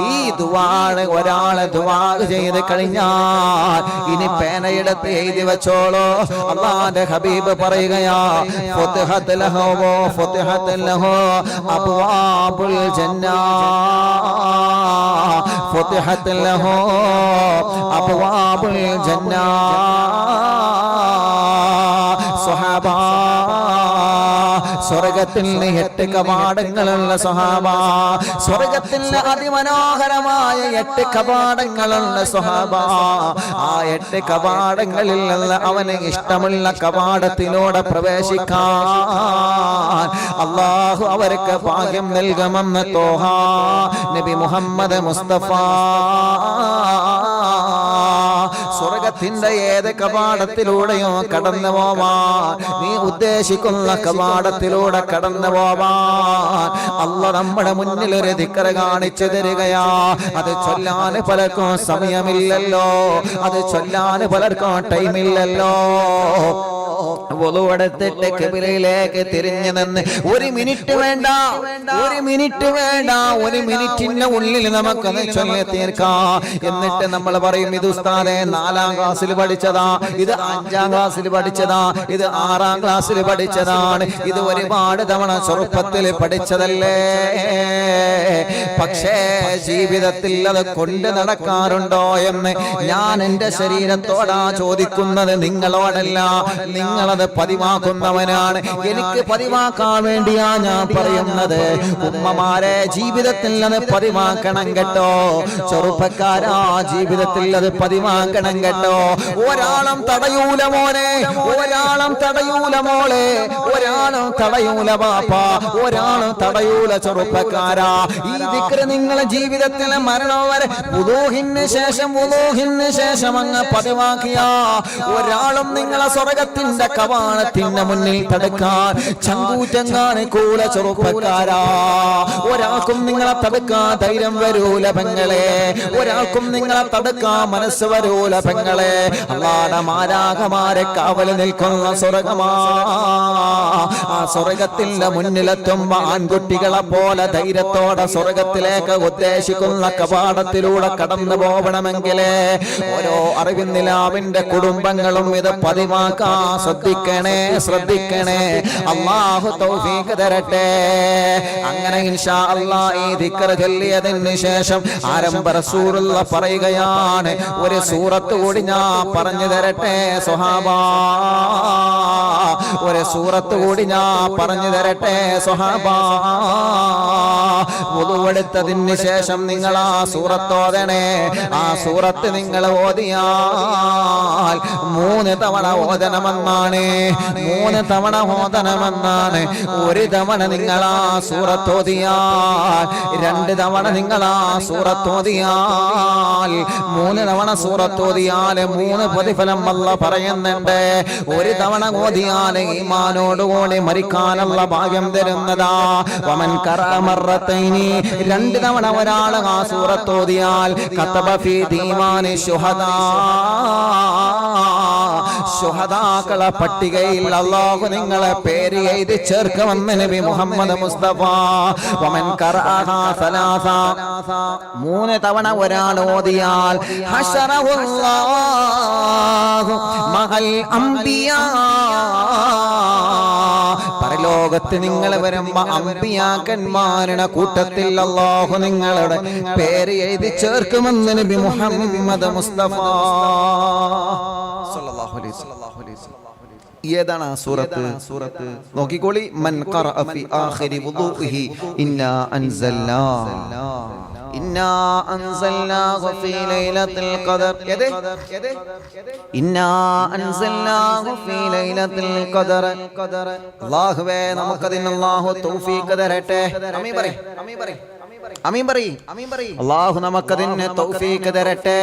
ഈ ദുആ ഒരാളെ ദുആ ചെയ്ത് കഴിഞ്ഞാൽ ഇനി പേനയെടുത്ത് എഴുതി വെച്ചോളൂ. അല്ലാഹുവിന്റെ ഹബീബ് പറയുകയാ, ഫുത്ഹത് ലഹു അബ്വാബുൽ ജന്ന. فتحت له أبواب الجنة. صحابة സ്വർഗത്തിൽ 8 കവാടങ്ങളുള്ള സ്വഹാബ. സ്വർഗത്തിൽ അതിമനോഹരമായ 8 കവാടങ്ങളുള്ള സ്വഹാബ. ആ 8 കവാടങ്ങളിൽ നിന്ന് അവന് ഇഷ്ടമുള്ള കവാടത്തിലൂടെ പ്രവേശിക്കാൻ അല്ലാഹു അവർക്ക് ഭാഗ്യം നൽകുമെന്ന് തോഹ നബി മുഹമ്മദ് മുസ്തഫ സ്വർഗത്തിന്റെ ഏത് കവാടത്തിലൂടെയോ കടന്നു പോവാൻ, നീ ഉദ്ദേശിക്കുന്ന കവാടത്തിലൂടെ കടന്നു പോവാൻ അല്ലാഹ് നമ്മുടെ മുന്നിൽ ഒരു ദിക്ർ കാണിച്ചു തരികയാ. അത് ചൊല്ലാൻ പലർക്കും സമയമില്ലല്ലോ, അത് ചൊല്ലാൻ പലർക്കും ടൈമില്ലല്ലോ. വുളുവെടുത്തിട്ട് ഖിബ്ലയിലേക്ക് തിരിഞ്ഞു നിന്ന് ഒരു മിനിറ്റ് വേണ്ട, ഒരു മിനിറ്റ് വേണ്ട, ഒരു മിനിറ്റിന്റെ ഉള്ളിൽ നമുക്കത് ചൊല്ലി തീർക്കാം. എന്നിട്ട് നമ്മൾ പറയും, ഇത് ഉസ്താദേ 4ാം ക്ലാസ്സിൽ പഠിച്ചതാ, ഇത് 5ാം ക്ലാസ്സിൽ പഠിച്ചതാ, ഇത് 6ാം ക്ലാസ്സിൽ പഠിച്ചതാണ്, ഇത് ഒരുപാട് തവണ ചെറുപ്പത്തിൽ പഠിച്ചതല്ലേ. പക്ഷേ ജീവിതത്തിൽ അത് കൊണ്ട് നടക്കാറുണ്ടോ എന്ന് ഞാൻ എന്റെ ശരീരത്തോടാ ചോദിക്കുന്നത്, നിങ്ങളോടല്ല. നിങ്ങളത് പതിവാക്കുന്നവനാണ്. എനിക്ക് പതിവാക്കാൻ വേണ്ടിയാ ഞാൻ പറയുന്നത്. ഉമ്മമാരെ, ജീവിതത്തിൽ അത് പതിവാക്കണം കേട്ടോ. ചെറുപ്പക്കാരാ, ജീവിതത്തിൽ അത് പതിവാക്കണം കേട്ടോ. ഒരാളും തടയൂല മോനെ, ഒരാളും തടയൂല മോളെ, ഒരാളും തടയൂല ബാപ്പ, ഒരാളും തടയൂല ചെറുപ്പക്കാരാ. ഈ ദിക്ർ നിങ്ങളെ ജീവിതത്തിലെ മരണം വരെ വുളൂഹിന് ശേഷം അങ്ങ് പതിവാക്കിയാ ഒരാളും നിങ്ങളെ സ്വർഗത്തിന്റെ കവാടത്തിന്റെ മുന്നിൽ തടുക്കാൻ ചങ്കൂറ്റം കാണിക്കൂല ചെറുപ്പക്കാരാ. ഒരാൾക്കും നിങ്ങളെ തടുക്കാൻ ധൈര്യം വരൂല പെങ്ങളെ, ഒരാൾക്കും നിങ്ങളെ തടുക്കാൻ മനസ്സ് വരൂല പെങ്ങളെ. അല്ലാഹുവിന്റെ മാലാഖമാരെ കാവല് നിൽക്കുന്ന സ്വർഗമാ. ആ സ്വർഗത്തിന്റെ മുന്നിലെത്തുമ്പോ ആൺകുട്ടികളെ പോലെ ധൈര്യത്തോടെ സ്വർഗത്തിലേക്ക് ഉദ്ദേശിക്കുന്ന കവാടത്തിലൂടെ കടന്നു പോകണമെങ്കിലേ ഓരോ അറിവിന്ദിലാവിന്റെ കുടുംബങ്ങളും ഇത് പതിവാക്കാൻ ശ്രദ്ധിക്കണേ, ശ്രദ്ധിക്കണേ. അല്ലാഹു തൗഫീഖ് തരട്ടെ. അങ്ങനെ ഇൻഷാ അല്ലാഹ് ഈ ദിക്ർ ചൊല്ലിയതിന് ശേഷം ആരംഭ റസൂലുള്ളാഹി പറയുകയാണ്, ഒരു സൂറത്ത് കൂടി ഞാൻ പറഞ്ഞു തരട്ടെ സ്വഹാബാ, ഒരു സൂറത്ത് കൂടി ഞാൻ പറഞ്ഞു തരട്ടെ സ്വഹാബാ. വുളുവെടുത്തതിന് ശേഷം നിങ്ങൾ ആ സൂറത്ത് ഓതണേ. ആ സൂറത്ത് നിങ്ങൾ ഓതിയാൽ 3 തവണ ഓതണമെന്നാണ്, 3 തവണ ഓതണമെന്നാണ്. ഒരു തവണ നിങ്ങൾ ആ സൂറത്ത് ഓതിയാൽ, 2 തവണ നിങ്ങൾ ആ സൂറത്ത് ഓതിയാൽ, 3 തവണ സൂറത്ത് ഓതിയാൽ 3 പ്രതിഫലം അല്ലാഹ് പറയുന്നുണ്ട്. ഒരു തവണ ഓതിയാൽ ഈമാനോടുകൂടി മരിക്കാനുള്ള ഭാഗ്യം തരുന്നതാ. വമൻ ഖറഅ മർറത്തൈനി, 2 തവണ ഒരാൾ ആ സൂറത്ത് ഓതിയാൽ കതബ ഫീ ദീമാനി ശുഹദാ, ശുഹദാക്കളെ പട്ടികയിൽ അല്ലാഹു നിങ്ങളെ പേര് എഴുതി ചേർക്കുമെന്ന് നബി മുഹമ്മദ് മുസ്തഫ. വമൻ ഖറഅഹാ സലാസ, 3 തവണ ഒരാൾ ഓതിയാൽ ഹശറഹുല്ലാഹു മഅൽ അംബിയാ, പരലോകത്ത് നിങ്ങൾ വരുമ്പോ അമ്പിയാക്കന്മാരുടെ കൂട്ടത്തിൽ അല്ലാഹു നിങ്ങളുടെ പേര് എഴുതി ചേർക്കുമെന്ന് നബി മുഹമ്മദ് മുസ്തഫ സല്ലല്ലാഹു അലൈഹി വസല്ലം. ഏതാണ് ആ സൂറത്ത്? നോക്കിക്കോളി. മൻ ഖറഅ ഫി ആഖിരി വുദൂഇഹി ഇന്നാ അൻസൽനാഹു ഫീ ലൈലത്തുൽ ഖദർ. ഇന്നാ അൻസൽനാഹു ഫീ ലൈലത്തുൽ ഖദർ. അല്ലാഹുവേ, നമുക്കതിന് അല്ലാഹു തൗഫീഖ് തരട്ടെ. ആമീൻ പറയ്, ആമീൻ പറയ്, ആമീൻ പറയ്, ആമീൻ പറയ്. അല്ലാഹു നമുക്കതിന് തൗഫീഖ് തരട്ടെ,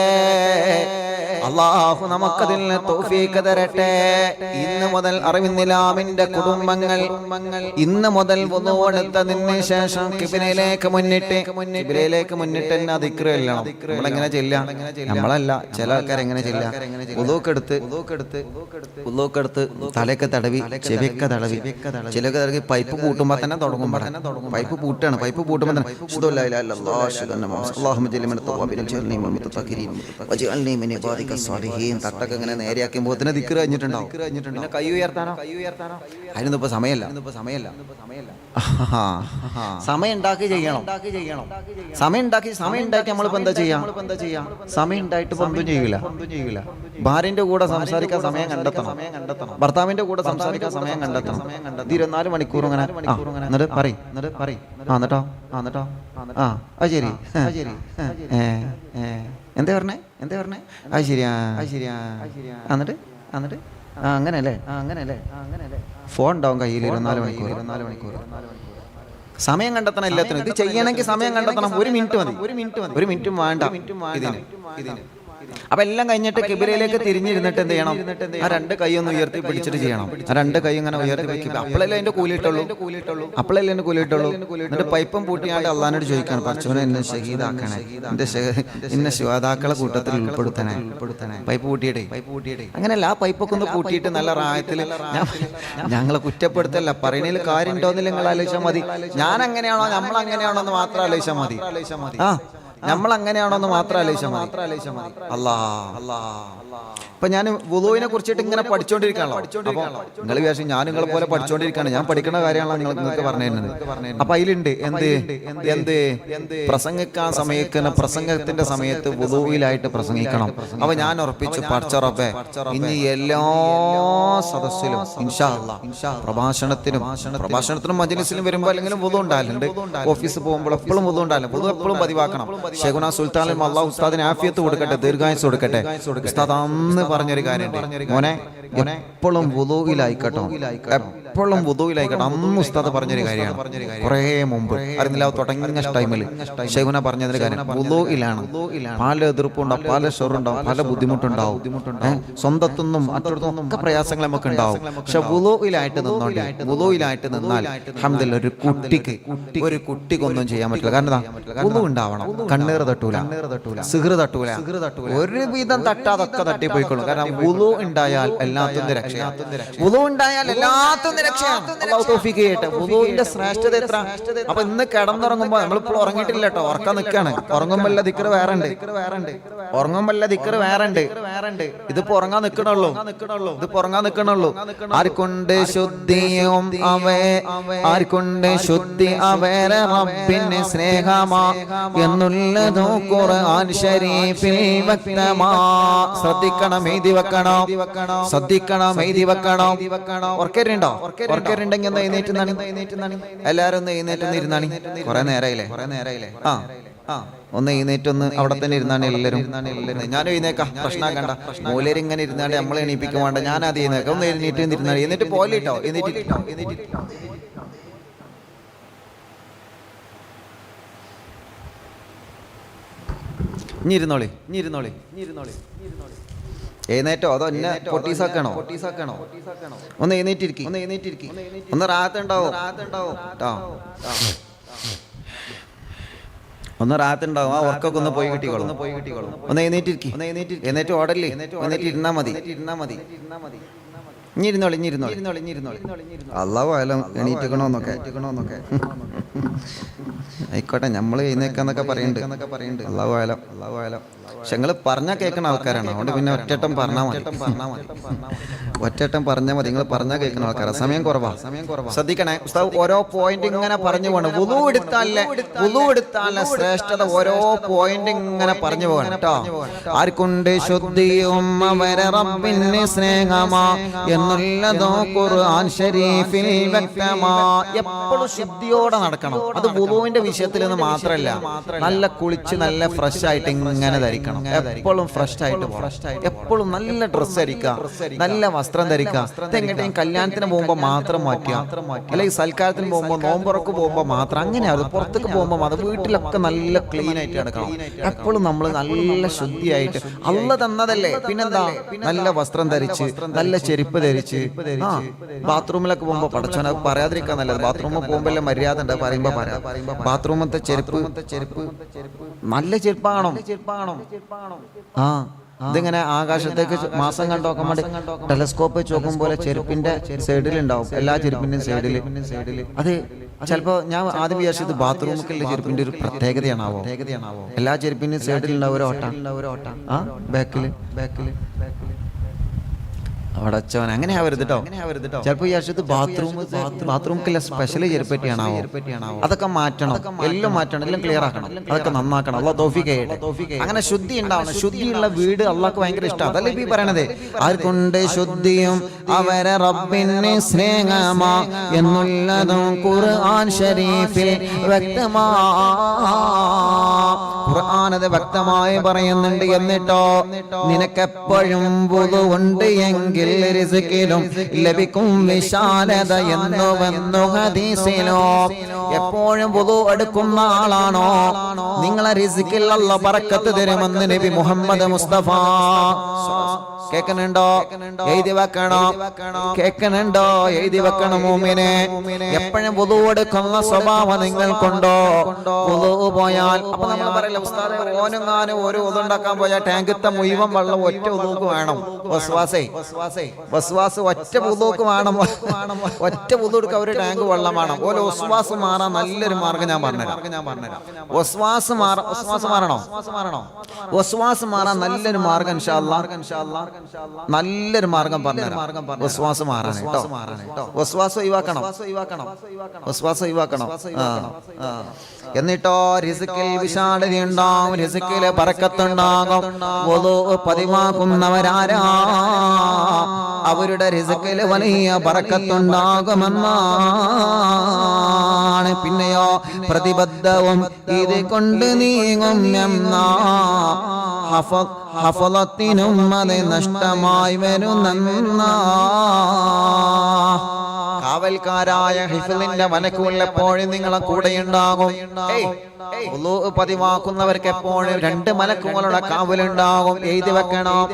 അല്ലാഹു നമുക്കതിന് തൗഫീഖ് തരട്ടെ. ഇന്ന് മുതൽ അറിവിന്ദിലാമിന്റെ കുടുംബങ്ങൾ ഇന്ന് മുതൽ വുളൂവെടുത്തതിന് ശേഷം ഖിബ്ലയിലേക്ക് മുന്നിട്ട് തന്നെ ദിക്ർ ചൊല്ലണം. നമ്മളെങ്ങനെ ചെല്ലാം? നമ്മളല്ല, ചില ആൾക്കാർ എങ്ങനെ ചെല്ലാം? ഉളൂക്കെടുത്ത് തലയൊക്കെ തടവി, ചെവിയൊക്കെ തടവി, ചിലക്ക് തടവി പൈപ്പ് പൂട്ടുമ്പോ തന്നെ തുടങ്ങും. പൈപ്പ് പൂട്ടാണ്, പൈപ്പ് പൂട്ടുമ്പോ തന്നെ തട്ടൊക്കെ ഇങ്ങനെ നേരെയാക്കുമ്പോ തന്നെ ദിക്ർ കഴിഞ്ഞിട്ടുണ്ടാവും. പിന്നെ കൈ ഉയർത്താനോ? അതിനൊന്നും ഇപ്പൊ സമയമല്ല. സമയം ഉണ്ടാക്കി ചെയ്യണം. സമയം ഉണ്ടായിട്ട് നമ്മളിപ്പോ എന്താ ചെയ്യാം? സമയം ഉണ്ടായിട്ട് ഇപ്പൊ ഒന്നും ചെയ്യൂല. ഭാര്യന്റെ കൂടെ സംസാരിക്കാൻ സമയം കണ്ടെത്തണം, ഭർത്താവിന്റെ കൂടെ സംസാരിക്കാൻ സമയം കണ്ടെത്തണം. 24 മണിക്കൂർ ഇങ്ങനെ എന്നിട്ട് പറയും. എന്നിട്ടോ അത് ശരി, എന്താ പറഞ്ഞേ? അത് ശരിയാ, എന്നിട്ട് അങ്ങനെയല്ലേ. ഫോൺ ഉണ്ടാവും കയ്യിൽ 24 മണിക്കൂർ. സമയം കണ്ടെത്തണം എല്ലാത്തിനും. ഇത് ചെയ്യണമെങ്കിൽ സമയം കണ്ടെത്തണം. 1 മിനിറ്റ് മതി, 1 മിനിറ്റ് വേണ്ട ഇതിന്. അപ്പൊ എല്ലാം കഴിഞ്ഞിട്ട് കിബിലയിലേക്ക് തിരിഞ്ഞിരുന്നിട്ട് എന്ത് ചെയ്യണം? ആ രണ്ട് കൈ ഒന്ന് ഉയർത്തി പിടിച്ചിട്ട് ചെയ്യണം. ആ രണ്ട് കൈ ഇങ്ങനെ ഉയർത്തി വെക്കുക. അപ്പോഴല്ലേ അതിന്റെ കൂലിയിട്ടുള്ളൂ. അപ്പോഴല്ലേ എന്റെ കൂലിയിട്ടുള്ളൂ. എന്നിട്ട് പൈപ്പം പൂട്ടിയാണ്ട് അള്ളാനോട് ചോദിക്കണം, പടച്ചോനെ എന്നെ ഷഹീദാക്കണേ, എന്നെ ശുഹദാക്കളെ കൂട്ടത്തിൽ ഉൾപ്പെടുത്തണേ. പൈപ്പ് പൂട്ടിയിട്ടേ അങ്ങനെയല്ല, ആ പൈപ്പൊക്കെ ഒന്ന് പൂട്ടിയിട്ട് നല്ല റായത്തിൽ ഞങ്ങളെ കുറ്റപ്പെടുത്തല്ല, പറയണതിൽ കാര്യം ഉണ്ടോന്നില്ല നിങ്ങൾ ആലോചിച്ചാൽ മതി. ഞാൻ അങ്ങനെയാണോ നമ്മൾ അങ്ങനെയാണോ എന്ന് മാത്രം ആലോചിച്ചാൽ മതി. ആ നമ്മൾ അങ്ങനെയാണോ എന്ന് മാത്രം ആലോചിച്ചാൽ മതി. അല്ലാ ഇപ്പൊ ഞാൻ വുളൂവിനെ കുറിച്ചിട്ട് ഇങ്ങനെ പഠിച്ചോണ്ടിരിക്കുകയാണല്ലോ. അപ്പൊ നിങ്ങൾ വിചാരിച്ചു ഞാൻ നിങ്ങളെ പോലെ പഠിച്ചോണ്ടിരിക്കുകയാണ്, ഞാൻ പഠിക്കുന്ന കാര്യമാണ് നിങ്ങൾക്ക് പറഞ്ഞു തരുന്നത്. അപ്പൊ അതിലുണ്ട് എന്ത് പ്രസംഗിക്കാൻ സമയക്കുന്ന പ്രസംഗത്തിന്റെ സമയത്ത് വുളൂവിലായിട്ട് പ്രസംഗിക്കണം. അപ്പൊ ഞാൻ ഉറപ്പിച്ചു, പടച്ചറബ്ബേ ഇനി എല്ലാ സദസ്സിലും ഇൻഷാ അല്ലാഹ് പ്രഭാഷണത്തിനും മജ്‌ലിസിലും വരുമ്പോൾ അല്ലെങ്കിലും വുളൂ ഉണ്ടാകലുണ്ട്. ഓഫീസിൽ പോകുമ്പോൾ എപ്പോഴും വുളൂ ഉണ്ടാകലും. വുളൂ എപ്പോഴും പതിവാക്കണം. ശൈഖുന സുൽത്താൻ അല്ലാഹു ഉസ്താദിന് ആഫിയത്ത് കൊടുക്കട്ടെ, ദീർഘായുസ്സ് കൊടുക്കട്ടെ. ഉസ്താദ് അന്ന് പറഞ്ഞൊരു കാര്യമുണ്ട്, മോനെ എപ്പോഴും വുളൂയിലായിക്കട്ടോ, എപ്പോഴും വുളൂയിലായിക്കട്ടോ. അന്ന് ഉസ്താദ് പറഞ്ഞൊരു കാര്യമാണ്, കുറേ മുമ്പ് അറിയുന്നില്ല, തുടങ്ങിയ ടൈമിൽ ശൈഖുന പറഞ്ഞൊരു കാര്യം, വുളൂയിലാണ് പല എതിർപ്പുണ്ടാവും, പല ഷെറുണ്ടാവും, പല ബുദ്ധിമുട്ടുണ്ടാവും, സ്വന്തത്തൊന്നും മറ്റൊന്നും ഒക്കെ പ്രയാസങ്ങൾ നമുക്ക് ഉണ്ടാവും. പക്ഷെ വുളൂയിലായിട്ട് നിന്നോണ്ടി, വുളൂയിലായിട്ട് നിന്നാൽ അൽഹംദുലില്ലാഹ് ഒരു കുട്ടിക്കൊന്നും ചെയ്യാൻ പറ്റില്ല. കാരണം വുളൂ ഉണ്ടാവണം. കണ്ണീർ തട്ടൂല, സിഹ്ർ തട്ടൂല, ഒരുവിധം തട്ടാതൊക്കെ തട്ടിപ്പോയിക്കൊള്ളും. കാരണം വുളൂ ഉണ്ടായാൽ എല്ലാത്തിന്റെ രക്ഷയാണ്. വുളൂ ഉണ്ടായാൽ എല്ലാത്തിന്റെ രക്ഷയാണ്. അല്ലാഹു തൗഫീഖ് ചെയ്യട്ടെ. വുളൂവിന്റെ ശ്രേഷ്ഠത എത്ര! അപ്പൊ ഇന്ന് കിടന്നുറങ്ങുമ്പോ നമ്മളിപ്പോൾ ഉറങ്ങിയിട്ടില്ല കേട്ടോ, ഉറക്കം നിൽക്കാണ്. ഉറങ്ങുമ്പല്ല ദിക്ർ വേറെ ഉണ്ട്, ഉറങ്ങുമ്പല്ല ദിക്ർ വേറെ ഉണ്ട്. ഇതിപ്പോ ഉറങ്ങാൻ നിൽക്കണുള്ളൂ, ഇതിപ്പോ ഉറങ്ങാൻ നിൽക്കണുള്ളൂ. ആർക്കൊണ്ട് ശുദ്ധിയും ആർക്കൊണ്ട് ശുദ്ധി അവരെ റബ്ബിന് സ്നേഹമാ എന്നുള്ളത് ഖുർആൻ ശരീഫിൽ വ്യക്തമാ. ശ്രദ്ധിക്കണം, എഴുതി വെക്കണം, ശ്രദ്ധിക്കണം, എഴുതി വെക്കണം. ഓർക്കരുണ്ടോ? ഓർക്കരുണ്ടെങ്കിൽ ഒന്ന് എഴുന്നേറ്റ് എല്ലാരും ഒന്ന് എഴുന്നേറ്റ് ഇരുന്നാണ്. കുറെ നേരായില്ലേ? ഒന്ന് എഴുന്നേറ്റൊന്ന് അവിടെ തന്നെ ഇരുന്നാണ് എല്ലാവരും. ഞാനും എഴുന്നേക്കാം, പ്രശ്നമാക്കണ്ട. മൂലര് ഇങ്ങനെ ഇരുന്നാണ്ട് നമ്മളെ എണീപ്പിക്കാൻ വേണ്ട, ഞാൻ അത് എഴുന്നേക്കാം. ഒന്ന് എഴുന്നേറ്റ് എന്നിട്ട് പോലിട്ടോ, എഴുന്നേറ്റ് ഇരുന്നോളി. എഴുന്നേറ്റോ അതോ എന്നെ പൊട്ടീസാക്കണോ? ഒന്ന് എഴുന്നേറ്റിരിക്കും, ഒന്ന് റാത്തുണ്ടാവും, ഒന്ന് റാത്തുണ്ടാവും. ആ ഉറക്കൊക്കെ ഒന്ന് പോയി കിട്ടിക്കോളും. ഒന്ന് എഴുന്നേറ്റിരിക്കും, എന്നിട്ട് ഓടല്ലേ, എന്നിട്ട് ഇരുന്നാ മതി. ഇഞ്ഞിരുന്നോളി. അല്ലാഹു അലം എണീറ്റിക്കണോന്നൊക്കെ ആയിക്കോട്ടെ, നമ്മള് എഴുന്നേക്കാന്നൊക്കെ പറയുന്നുണ്ട്. അല്ലാഹു അലം. പക്ഷെ നിങ്ങൾ പറഞ്ഞാൽ കേൾക്കുന്ന ആൾക്കാരാണ്, അതുകൊണ്ട് പിന്നെ ഒറ്റട്ടം പറഞ്ഞാൽ മതി. നിങ്ങൾ പറഞ്ഞാൽ കേൾക്കുന്ന ആൾക്കാരാണ്. സമയം കുറവാ, ശ്രദ്ധിക്കണേ. ഉസ്താദ് ഓരോ പോയിന്റ് ഇങ്ങനെ പറഞ്ഞു പോകണം. വുളൂ എടുത്താലേ ശ്രേഷ്ഠത ഓരോ പോയിന്റ് ഇങ്ങനെ പറഞ്ഞു പോകണം കേട്ടോ. ആർക്കുണ്ട് ശുദ്ധിയും അവരെ റബ്ബിന് സ്നേഹമാ എന്നുള്ളതോ ഖുർആൻ ശരീഫിൽ വ്യക്തമാ. എപ്പോഴും ശുദ്ധിയോടെ നടക്കണം. അത് വുളൂവിന്റെ വിഷയത്തിൽ നിന്ന് മാത്രമല്ല, നല്ല കുളിച്ച് നല്ല ഫ്രഷ് ആയിട്ട് ഇങ്ങനെ ധരിക്കണം. എപ്പോഴും ഫ്രഷ് ആയിട്ട്, എപ്പോഴും നല്ല ഡ്രസ്സ് ധരിക്കുക, നല്ല വസ്ത്രം ധരിക്കുക. എങ്ങനെയും കല്യാണത്തിന് പോകുമ്പോൾ മാത്രം മാറ്റുക, അല്ലെങ്കിൽ സൽക്കാരത്തിന് പോകുമ്പോൾ, നോമ്പുറക്ക് പോകുമ്പോൾ മാത്രം. അങ്ങനെയാണ്. പുറത്തേക്ക് പോകുമ്പോൾ അത് വീട്ടിലൊക്കെ നല്ല ക്ലീൻ ആയിട്ട് കിടക്കണം. എപ്പോഴും നമ്മൾ നല്ല ശുദ്ധിയായിട്ട്, അള്ള തന്നതല്ലേ, പിന്നെന്താ, നല്ല വസ്ത്രം ധരിച്ച്, നല്ല ചെരുപ്പ് ധരിച്ച്. ബാത്റൂമിലൊക്കെ പോകുമ്പോൾ പടച്ചോനെ പറയാതിരിക്കാൻ നല്ലത്. ബാത്റൂമിൽ പോകുമ്പോൾ എല്ലാം മര്യാദ ഉണ്ട്, പറയുമ്പോ പറയാം. ബാത്റൂമത്തെ ചെരുപ്പ് നല്ല ചെരുപ്പാണോ? ഇതിങ്ങനെ ആകാശത്തേക്ക് മാസം കണ്ടു നോക്കാൻ വേണ്ടി ടെലസ്കോപ്പ് വെച്ച് നോക്കും പോലെ ചെരുപ്പിന്റെ സൈഡിലുണ്ടാവും, എല്ലാ ചെരുപ്പിന്റെയും സൈഡില്. അത് ചിലപ്പോ ഞാൻ ആദ്യം വിചാരിച്ചത് ബാത്റൂമിലെ ചെരുപ്പിന്റെ ഒരു പ്രത്യേകതയാണാവോ. എല്ലാ ചെരുപ്പിന്റെയും സൈഡിലുണ്ടാവും ഒരു ഓട്ട, ബാക്കില് അടച്ചവൻ. അങ്ങനെ ആവരുത് കേട്ടോ. ചിലപ്പോ വിചാരിച്ചത് ബാത്റൂമിലെ സ്പെഷ്യൽ ചെരുപ്പറ്റിയാണാവോ. അതൊക്കെ മാറ്റണം, എല്ലാം മാറ്റണം, എല്ലാം ക്ലിയർ ആക്കണം, അതൊക്കെ നന്നാക്കണം. അല്ലാഹു തൗഫീഖ് ചെയ്യട്ടെ. അങ്ങനെ ശുദ്ധി ഉണ്ടാവണം. ശുദ്ധിയുള്ള വീട് അള്ളാഹ്ക്ക് ഭയങ്കര ഇഷ്ടമാണ്. അതല്ലേ ഈ പറയണത്, ആർക്കുണ്ട് ശുദ്ധിയും അവരെ റബ്ബിന് സ്നേഹമാ എന്നുള്ളതും ഖുർആൻ ശരീഫിൽ വ്യക്തമാ. ഖുർആൻ അത് വ്യക്തമായി പറയുന്നുണ്ട്. എന്നിട്ടോ നിനക്കെപ്പോഴും വുളു ഉണ്ട് എങ്കിൽ റിസ്കിലും ലഭിക്കും വിശാലത എന്നുവെന്നു ഹദീസിലോ. എപ്പോഴും വുളു എടുക്കുന്ന ആളാണോ നിങ്ങളെ റിസ്കിൽ അല്ലാഹ് ബറക്കത്ത് തരുമെന്ന് നബി മുഹമ്മദ് മുസ്തഫ. കേൾക്കുന്നുണ്ടോ? എഴുതി വെക്കണോ? കേൾക്കുന്നുണ്ടോ? എഴുതി വെക്കണം മോമിനെ. എപ്പോഴും വുളു എടുക്കുന്ന സ്വഭാവം നിങ്ങൾക്കുണ്ടോ? വുളു പോയാൽ അപ്പൊ നമ്മൾ പറയില്ല ഉസ്താദേ ഓനെങ്ങാനും ഒരു വുളു ഉണ്ടാക്കാൻ പോയാൽ ടാങ്കിത്തെ മുഴുവൻ വെള്ളം ഒറ്റ വുളുക്ക് വേണം. വസ്വാസ് ഒറ്റ വുളുക്ക് വേണം. ഒറ്റ വുളു എടുക്കാൻ ഒരു ടാങ്ക് വെള്ളം വേണം. ഓരോ വസ്വാസ് മാറാൻ നല്ലൊരു മാർഗം ഞാൻ പറഞ്ഞുതരാം. വസ്വാസ് മാറണോ? വസ്വാസ് മാറാൻ നല്ലൊരു മാർഗം ഇൻഷാ അല്ലാഹ് നല്ലൊരു മാർഗം പറഞ്ഞുതരാം. വസ്വാസ് മാറാൻ കേട്ടോ. വസ്വാസ് ഒഴിവാക്കണം. വസ്വാസ് ഒഴിവാക്കണം. എന്നിട്ടോ റിസ്കിൽ വിശാലത ഉണ്ടാകും, റിസ്കിൽ ബറക്കത്തുണ്ടാകും. വുളു പതിവാക്കുന്നവരാരാ അവരുടെ റിസ്കിൽ വലിയ ബറക്കത്തുണ്ടാകുമെന്നാണ്. പിന്നെയോ പ്രതിബദ്ധവും ഇത് കൊണ്ട് നീങ്ങും എന്നാ ഹഫളത്തിനും അത് നഷ്ടമായി വരുന്ന കാവൽക്കാരായ ഹിഫ്ളിന്റെ മലക്കുള്ളപ്പോഴും നിങ്ങളെ കൂടെയുണ്ടാകും. വുളു പതിവാക്കുന്നവർക്ക് എപ്പോഴും 2 മലക്കുകളുടെ കാവലുണ്ടാകും. എഴുതി വെക്കണം,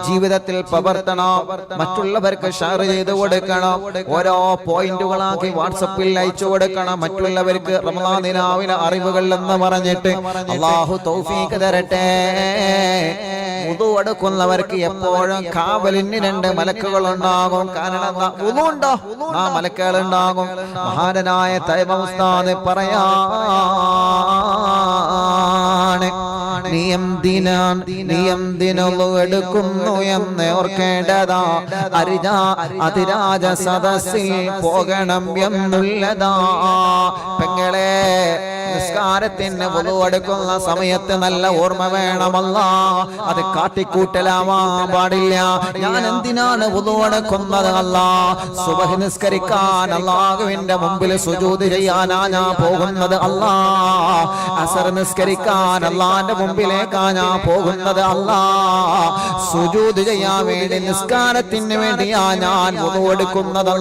ജീവിതത്തിൽ പകർത്തണം, മറ്റുള്ളവർക്ക് ഷെയർ ചെയ്ത് കൊടുക്കണം. ഓരോ പോയിന്റുകളാക്കി വാട്സപ്പിൽ അയച്ചു കൊടുക്കണം മറ്റുള്ളവർക്ക്. റമളാൻ ദിനാവിലെ അറിവുകൾ എന്ന് പറഞ്ഞിട്ട് അല്ലാഹു തൗഫീഖ് തരട്ടെ. വുളു എടുക്കുന്നവർക്ക് എപ്പോഴും കാവലിന് 2 മലക്കുകൾ ഉണ്ടാകും. കാരണം വുളു ഉണ്ടോ ആ മലക്കുകൾ ഉണ്ടാകും. മഹാനായ തൈബ ഉസ്താദ് പറയാ എടുക്കുന്നു എന്ന് ഓർക്കേണ്ടതാ. അതിരാജ സദസ്സിൽ പോകണം എന്നുള്ളതാ. പെങ്ങളെ നിസ്കാരത്തിന് വുളു എടുക്കുന്ന സമയത്ത് നല്ല ഓർമ്മ വേണമല്ല. അത് കാട്ടിക്കൂട്ടലാവാൻ പാടില്ല. ഞാൻ എന്തിനാണ് വുളു എടുക്കുന്നത്? സുബഹി നിസ്കരിക്കാൻ അല്ലാഹുവിന്റെ മുമ്പിൽ സുജൂദ് ചെയ്യാനാ ഞാൻ പോകുന്നത്. അസർ നിസ്കരിക്കാൻ അല്ലാഹുവിന്റെ മുമ്പിലേക്കാ ഞാൻ പോകുന്നത്. സുജൂദ് ചെയ്യാൻ വേണ്ടി നിസ്കാരത്തിന് വേണ്ടിയാ ഞാൻ വുളു എടുക്കുന്നത്.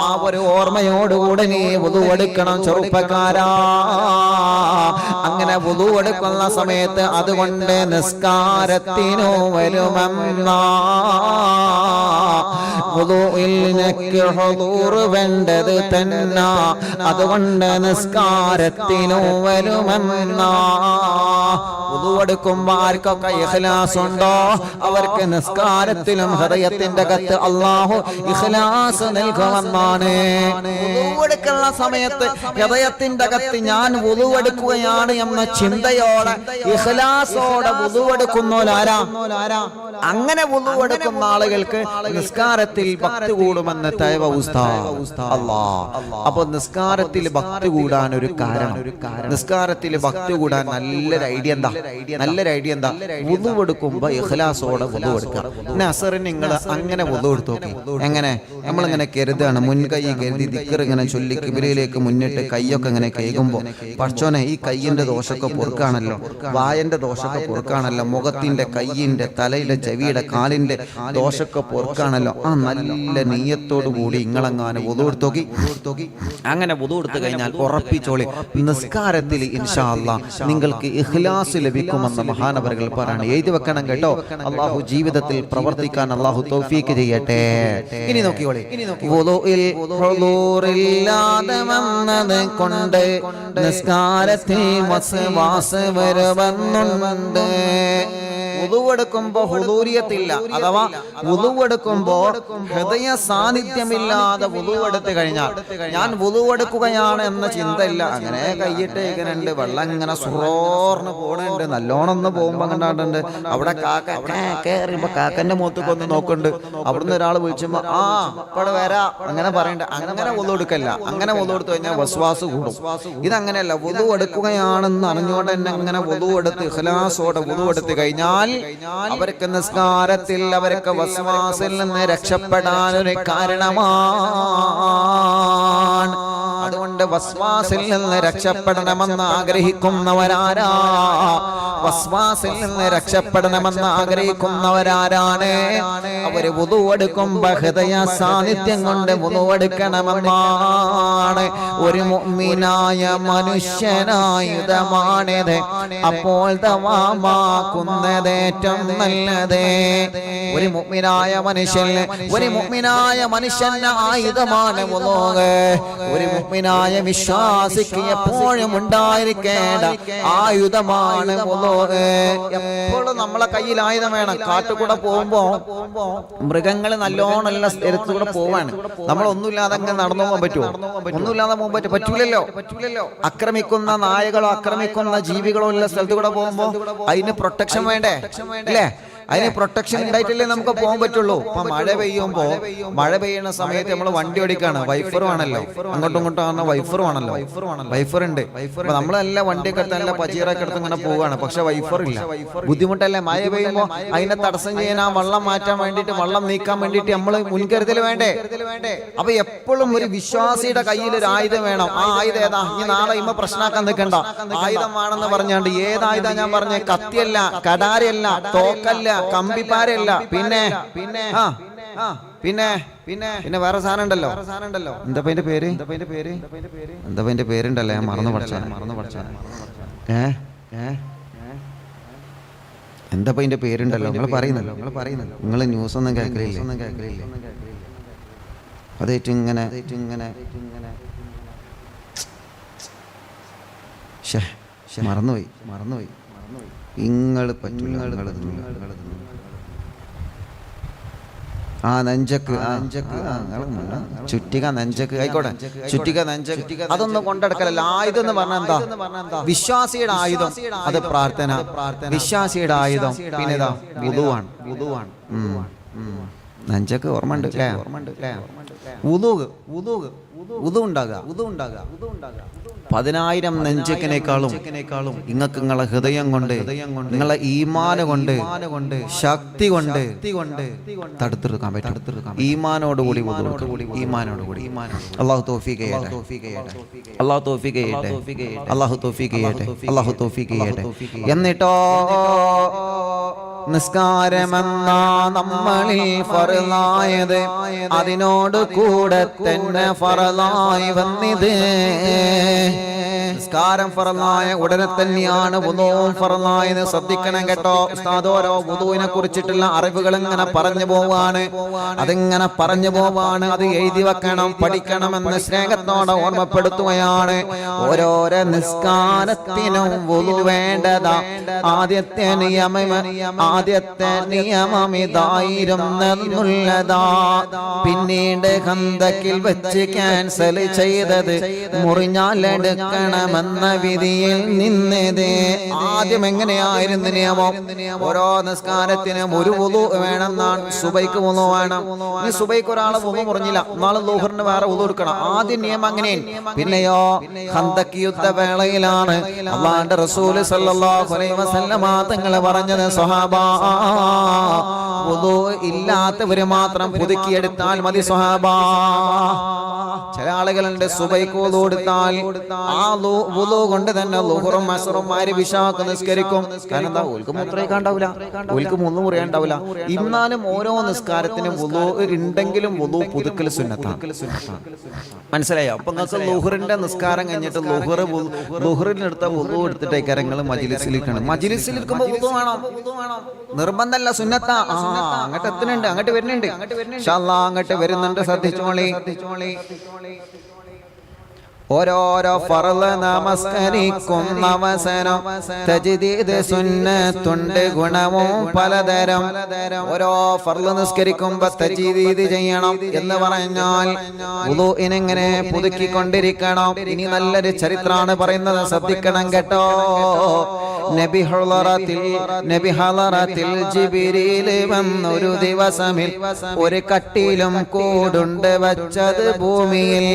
ആ ഒരു ഓർമ്മയോടുകൂടെ നീ വുളു എടുക്കണം ചെറുപ്പക്കാരാ. അങ്ങനെ വുളു എടുക്കുന്ന സമയത്ത് അതുകൊണ്ട് നിസ്കാരത്തിനു വരുമെന്ന വുളുഇൽനക്ക് ഹുളൂർ വേണ്ടത് തന്നെ. അതുകൊണ്ട് നിസ്കാരത്തിനു വരുമെന്ന. വുളു എടുക്കുമ്പോൾ ആർക്കൊക്കെ ഇഖ്ലാസ് ഉണ്ടോ അവർക്ക് നിസ്കാരത്തിലും ഹൃദയത്തിന്റെ അകത്ത് അല്ലാഹു ഇഖ്ലാസ് നൽകുമെന്നാണ്. വുളു എടുക്കുന്ന സമയത്ത് ഹൃദയത്തിന്റെ അകത്ത് ഞാൻ വുളു എടുക്കുകയാണ് എന്ന ചിന്തയോടെ ഇഖ്ലാസോടെ വുളു എടുക്കുന്നവരാരാ? അങ്ങനെ വുളു എടുക്കുന്ന ആളുകൾക്ക് നിസ്കാരത്തിൽ ഭക്തി കൂടുമെന്ന് തൈബ ഉസ്താദ്. അപ്പൊ നിസ്കാരത്തിൽ ഭക്തി കൂടാൻ ഒരു കാരണം, നിസ്കാരത്തിൽ ഭക്തി കൂടാൻ നല്ലൊരു ഐഡിയ എന്താ? വുളു എടുക്കുമ്പോ ഇഖ്ലാസോടെ വുളു എടുക്കുക. പിന്നെ അസറിന് നിങ്ങൾ അങ്ങനെ വുളു എടുത്തു നോക്കി. എങ്ങനെ നമ്മളിങ്ങനെ കരുതാണ്, മുൻകൈ കരുതി ദിക്ർ ഇങ്ങനെ ചൊല്ലി കിബിലയിലേക്ക് മുന്നിട്ട് കൈയൊക്കെ ഇങ്ങനെ കേൾക്കുമ്പോ പടച്ചോനെ ഈ കയ്യിന്റെ ദോഷമൊക്കെ പൊറുക്കാണല്ലോ, വായന്റെ ദോഷമൊക്കെ പൊറുക്കാണല്ലോ, മുഖത്തിന്റെ കയ്യിന്റെ തലയിലെ ചെവിയുടെ കാലിന്റെ ദോഷമൊക്കെ പൊറുക്കാണല്ലോ. ആ നല്ല നെയ്യത്തോടു കൂടി ഇങ്ങളെങ്ങാനും വുളു എടുത്തോക്കി. അങ്ങനെ വുളു എടുത്തു കഴിഞ്ഞാൽ ഉറപ്പിച്ചോളി നിസ്കാരത്തിൽ ഇൻഷാ അല്ലാഹ് നിങ്ങൾക്ക് ഇഖ്ലാസ് ലഭിക്കുമെന്ന് മഹാനവറുകൾ പറയാണ്. എഴുതി വെക്കണം കേട്ടോ. അല്ലാഹു ജീവിതത്തിൽ പ്രവർത്തിക്കാൻ അല്ലാഹു തൗഫീഖ് ചെയ്യട്ടെ. ഇനി നോക്കിയോളി, വുളുഇൽ ഹുളൂറില്ലാതെ വന്നത് കൊണ്ട് നിസ്കാരത്തിൽ വസ്വാസ് വരുമെന്നുണ്ട്. വുളുവെടുക്കുമ്പോ ഹുദൂരിയത്തില്ല, അഥവാ വുളുവെടുക്കുമ്പോ ഹൃദയ സാന്നിധ്യമില്ലാതെ വുളുവെടുത്തു കഴിഞ്ഞാൽ ഞാൻ വുളുവെടുക്കുകയാണ് എന്ന ചിന്തയില്ല. അങ്ങനെ കൈയിട്ട് ഇങ്ങനെയുണ്ട്, വെള്ളം ഇങ്ങനെ സുറോർന്ന് പോണുണ്ട്, നല്ലോണം ഒന്ന് പോകുമ്പോ കണ്ടാട്ടുണ്ട് അവിടെ കാക്ക കയറിയുമ്പോ കാക്കന്റെ മുഖത്തൊക്കെ ഒന്ന് നോക്കുന്നുണ്ട്. അവിടുന്ന് ഒരാൾ വിളിച്ചുമ്പോ ആ ഇവിടെ വരാ അങ്ങനെ പറയണ്ട. അങ്ങനെ വുളുവെടുക്കല്ല. അങ്ങനെ വുളുവെടുത്തു കഴിഞ്ഞാൽ വസ്വാസ് കൂടും. ഇതങ്ങനെയല്ല, വുളുവെടുക്കുകയാണെന്ന് അറിഞ്ഞുകൊണ്ട് തന്നെ അങ്ങനെ വുളുവെടുത്ത് ഇഖ്ലാസോടെ വുളുവെടുത്ത് കഴിഞ്ഞാൽ അവർക്ക് നിസ്കാരത്തിൽ അവർക്ക് വസ്വാസിൽ നിന്ന് രക്ഷപ്പെടാൻ ഒരു കാരണമാണ്. അതുകൊണ്ട് കൊണ്ട് വസ്വാസിൽ നിന്ന് രക്ഷപ്പെടണമെന്ന് ആഗ്രഹിക്കുന്നവരാരാ? വസ്വാസിൽ നിന്ന് രക്ഷപ്പെടണമെന്ന് ആഗ്രഹിക്കുന്നവരാരാണ്? അവര് വുദു എടുക്കുമ്പോ ഹൃദയ സാന്നിധ്യം കൊണ്ട് വുദു എടുക്കണമെന്നാണ്. ഒരു മുഅ്മിനായ മനുഷ്യനായുധമാണിത്. അപ്പോൾ തവാമാക്കുന്നത് ഏറ്റവും നല്ലത്. ഒരു മുഅ്മിനായ മനുഷ്യന്റെ ആയുധമാണ് വുദു. ഒരു മുഅ്മിനായ വിശ്വാസിക്ക് എപ്പോഴും ഉണ്ടായിരിക്കേണ്ട ആയുധമാണ് വുദു. എപ്പോഴും നമ്മളെ കയ്യിൽ ആയുധം വേണം. കാട്ടുകൂടെ പോകുമ്പോ മൃഗങ്ങൾ നല്ലോണല്ല സ്ഥലത്തുകൂടെ പോവാണ്. നമ്മൾ ഒന്നുമില്ലാതെ അങ്ങനെ നടന്നു പോകാൻ പറ്റുമോ? ഒന്നുമില്ലാതെ പോകാൻ പറ്റൂലല്ലോ. ആക്രമിക്കുന്ന നായകളോ ആക്രമിക്കുന്ന ജീവികളോ ഉള്ള സ്ഥലത്ത് കൂടെ പോകുമ്പോ അതിന് പ്രൊട്ടക്ഷൻ വേണ്ടേ? അല്ലേ? അതിന് പ്രൊട്ടക്ഷൻ ഉണ്ടായിട്ടല്ലേ നമുക്ക് പോകാൻ പറ്റുള്ളൂ. ഇപ്പൊ മഴ പെയ്യുന്ന സമയത്ത് നമ്മൾ വണ്ടി ഓടിക്കാണ്, വൈഫറും ആണല്ലോ, അങ്ങോട്ടും ഇങ്ങോട്ടും ആണോ വൈഫറും ആണല്ലോ, വൈഫർ ഉണ്ട്. അപ്പൊ നമ്മളെല്ലാം വണ്ടിയൊക്കെ എടുത്ത് നല്ല പച്ചീറൊക്കെ എടുത്ത് ഇങ്ങനെ പോവാണ്, പക്ഷെ വൈഫർ ഇല്ല. ബുദ്ധിമുട്ടല്ലേ? മഴ പെയ്യുമ്പോ അതിനെ തടസ്സം ചെയ്യാൻ, ആ വെള്ളം മാറ്റാൻ വേണ്ടിട്ട്, വെള്ളം നീക്കാൻ വേണ്ടിട്ട് നമ്മൾ മുൻകരുതൽ വേണ്ടേ? അപ്പൊ എപ്പോഴും ഒരു വിശ്വാസിയുടെ കയ്യിൽ ഒരു ആയുധം വേണം. ആ ആയുധം ഏതാ? ഈ നാളെ ഇമ്മ പ്രശ്നമാക്കാൻ നിൽക്കണ്ട, ആയുധമാണെന്ന് പറഞ്ഞാണ്ട്. ഏതായുധം ഞാൻ പറഞ്ഞ? കത്തിയല്ല, കടാരയല്ല, തോക്കല്ല, കമ്പിപ്പാരല്ല, പിന്നെ വേറെ സാധനം ഉണ്ടല്ലോ. എന്താ പേരുണ്ടല്ലോ, ഞാൻ മറന്നു പഠിച്ചാണ്. എന്താ പേരുണ്ടല്ലോ, നിങ്ങൾ പറയുന്നല്ലോ. നിങ്ങൾ ന്യൂസ് ഒന്നും കേൾക്കലില്ലേ? അതേറ്റും ഇങ്ങനെ മറന്നുപോയി. ചുറ്റിക നെഞ്ചക്ക് ആയിക്കോട്ടെ, ചുറ്റിക നെഞ്ചക്ക് അതൊന്നും കൊണ്ടെടുക്കലല്ല. ആയുധം എന്ന് പറഞ്ഞാൽ എന്താ? വിശ്വാസിയുടെ ആയുധം അത് പ്രാർത്ഥന. വിശ്വാസിയുടെ ആയുധം പിന്നെ ഇതാ വുദുവാണ്. നെഞ്ചക്ക് ഓർമ്മയുണ്ട് അല്ലേ? വുദു ഉണ്ടാകുക. 10,000 നെഞ്ചക്കിനേക്കാളും നിങ്ങൾക്ക് നിങ്ങളെ ഹൃദയം കൊണ്ട്, നിങ്ങളെ ഈമാന് കൊണ്ട്, ശക്തി കൊണ്ട് തടുത്തെടുക്കാൻ പറ്റും. ഈമാനോടുകൂടി ഈമാനോടുകൂടി അല്ലാഹു തൗഫീഖ് ചെയ്യട്ടെ. എന്നിട്ടോ നിസ്കാരമെന്ന നമ്മളിൽ ഫർളായത് അതിനോട് കൂടെ തന്നെ ഫർളായി വന്നിത്. നിസ്കാരം ഫർളായ ഉടനെ തന്നെയാണ് വുദൂവും ഫർളായത്. ശ്രദ്ധിക്കണം കേട്ടോ. ഉസ്താദ് ഓരോ വുദൂവിനെ കുറിച്ചിട്ടുള്ള അറിവുകൾ ഇങ്ങനെ പറഞ്ഞു പോവാണ്. അതിങ്ങനെ പറഞ്ഞു പോവാണ്. അത് എഴുതി വെക്കണം, പഠിക്കണമെന്ന് സ്നേഹത്തോടെ ഓർമ്മപ്പെടുത്തുകയാണ്. ഓരോരോ നിസ്കാരത്തിനും വുദൂ വേണ്ടതാ. ആദ്യത്തെ നിയമം ഇതായിരുന്നതാ. പിന്നീട് ഖന്തക്കിൽ വെച്ച് ക്യാൻസൽ ചെയ്തത് മുറിഞ്ഞാലെടുക്കണമെന്ന വിധിയിൽ നിന്നത്. ആദ്യം എങ്ങനെയായിരുന്നു നിയമം? ഓരോ നിസ്കാരത്തിനും ഒരു വുദൂ വേണമെന്നാണ്. സുബൈക്ക് വുദൂ വേണം. ഈ സുബൈക്ക് ഒരാൾ വുദൂ മുറിഞ്ഞില്ല, നാളെ ളുഹറിന് വേറെ വുദൂ എടുക്കണം. ആദ്യം നിയമം അങ്ങനെ. പിന്നെയോ ഖന്തക്ക് യുദ്ധവേളയിലാണ് അല്ലാഹുവിന്റെ റസൂൽ സല്ലല്ലാഹു അലൈഹി വസല്ലമ തങ്ങൾ പറഞ്ഞത്, സ്വഹാബാ വുദൂ ഇല്ലാത്തവര് മാത്രം പുതുക്കിയെടുത്താൽ മതി സ്വഹാബാ. ചില ആളുകളുണ്ട് സുബൈക്ക് വുദൂ എടുത്താൽ ആ വുദൂ കൊണ്ട് തന്നെ ളുഹറും അസ്റും മഗ്‌രിബ് ഇശാക്ക് നിസ്കരിക്കും. കാരണം എന്താ? ഓൽക്ക് മുത്രയിക്കാണ്ടാവില്ല, ഓൽക്ക് മുന്നു മുറിയാണ്ടാവില്ല. ഇന്നാലും ഓരോ നിസ്കാരത്തിനും വുദൂ ഉണ്ടെങ്കിലും വുദൂ പുതുക്കൽ സുന്നത്താണ്. മനസ്സിലായോ? അപ്പൊ നിങ്ങൾക്ക് ളുഹറിന്റെ നിസ്കാരം കഴിഞ്ഞിട്ട് ളുഹറിനെടുത്ത വുദൂ എടുത്തിട്ട് കാര്യങ്ങൾ മജ്‌ലിസിലിരിക്കണം. മജ്‌ലിസിലിരിക്കുമ്പോൾ വുദൂ വേണം, നിർബന്ധമല്ല, സുന്നത്താ. അങ്ങോട്ട് എത്തുന്നുണ്ട്, അങ്ങോട്ട് വരുന്നുണ്ട്, ഇൻഷാ അല്ലാഹ് അങ്ങോട്ട് വരുന്നുണ്ട്. ശ്രദ്ധിച്ചോളി. ഓരോരോ ഫർള് നമസ്കരിക്കുന്ന അവസരം തജ്ദീദ് സുന്നത്തുണ്ട്, ഗുണവും പലതരം. ഓരോ ഫർള് നിസ്കരിക്കുമ്പോ തജ്ദീദ് ചെയ്യണം എന്ന് പറഞ്ഞാൽ വുദൂഇനെങ്ങനെ പുതുക്കിക്കൊണ്ടിരിക്കണം. ഇനി നല്ലൊരു ചരിത്രമാണ് പറയുന്നത്, ശ്രദ്ധിക്കണം കേട്ടോ. നബി ഹളറത്തിൽ ജിബ്രീൽ വന്നൊരു ദിവസമിൽ ഒരു കട്ടിലും കൂടുണ്ട് വച്ചത് ഭൂമിയിൽ.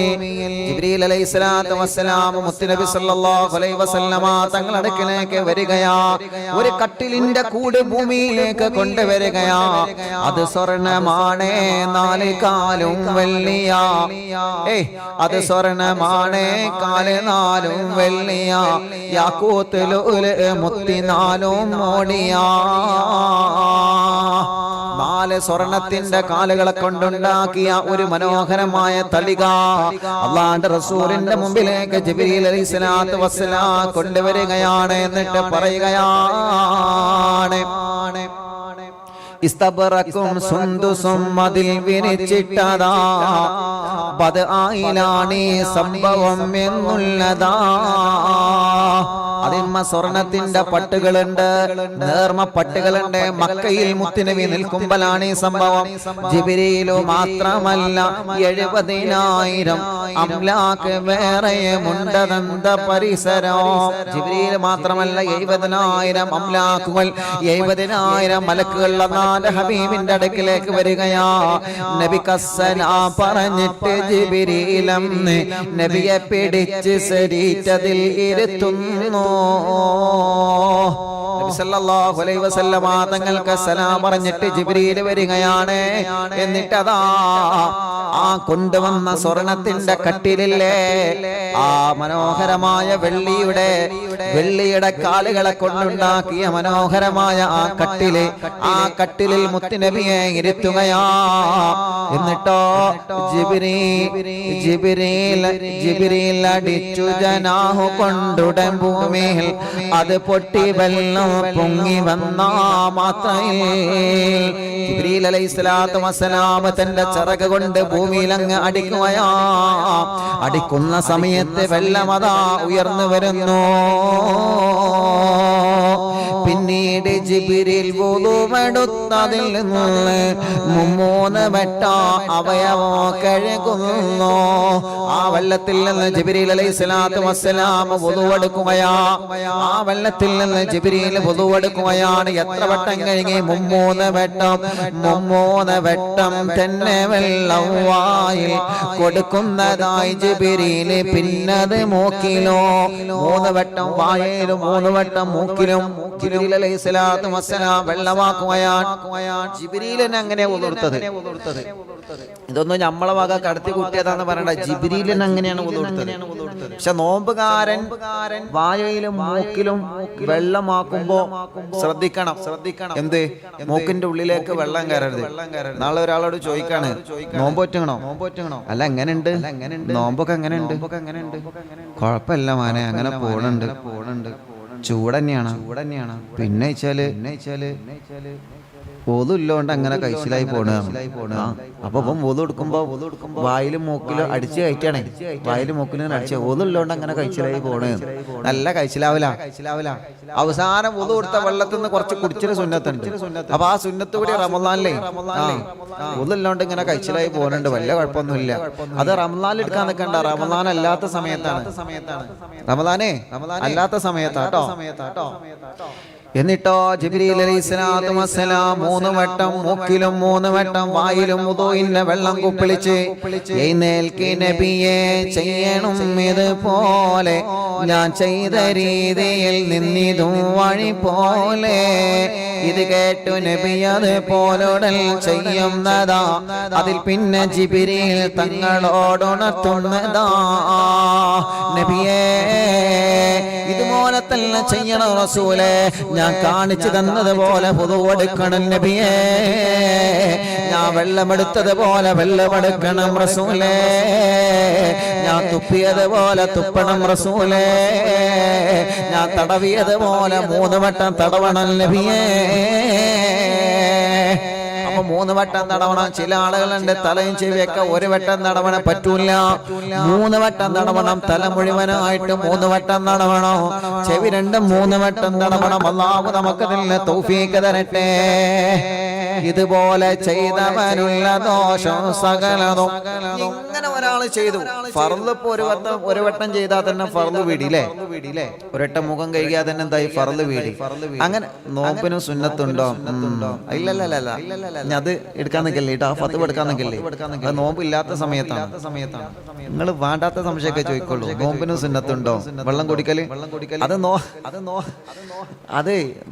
ജിബ്രീൽ അലൈഹിസ്സലാത്തു വസ്സലാം മുത്തുനബി സല്ലല്ലാഹു അലൈഹി വസല്ലമ തങ്ങളുടെ അടുക്കലേക്ക് വരികയാ. ഒരു കട്ടിലിന്റെ കൂട് ഭൂമിയിലേക്ക് കൊണ്ടുവരികയാ. അത് സ്വർണമാണ്, 4 കാലും വെള്ളിയാ. അത് സ്വർണമാണ്, 4 വെള്ളിയാ. യാക്കൂത്ത് ലുഅ്ലുഅ് മുത്തി 4 മോടിയാ. 4 സ്വർണത്തിന്റെ കാലുകളെ കൊണ്ടുണ്ടാക്കിയ ഒരു മനോഹരമായ തളിക അല്ലാഹുവിന്റെ റസൂലിന്റെ മുമ്പിലേക്ക് ജിബ്രീൽ അലൈഹിസ്സലാത്തു വസ്സലാം കൊണ്ടുവരികയാണ്. എന്നിട്ട് പറയുകയാണ്, ഇസ്തബറക്കും സുന്ദുസും അതിൽ വിരിച്ചിട്ടതാ, ബദ്ആയിലാണ് സംഭവം എന്നുള്ളതാ. അതിന്മ സ്വർണത്തിന്റെ പട്ടുകളുണ്ട്, നേർമ പട്ടുകളുണ്ട്. മക്കയിൽ മുത്തുനബി നിൽക്കുമ്പോഴാണ് ഈ സംഭവം. ജിബ്രീലു മാത്രമല്ല 70,000 അംലാക്ക് വേറെയുമുണ്ടതെന്ത പരിസരം. ജിബ്രീൽ മാത്രമല്ല 70,000 അംലാക്കുകൾ, 70,000 മലക്കുകൾ അല്ലാഹുവിന്റെ ഹബീബിന്റെ അടുക്കിലേക്ക് വരികയാ. നബി കസ്സലാം പറഞ്ഞിട്ട് ജിബ്രീലം നബിയെ പിടിച്ച് ശരീരത്തിൽ ഇരുത്തുന്നു. നബി സല്ലല്ലാഹു അലൈഹി വസല്ലമ തങ്ങൾക്ക് സലാം പറഞ്ഞിട്ട് ജിബ്രീൽ വരികയാണ്. എന്നിട്ട് അതാ ആ കൊണ്ടുവന്ന സ്വർണത്തിന്റെ കട്ടിലില്ലേ, ആ മനോഹരമായ വെള്ളിയുടെ കാലുകളെ കൊണ്ടുണ്ടാക്കിയ മനോഹരമായ ആ കട്ടിലിൽ മുത്തുനബിയെ ഇരുത്തുകയാ. എന്നിട്ടോ ജിബ്രീൽ അടിച്ചു ജനാഹു കൊണ്ടുടൻ ഭൂമിയിൽ അത് പൊട്ടി വെള്ളം പൊങ്ങി വന്ന മാത്രയിൽ ജിബ്രീൽ അലൈഹിസ്സലാത്തു വസ്സലാം തന്റെ ചിറക് കൊണ്ട് ഭൂമിയിൽ അങ്ങ് അടിക്കുകയാ. അടിക്കുന്ന സമയത്ത് വെള്ളം അതാ ഉയർന്നു വരുന്നു. പിന്നീട് ജിബ്രീൽ വുളൂവെടുത്തതിൽ നിന്ന് 3 വട്ട അവയവം കഴുകുന്നു. ആ വെള്ളത്തിൽ നിന്ന് ജിബ്രീൽ അലൈഹിസ്സലാത്തു വസ്സലാം വുളൂവെടുക്കുകയാ. ആ വെള്ളത്തിൽ നിന്ന് ജിബ്രീൽ വുളൂവെടുക്കുകയാണ്. എത്ര വട്ടം കഴുകി? 3 വട്ടം. 3 വട്ടം തന്നെ വെള്ളം വായിൽ കൊടുക്കുന്നതായി ജിബ്രീൽ. പിന്നത് മൂക്കിലോ, 3 വട്ടം വായിലും 3 വട്ടം മൂക്കിലും ജിബ്രീൽ അലൈഹിസ്സലാത്തു വസ്സലാം വെള്ളമാക്കുകയാണ്. ജിബ്രീലിനെ അങ്ങനെ ഉതിർത്തത്. ഇതൊന്നും നമ്മളെ വക കടത്തി കൂട്ടിയതാന്ന് പറയണ്ട, ജിബ്രീലിന് അങ്ങനെയാണ് ഉതിർത്തത്. പക്ഷെ നോമ്പുകാരൻ വായയിലും മൂക്കിലും വെള്ളമാക്കുമ്പോ ശ്രദ്ധിക്കണം. എന്ത്? മൂക്കിന്റെ ഉള്ളിലേക്ക് വെള്ളം കയറരുത്. നാളെ ഒരാളോട് ചോദിക്കാണ്, നോമ്പ് പറ്റണോ? അല്ല എങ്ങനെയുണ്ട് നോമ്പൊക്കെ? എങ്ങനെയുണ്ട്? കുഴപ്പമില്ല മാനെ, അങ്ങനെ പോണുണ്ട്. ചൂട് തന്നെയാണ്. പിന്നെ വെച്ചാല് ഒതുല്ലോണ്ട് അങ്ങനെ കഴിച്ചിലായി പോണ. അപ്പൊ ഒതു എടുക്കുമ്പോ വായിലും മൂക്കിലും അടിച്ച് കയറ്റാണ്. വായിലും മൂക്കിലും അടിച്ച് ഒതുല്ലോണ്ട് അങ്ങനെ കഴിച്ചിലായി പോണ്. നല്ല കഴിച്ചിലാവില്ല. അവസാനം ഒതു കൊടുത്ത വെള്ളത്തിൽ നിന്ന് കുറച്ച് കുടിച്ചൊരു സുന്നത്തുണ്ട്. അപ്പൊ ആ സുന്നത്ത് കൂടി റമളാനിലേ ഒതുല്ലോണ്ട് ഇങ്ങനെ കഴിച്ചിലായി പോകുന്നുണ്ട്. വല്ല കുഴപ്പമൊന്നുമില്ല. അത് റമളാനിൽ എടുക്കാൻ നിൽക്കണ്ട, റമളാൻ അല്ലാത്ത സമയത്താണ്. റമളാനേ അല്ലാത്ത സമയത്താട്ടോ. എന്നിട്ടോ ജിബ്രീൽ അലൈഹിസ്സലാത്തു വസ്സലാം 3 വട്ടം മൂക്കിലും 3 വട്ടം വായിലും വുദൂഇന്റെ വെള്ളം കുപ്പിളിച്ച് എഴുന്നേൽക്കി നബിയെ ചെയ്യണം ഇതുപോലെ, ഞാൻ ചെയ്ത രീതിയിൽ നിന്നിതും വഴി പോലെ. ഇത് കേട്ടു നബി അതുപോലുടൽ ചെയ്യുന്നതാ. അതിൽ പിന്നെ ജിബ്രീൽ തങ്ങളോടുണർത്തുന്നതാ, നബിയേ ഇതുപോലെ തന്നെ ചെയ്യണം റസൂലേ, ഞാൻ കാണിച്ചു തന്നതുപോലെ വുദൂഎടുക്കണം നബിയേ, ഞാൻ വെള്ളമെടുത്തതുപോലെ വെള്ളമെടുക്കണം റസൂലേ, ഞാൻ തുപ്പിയതുപോലെ തുപ്പണം റസൂലേ, ഞാൻ തടവിയതുപോലെ 3 വട്ടം തടവണം നബിയേ. അപ്പൊ 3 വട്ടം തടവണം. ചില ആളുകളുണ്ട് തലയും ചെവിയൊക്കെ 1 വട്ടം തടവണം, പറ്റൂല. 3 വട്ടം തടവണം. തല മുഴുവനായിട്ട് 3 വട്ടം തടവണം. ചെവി 2-3 വട്ടം തടവണം. അല്ലാഹു നമുക്ക് ഇതിന് തൗഫീഖ് തരട്ടെ. ഇതുപോലെ ചെയ്തവനുള്ള ദോഷം സകലതും ഇങ്ങനെ ഒരാൾ ചെയ്തു ഫർള് ഇപ്പൊ ഒരു വട്ടം ചെയ്താൽ തന്നെ ഫർള് വീടില്ലേ, ഒരട്ടം മുഖം കഴുകിയാൽ തന്നെ എന്തായി ഫർള് വീടി. അങ്ങനെ നോമ്പിനും സുന്നത്തുണ്ടോ? ഇല്ലല്ല അത് എടുക്കാൻ നിൽക്കല്ലേ കേട്ടോ, ആ ഫത്വ എടുക്കാൻ നിൽക്കല്ലേ, അത് നോമ്പ് ഇല്ലാത്ത സമയത്താണ്. നിങ്ങൾ വേണ്ടാത്ത സംശയമൊക്കെ ചോദിക്കുള്ളൂ. നോമ്പിനും സുന്നത്തുണ്ടോ? വെള്ളം കുടിക്കല് അത്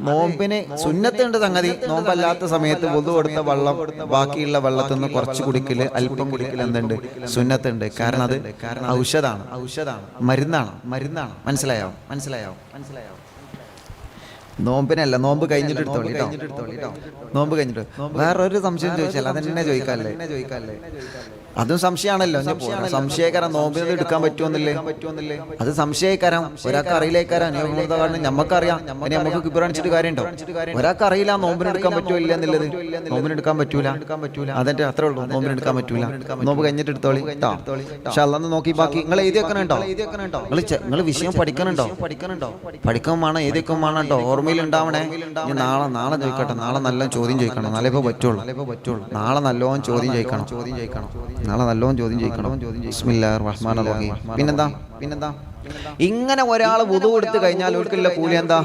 നോമ്പിന് സുന്നത്തുണ്ട് സംഗതി. നോമ്പല്ലാത്ത സമയത്ത് വുളു കൊടുത്ത വെള്ളം ബാക്കിയുള്ള വെള്ളത്തിൽ നിന്ന് കുറച്ച് കുടിക്കല്, അല്പം കുടിക്കല് എന്തുണ്ട്? സുന്നത്തുണ്ട്. കാരണം അത് ഔഷധാണ്, മരുന്നാണ്. മനസ്സിലായോ? നോമ്പിനല്ല, നോമ്പ് കഴിഞ്ഞിട്ട് എടുത്തോളി കേട്ടോ. നോമ്പ് കഴിഞ്ഞിട്ട് വേറൊരു സംശയം ചോദിച്ചാൽ അതെന്നെ ചോദിക്കാല്ലേ? അതും സംശയമാണല്ലോ. സംശയക്കാരം നോമ്പിന് എടുക്കാൻ പറ്റുമെന്നില്ലേ? അത് സംശയക്കാരം. ഒരാൾക്ക് അറിയില്ലേക്കാരം. ഞമ്മക്കറിയാം, ഇനി നമുക്ക് കിബിറണിച്ചിട്ട് കാര്യമുണ്ടോ? ഒരാൾക്ക് അറിയില്ല നോമ്പിന് എടുക്കാൻ പറ്റുമോ ഇല്ല എന്നുള്ളത്. നോമ്പിന് എടുക്കാൻ പറ്റൂല, അതിന്റെ അത്രേ ഉള്ളൂ. നോമ്പിന് എടുക്കാൻ പറ്റൂല. നോമ്പ് കഴിഞ്ഞിട്ട് എടുത്തോളി കേട്ടോ. പക്ഷെ അതൊന്ന് നോക്കി ബാക്കി നിങ്ങൾ എഴുതി വെക്കണുണ്ടോ? നിങ്ങൾ വിഷയം പഠിക്കണുണ്ടോ? പഠിക്കാൻ വേണം, എഴുതി വെക്കാൻ വേണം കേട്ടോ. ഓർമ്മയിൽ ഉണ്ടാവണേ. നാളെ ചോദിക്കട്ടെ. നാളെ നല്ല ചോദ്യം ചോദിക്കണം, നാളെ ഇപ്പൊ പറ്റുള്ളൂ. നാളെ നല്ലോണം ചോദ്യം ചോദിക്കണം. ബിസ്മില്ലാഹിർ റഹ്മാനിർ റഹീം. പിന്നെന്താ ഇങ്ങനെ ഒരാൾ വുദു എടുത്തു കഴിഞ്ഞാൽ ഓർക്കുള്ള കൂലി എന്താ?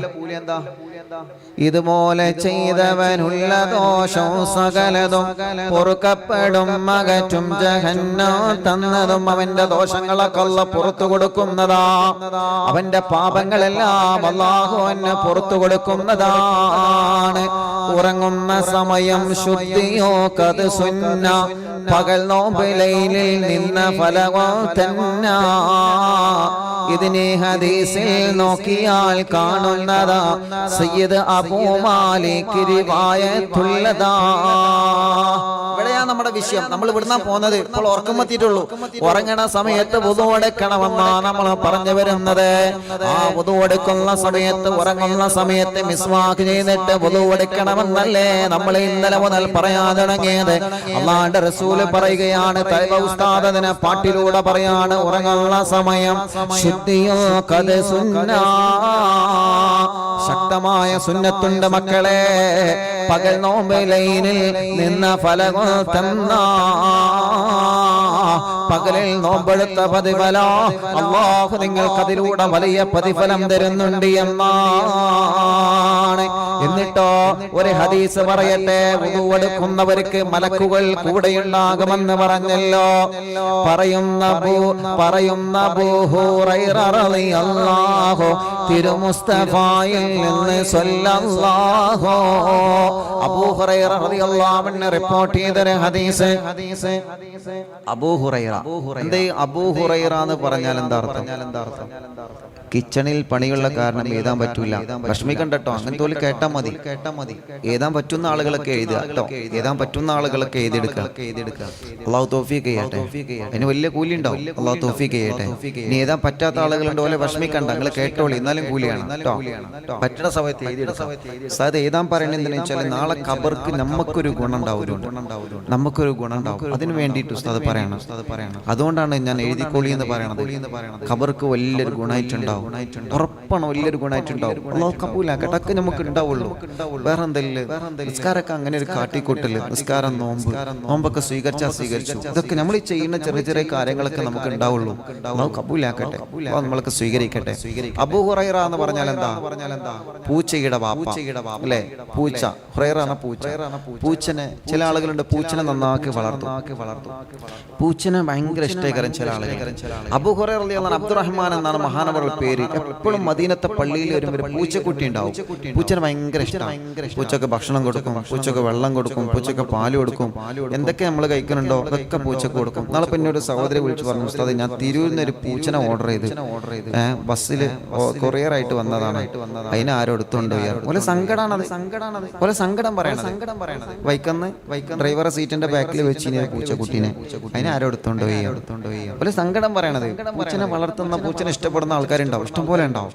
ഇതുപോലെ ചെയ്തവനുള്ള ദോഷം സകലതും പൊറുക്കപ്പെടും, അകറ്റും. ജഹന്നം തന്നതും അവന്റെ ദോഷങ്ങളൊക്കെ അല്ലാഹു പുറത്തു കൊടുക്കുന്നതാ. അവന്റെ പാപങ്ങളെല്ലാം അല്ലാഹു അവന് പുറത്തു കൊടുക്കുന്നതാണ്. ഉറങ്ങുന്ന സമയം ശുദ്ധിയോ കത് സുന്ന, പകൽ നോമ്പ് ലൈലിൽ നിന്ന ഫലവോ തന്നെ. ഇതിനെ ഹദീസിൽ നോക്കിയാൽ കാണുന്നതാ. സയ്യിദ് അബൂ മാലിക് റിവായത്തുള്ളതാ. ഇവിടെയാ നമ്മുടെ വിഷയം. നമ്മൾ ഇവിടുന്ന പോകുന്നത്. ഇപ്പോൾ ഉറക്കം എത്തിയിട്ടുള്ളൂ. ഉറങ്ങണ സമയത്ത് വുദു എടുക്കണമെന്നാണ് നമ്മൾ പറഞ്ഞു വരുന്നത്. ആ വുദു എടുക്കുന്ന സമയത്ത്, ഉറങ്ങുന്ന സമയത്ത് മിസ്വാക്ക് ചെയ്തിട്ട് വുദു എടുക്കണമെന്നല്ലേ നമ്മൾ ഇന്നലെ മുതൽ പറയാൻ തുടങ്ങിയത്. അല്ലാഹുവിന്റെ റസൂൽ പറയുകയാണ്, തൈബ ഉസ്താദ് അതിനെ പാട്ടിലൂടെ പറയാണ്, ഉറങ്ങുന്ന സമയം ശുദ്ധിയോ കത് സുന്ന. ശക്തമായ സുന്നത്തുണ്ട് മക്കളെ. പകൽ നോമ്പ് ലൈനിൽ നിന്ന ഫലങ്ങൾ തന്ന, പകലിൽ നോമ്പെടുത്ത പ്രതിഫലം അല്ലാഹു നിങ്ങൾക്ക് അതിലൂടെ വലിയ പ്രതിഫലം തരുന്നുണ്ട് എന്നാണ്. എന്നിട്ടോ ഒരു ഹദീസ് പറയട്ടെ, വുദു എടുക്കുന്നവർക്ക് മലക്കുകൾ കൂടെയുണ്ടാകുമെന്ന് പറഞ്ഞല്ലോ. പറയുന്ന അബൂ ഹുറൈറ റളിയല്ലാഹു തിരുമുസ്തഫയിൽ നിന്ന് സ്വല്ലല്ലാഹു. അബൂ ഹുറൈറ റളിയല്ലാഹു അൻഹു റിപ്പോർട്ട് ചെയ്ത ഹദീസ്. അബൂ ഹുറൈറ എന്തേ? അബൂ ഹുറൈറ എന്ന് പറഞ്ഞാൽ എന്താ അർത്ഥം? കിച്ചണിൽ പണിയുള്ള കാരണം എഴുതാൻ പറ്റൂല. വിഷമിക്കണ്ട കേട്ടോ, അങ്ങനത്തെ പോലെ കേട്ടാ മതി. എഴുതാൻ പറ്റുന്ന ആളുകളൊക്കെ എഴുതുക കേട്ടോ. എഴുതാൻ പറ്റുന്ന ആളുകളൊക്കെ എഴുതിയെടുക്കുക. അല്ലാഹു തൗഫീഖ് ചെയ്യട്ടെ. അതിന് വലിയ കൂലി ഉണ്ടാവും. അല്ലാഹു തൗഫീഖ് ചെയ്യട്ടെ. ഇനി എഴുതാൻ പറ്റാത്ത ആളുകളുണ്ട്, പോലെ വിഷമിക്കണ്ട. നിങ്ങൾ കേട്ടോളി, എന്നാലും കൂലിയാണ് കേട്ടോ. പറ്റുന്ന സമയത്ത് എഴുതിയെടുക്കാം. സാധാ എഴുതാൻ പറയുന്നത് എന്താണെന്ന് വെച്ചാൽ നാളെ ഖബർക്ക് നമുക്കൊരു ഗുണം ഉണ്ടാവും. അതിന് വേണ്ടിയിട്ട് ഉസ്താദ് പറയണം. അതുകൊണ്ടാണ് ഞാൻ എഴുതിക്കോളി എന്ന് പറയണത്. ഖബർക്ക് വലിയൊരു ഗുണമായിട്ടുണ്ടാവും. ഉറപ്പാണ്, വലിയൊരു ഗുണമായിട്ടുണ്ടാവും. അല്ലാഹു കബൂലാക്കട്ടെ. അതൊക്കെ നമുക്ക് ഉണ്ടാവുള്ളൂ. വേറെ എന്തെങ്കിലും നിസ്കാരമൊക്കെ അങ്ങനെ ഒരു കാട്ടിക്കൂട്ടല്. നിസ്കാരം, നോമ്പൊക്കെ സ്വീകരിച്ചു. ഇതൊക്കെ നമ്മൾ ഈ ചെയ്യുന്ന ചെറിയ ചെറിയ കാര്യങ്ങളൊക്കെ നമുക്ക് ഉണ്ടാവുള്ളൂ. അല്ലാഹു കബൂലാക്കട്ടെ. നമ്മളൊക്കെ സ്വീകരിക്കട്ടെ. അബൂ ഹുറൈറ എന്ന് പറഞ്ഞാൽ എന്താ? പൂച്ചയുടെ വാപ്പ അല്ലേ? പൂച്ച. ഹുറൈറ ആണ് പൂച്ച. പൂച്ചനെ ചില ആളുകളുണ്ട് പൂച്ചനെ നന്നാക്കി വളർത്തും. പൂച്ചനെ ഭയങ്കര ഇഷ്ടകരം ചില ആളുകൾ. അബൂ ഹുറൈറ റളിയല്ലാഹു അൻഹു അബ്ദുറഹ്മാൻ എന്നാണ് മഹാനവറുടെ പേര്. എപ്പോഴും മദീനത്തെ പള്ളിയിൽ വരുമ്പോൾ പൂച്ചക്കുട്ടി ഉണ്ടാവും. പൂച്ചനെ ഭയങ്കര ഇഷ്ടമാണ്. പൂച്ചക്ക് ഭക്ഷണം കൊടുക്കും, പൂച്ചക്ക് വെള്ളം കൊടുക്കും, പൂച്ചക്ക് പാല് കൊടുക്കും. എന്തൊക്കെ നമ്മൾ കഴിക്കുന്നുണ്ടോ അതൊക്കെ പൂച്ചക്ക് കൊടുക്കും. നാളെ പിന്നെ ഒരു സഹോദരി വിളിച്ചു പറഞ്ഞു, ഉസ്താദേ ഞാൻ തിരൂരിൽ നിന്ന് ഒരു പൂച്ചനെ ഓർഡർ ചെയ്ത് ബസ്സിൽ കൊറിയർ ആയിട്ട് വന്നതാണ്, അതിനെ ആരും എടുത്തുകൊണ്ട് പോലെ സങ്കടമാണത്. പോലെ സങ്കടം പറയണത്. വൈക്കന്ന് ഡ്രൈവറെ സീറ്റിന്റെ ബാക്കിൽ വെച്ച് പൂച്ചക്കുട്ടീനെ അതിനെ ആരും എടുത്തോണ്ട് പോയി പോലെ സങ്കടം പറയണത്. പൂച്ചനെ വളർത്തുന്ന, പൂച്ചനെ ഇഷ്ടപ്പെടുന്ന ആൾക്കാരുണ്ടാവും. ഉണ്ടാവും, ഇഷ്ടം പോലെ ഉണ്ടാവും.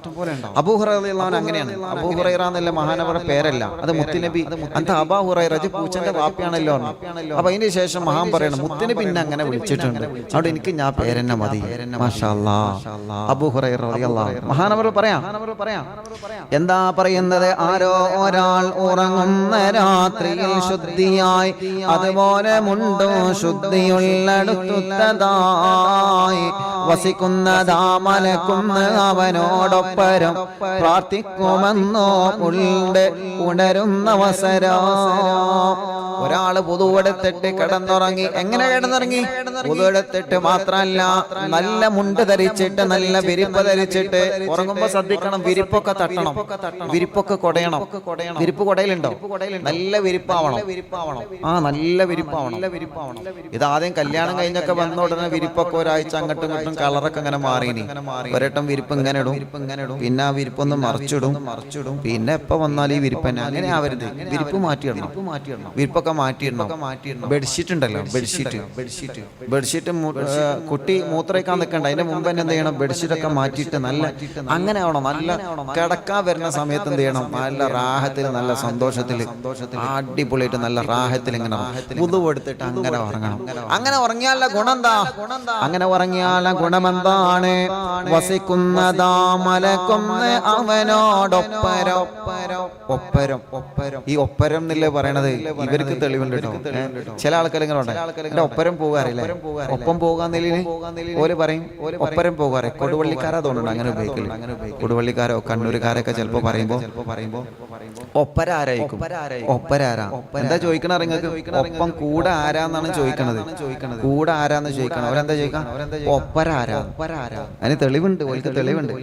അബൂ ഹുറൈറ റളിയല്ലാഹു അൻഹു അങ്ങനെയാണ്. അബൂ ഹുറൈറ എന്നുള്ള മഹാനവരുടെ പേരല്ല, അത് മുത്തുനബി അന്ത അബൂ ഹുറൈറ പൂച്ചന്റെ വാപ്പയാണല്ലോ. അപ്പൊ അതിന് ശേഷം മഹാൻ പറയണം മുത്തിന് പിന്നെ അങ്ങനെ വിളിച്ചിട്ടുണ്ട്, അവിടെ എനിക്ക് ഞാൻ പേരെന്നെ മതി. മാഷാ അല്ലാഹ്. അബൂ ഹുറൈറ റളിയല്ലാഹു അൻഹു മഹാനവർ പറയാം എന്താ പറയുന്നത്, ആരോ ഒരാൾ ഉറങ്ങുന്ന രാത്രിയിൽ ശുദ്ധിയായി അതുപോലെ മുണ്ടോ ശുദ്ധിയുള്ളടുത്തതായി വസിക്കുന്നതാ മലക്കുന്ന അവനോടൊപ്പരം പ്രാർത്ഥിക്കുമെന്നോ ഉള്ളിൽ ഉണരുന്ന അവസരം. ഒരാള് വുദൂഎടുത്തിട്ട് കിടന്നുറങ്ങി. എങ്ങനെ കിടന്നുറങ്ങി? വുദൂഎടുത്തിട്ട് മാത്രമല്ല, നല്ല മുണ്ട് ധരിച്ചിട്ട് നല്ല വിരിപ്പ് ധരിച്ചിട്ട് ഉറങ്ങുമ്പോ ശ്രദ്ധിക്കണം, വിരിപ്പൊക്കെ തട്ടണം, വിരിപ്പൊക്കെ കൊടയണം. വിരിപ്പ് കൊടയിലുണ്ടോ? നല്ല വിരിപ്പാവണം. നല്ല വിരിപ്പാവണം. ഇതാദ്യം കല്യാണം കഴിഞ്ഞൊക്കെ വന്ന ഉടനെ വിരിപ്പൊക്കെ ഒരാഴ്ച അങ്ങോട്ടും ഇങ്ങോട്ടും കളറൊക്കെ ഇങ്ങനെ മാറിനി. ഒരട്ടം വിരിപ്പ് ഇങ്ങനെ ഇടും, പിന്നെ ആ വിരിപ്പൊന്ന് മറിച്ചിടും. പിന്നെ എപ്പോ വന്നാൽ ഈ വിരിപ്പ് തന്നെ അങ്ങനെ ആവരുത്. വിരിപ്പ് മാറ്റിയിടണം, വിരിപ്പൊക്കെ മാറ്റിയിടണം. ബെഡ്ഷീറ്റ് ഉണ്ടല്ലോ, ബെഡ്ഷീറ്റ് കുട്ടി മൂത്രയ്ക്കാൻ നിൽക്കണ്ട, അതിന്റെ മുമ്പ് തന്നെ എന്ത് ചെയ്യണം, ബെഡ്ഷീറ്റ് ഒക്കെ മാറ്റിയിട്ട് നല്ല അങ്ങനെ ആവണം. നല്ല കിടക്കാൻ വരുന്ന സമയത്ത് എന്ത് ചെയ്യണം, നല്ല റാഹത്തിൽ നല്ല സന്തോഷത്തിൽ അടിപൊളിയായിട്ട് നല്ല റാഹത്തിൽ ഇങ്ങനെ വുദൂ എടുത്തിട്ട് അങ്ങനെ ഉറങ്ങണം. അങ്ങനെ ഉറങ്ങിയാലുള്ള ഗുണം എന്താ? അങ്ങനെ ഉറങ്ങിയാല ഗുണമെന്താണ്? വസിക്കുന്നതാ മലക്കുന്ന അവനോടൊപ്പരം. ഈ ഒപ്പരം എന്നല്ലേ പറയണത്, ഇവർക്ക് തെളിവുണ്ട് കേട്ടോ. ചില ആൾക്കാർ ഇങ്ങനെ ഉണ്ട്, എന്റെ ഒപ്പരം പോകാറില്ലേ, ഒപ്പം പോകാന്നില്ലേ ഓല് പറയും, ഒപ്പരം പോകാറെ. കൊടുവള്ളിക്കാരാ തോന്നുന്നുണ്ട് അങ്ങനെ ഉപയോഗിക്കില്ല. കൊടുവള്ളിക്കാരോ കണ്ണൂരുകാരൊക്കെ ചിലപ്പോ പറയുമ്പോ ഒപ്പരാരായിരിക്കും. ഒപ്പരാരാ എന്താ ചോദിക്കണ നിങ്ങൾക്ക്? ഒപ്പം കൂടെ ആരാന്നാണ് ചോദിക്കണത്. കൂടെ ആരാന്ന് ചോദിക്കണം. അവരെന്താ ചോദിക്കാം? ഒപ്പരാരാ. അതിന് തെളിവുണ്ട്, ഓൽക്ക് തെളിവുണ്ട്.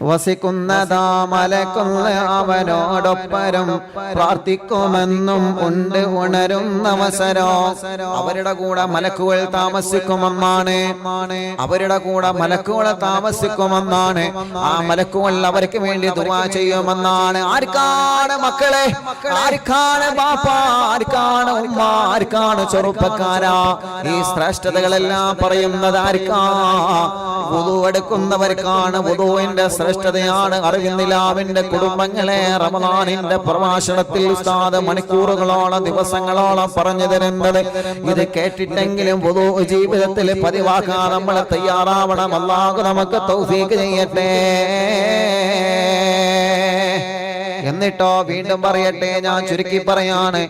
വസിക്കുന്നതാ മലക്കുന്ന അവനോടൊപ്പരം പ്രാർത്ഥിക്കുമെന്നും ഉണ്ട് ഉണരുന്ന അവസരം. അവരുടെ കൂടെ മലക്കുകൾ താമസിക്കുമെന്നാണ്. അവരുടെ കൂടെ മലക്കുകൾ താമസിക്കുമെന്നാണ്. ആ മലക്കുകൾ അവർക്ക് വേണ്ടി ദുആ ചെയ്യുമെന്നാണ്. ആർക്കാണ് മക്കളെ? ആർക്കാണ് ബാപ്പ? ആർക്കാണ് ഉമ്മ? ആർക്കാണ് ചെറുപ്പക്കാരാ? ഈ ശ്രേഷ്ഠതകളെല്ലാം പറയുന്നത് ആർക്കാ? വുദൂ എടുക്കുന്നവർക്കാണ്. വുദൂവിന്റെ ശ്രേഷ്ഠതയാണ് അറിവിന്നിലാവിന്റെ കുടുംബങ്ങളെ റമദാനിന്റെ പ്രഭാഷണത്തിൽ ഉസ്താദ് മണിക്കൂറുകളോളം ദിവസങ്ങളോളം പറഞ്ഞു തരുന്നത്. ഇത് കേട്ടിട്ടെങ്കിലും വുദൂ ജീവിതത്തിൽ പതിവാക്കാൻ നമ്മൾ തയ്യാറാവണം. അല്ലാഹു നമുക്ക് തൗഫീഖ് ചെയ്യട്ടെ. എന്നിട്ടോ വീണ്ടും പറയട്ടെ, ഞാൻ ചുരുക്കി പറയാണ്.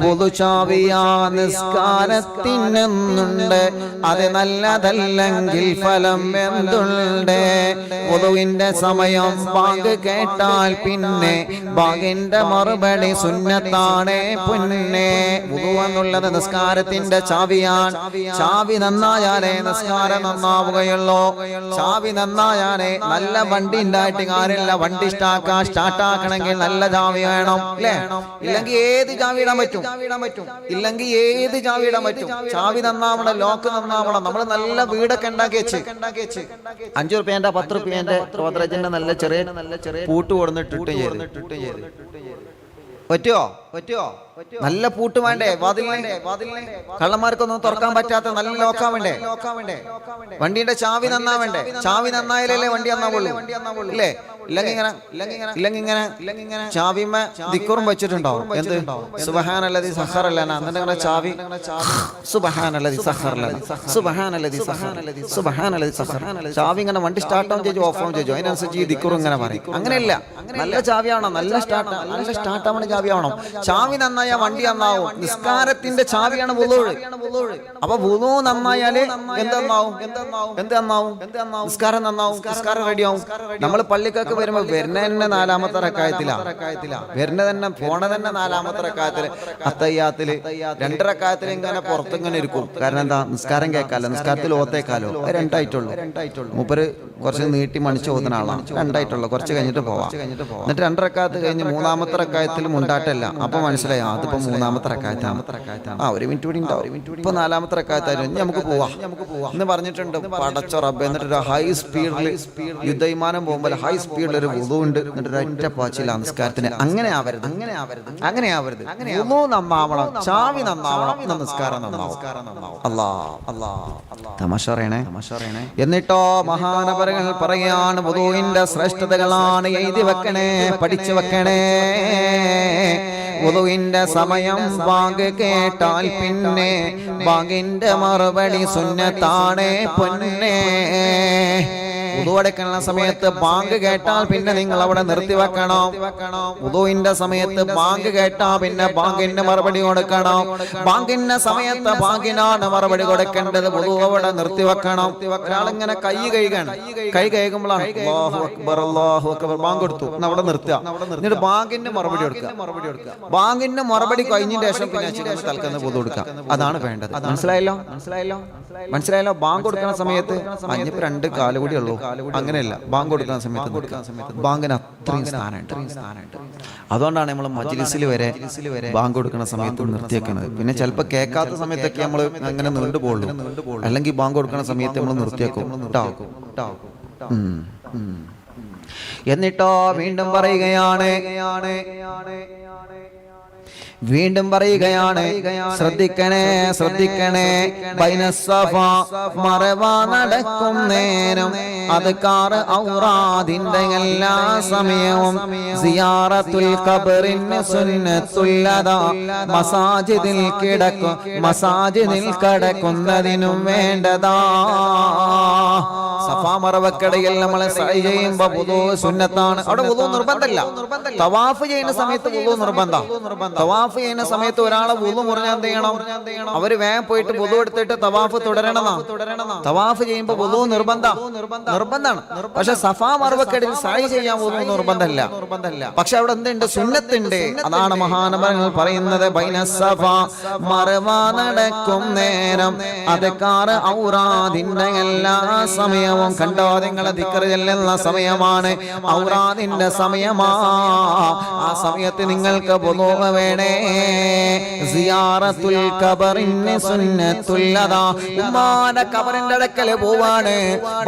വുദൂ ചാവിയാ നിസ്കാരത്തിനെന്നുണ്ട്, അത് നല്ലതല്ലെങ്കിൽ ഫലം എന്തുണ്ട്? വുദൂവിന്റെ സമയം ബാങ്ക് കേട്ടാൽ പിന്നെ ബാങ്കിന്റെ മറുപടി സുന്നത്താണ് പൊന്നെ. വുദൂ എന്നുള്ളത് നിസ്കാരത്തിന്റെ ചാവിയാണ്. ചാവി നന്നായാലേ നിസ്കാരം നന്നാവുകയുള്ളൂ. ചാവി നന്നായാലേ നല്ല വണ്ടി ഉണ്ടായിട്ട് കാര്യമില്ല. വണ്ടി സ്റ്റാർട്ടാക്കണമെങ്കിൽ നല്ല ചാവി വേണം, അല്ലേ? ഇല്ലെങ്കിൽ ഏത് ചാവി ഇടാൻ പറ്റും? ഇല്ലെങ്കിൽ ഏത് ചാവി ഇടാൻ പറ്റും? ചാവി നന്നാവണം, ലോക്ക് നന്നാവണം. നമ്മൾ നല്ല വീടൊക്കെ ഉണ്ടാക്കി വെച്ച് 5 റുപ്യന്റെ 10 റുപ്യന്റെ ഗോദ്രേജിന്റെ നല്ല ചെറിയ പൂട്ട് കൊടുത്തിട്ട് പറ്റുമോ? നല്ല പൂട്ട് വേണ്ടേ? വാതിലിനെ കള്ളന്മാർക്കൊന്നും തുറക്കാൻ പറ്റാത്ത നല്ല ലോക്കാൻ വേണ്ടേ? വണ്ടിയുടെ ചാവി നന്നാവേണ്ടേ? ചാവി നന്നായാലേ വണ്ടി നന്നാവുള്ളൂ, ഇല്ലേ? ഇല്ലെങ്കിൽ ഇങ്ങനെ ചാവിമ ദിക്റും വെച്ചിട്ടുണ്ടാവും. എന്ത്? സുബ്ഹാനല്ലദി സഖറ ലനാ. എന്നിട്ട് ചാവി സുബ്ഹാനല്ലദി സഖറ ലനാ, സുബ്ഹാനല്ലദി സഖറ, സുബ്ഹാനല്ലദി സഖറ. ചാവി ഇങ്ങനെ വണ്ടി സ്റ്റാർട്ട് ആവും ചെയ്യും, ഓഫ് ആവും ചെയ്യും. അതിനനുസരിച്ച് ഈ ദിക്റും ഇങ്ങനെ പറയും. അങ്ങനെയല്ല, നല്ല ചാവിയാവണം, നല്ല സ്റ്റാർട്ട് ആവണ ചാവിയാവണം. ചാവി നന്നായ വണ്ടി നന്നാവും. നിസ്കാരത്തിന്റെ ചാവിയാണ് വുദൂ. അപ്പൊ വുദൂ നന്നായാല് എന്തെന്നാവും? നിസ്കാരം നന്നാവും, നിസ്കാരം റെഡിയാവും. നമ്മൾ പള്ളിക്കൊക്കെ വരുമ്പോ വരുന്ന തന്നെ 4ാമത്തെ റക്അത്തിലാ, വരുന്ന തന്നെ പോണ തന്നെ 4ാമത്തെ റക്അത്തില്, അത്തഹിയ്യാത്തില് 2 റക്അത്തിൽ ഇങ്ങനെ പുറത്തിങ്ങനെ ഇരിക്കും. കാരണം എന്താ? നിസ്കാരം കേൾക്കാലോ, നിസ്കാരത്തിൽ ഓത്തേക്കാലോ. 2 ആയിട്ടുള്ളൂ. മൂപ്പര് കുറച്ച് നീട്ടി മണിച്ച് ഓതുന്ന ആളാണ്. 2 ആയിട്ടുള്ളൂ, കുറച്ച് കഴിഞ്ഞിട്ട് പോവാം. എന്നിട്ട് 2 റക്അത്ത് കഴിഞ്ഞ് 3ാമത്തെ റക്അത്തിൽ മുണ്ടാട്ടല്ല. അപ്പൊ മനസ്സിലായി അതിപ്പോ 3ാമത്തെ റക്അത്താണ്. ഒരു മിനിറ്റ് കൂടി ഉണ്ടാവും, ഇപ്പൊ 4ാമത്തെ റക്അത്തായിരുന്നു, നമുക്ക് പോവാം എന്ന് പറഞ്ഞിട്ടുണ്ട്. പടച്ച റബ്ബേ. എന്നിട്ട് ഒരു ഹൈ സ്പീഡിൽ യുദ്ധവിമാനം പോകുമ്പോൾ ഹൈ സ്പീഡ് ഹൈസ്പീഡിൽ ഒരു വുളു ഉണ്ട്, എന്നിട്ട് ഒറ്റ പാച്ചില്ല നിസ്കാരത്തിന്. അങ്ങനെ ആവരുത്. വുളു നന്നാവണം, ചാവി നന്നാവണം, നിസ്കാരം നന്നാവും. തമാശ പറയണേ. എന്നിട്ടോ മഹാനവറുകൾ പറയാണ് വുളുവിന്റെ ശ്രേഷ്ഠതകളാണ് എഴുതി വെക്കണേ, പഠിച്ചു വെക്കണേ. വുളുവിന്റെ സമയം ബാങ്ക് കേട്ടാൽ പിന്നെ ബാങ്കിന്റെ മറുപടി സുന്നത്താണ് പൊന്നേ. വുളു അടയ്ക്കുന്ന സമയത്ത് ബാങ്ക് കേട്ടാൽ പിന്നെ നിങ്ങൾ അവിടെ നിർത്തിവെക്കണം. വുളുവിന്റെ സമയത്ത് ബാങ്ക് കേട്ടാൽ പിന്നെ ബാങ്കിന്റെ മറുപടി കൊടുക്കണം. ബാങ്കിന്റെ സമയത്ത് ബാങ്കിനാണ് മറുപടി കൊടുക്കേണ്ടത്. വുളു അവിടെ നിർത്തിവെക്കണം. ഒരാളിങ്ങനെ കൈ കഴുകുമ്പോഴാണ് അല്ലാഹു അക്ബർ ബാങ്ക് കൊടുത്തു, അവിടെ നിർത്തുക. എന്നിട്ട് ബാങ്കിന്റെ മറുപടി കൊടുക്കുക. ബാങ്കിന്റെ മറുപടി കഴിഞ്ഞതിന് ശേഷം പിന്നെ തൽക്കുന്ന വുളു കൊടുക്കുക. അതാണ് വേണ്ടത്. മനസ്സിലായല്ലോ. ബാങ്ക് കൊടുക്കുന്ന സമയത്ത് അഞ്ഞിപ്പോ 2 കാല് കൂടി ഉള്ളൂ, അങ്ങനെയല്ല. ബാങ്ക് കൊടുക്കുന്ന സമയത്ത് ബാങ്കിന് അത്രയും സ്ഥാനമുണ്ട്. അതുകൊണ്ടാണ് നമ്മൾ മജ്‌ലിസിൽ വരെ ബാങ്ക് കൊടുക്കുന്ന സമയത്ത് നിർത്തിയേക്കുന്നത്. പിന്നെ ചിലപ്പോൾ കേൾക്കാത്ത സമയത്തൊക്കെ നമ്മൾ അങ്ങനെ നീണ്ടുപോകുള്ളൂ. അല്ലെങ്കിൽ ബാങ്ക് കൊടുക്കുന്ന സമയത്ത് നമ്മൾ നിർത്തിയേക്കും. എന്നിട്ടോ വീണ്ടും പറയുകയാണ് ശ്രദ്ധിക്കണേ. ബൈനസ്സഫ മറവ നടക്കും നേരം അദ്കാർ ഔറാദിന്റെ എല്ലാ സമയവും സിയാറത്തുൽ ഖബറിന് സുന്നത്തുല്ലദാ മസാജിദിൽ കിടക്കുന്നതിനും വേണ്ടതാ. സഫാ മറവക്കടയിൽ നമ്മൾ സഅയ് ചെയ്യുമ്പോൾ വുളു സുന്നത്താണ്. അവിടെ വുളു നിർബന്ധമില്ല. തവാഫ് ചെയ്യുന്ന സമയത്ത് വുളു നിർബന്ധം. തവാഫ് ചെയ്യുന്ന സമയത്ത് ഒരാളെ വുളു മുറിഞ്ഞാൽ എന്ത് ചെയ്യണം? അവര് വേഗം പോയിട്ട് വുളു എടുത്തിട്ട് തവാഫ് തുടരണം. തവാഫ് ചെയ്യുമ്പോൾ വുളു നിർബന്ധമാണ്. പക്ഷെ സഫാ മറവക്കടയിൽ സഅയ് ചെയ്യാൻ വുളു നിർബന്ധമില്ല. പക്ഷെ അവിടെ എന്തുണ്ട്? സുന്നത്തുണ്ട്. അതാണ് മഹാനവറുകൾ പറയുന്നത് ബൈനസ്സഫ മറവ നടക്കും നേരം അദ്കാർ ഔറാദിന്റെ എല്ലാ സമയവും. കണ്ടോ, നിങ്ങളെ ദിക്ർ ചെല്ലുന്ന സമയമാണ്, ഔറാദിന്റെ സമയമാ. ആ സമയത്ത് നിങ്ങൾക്ക് വുളു വേണേ. സിയാറത്തുൽ ഖബറിന് സുന്നത്തുല്ലദാ. ഉമ്മാന്റെ ഖബറിന്റെ അടുക്കൽ പോവാണ്,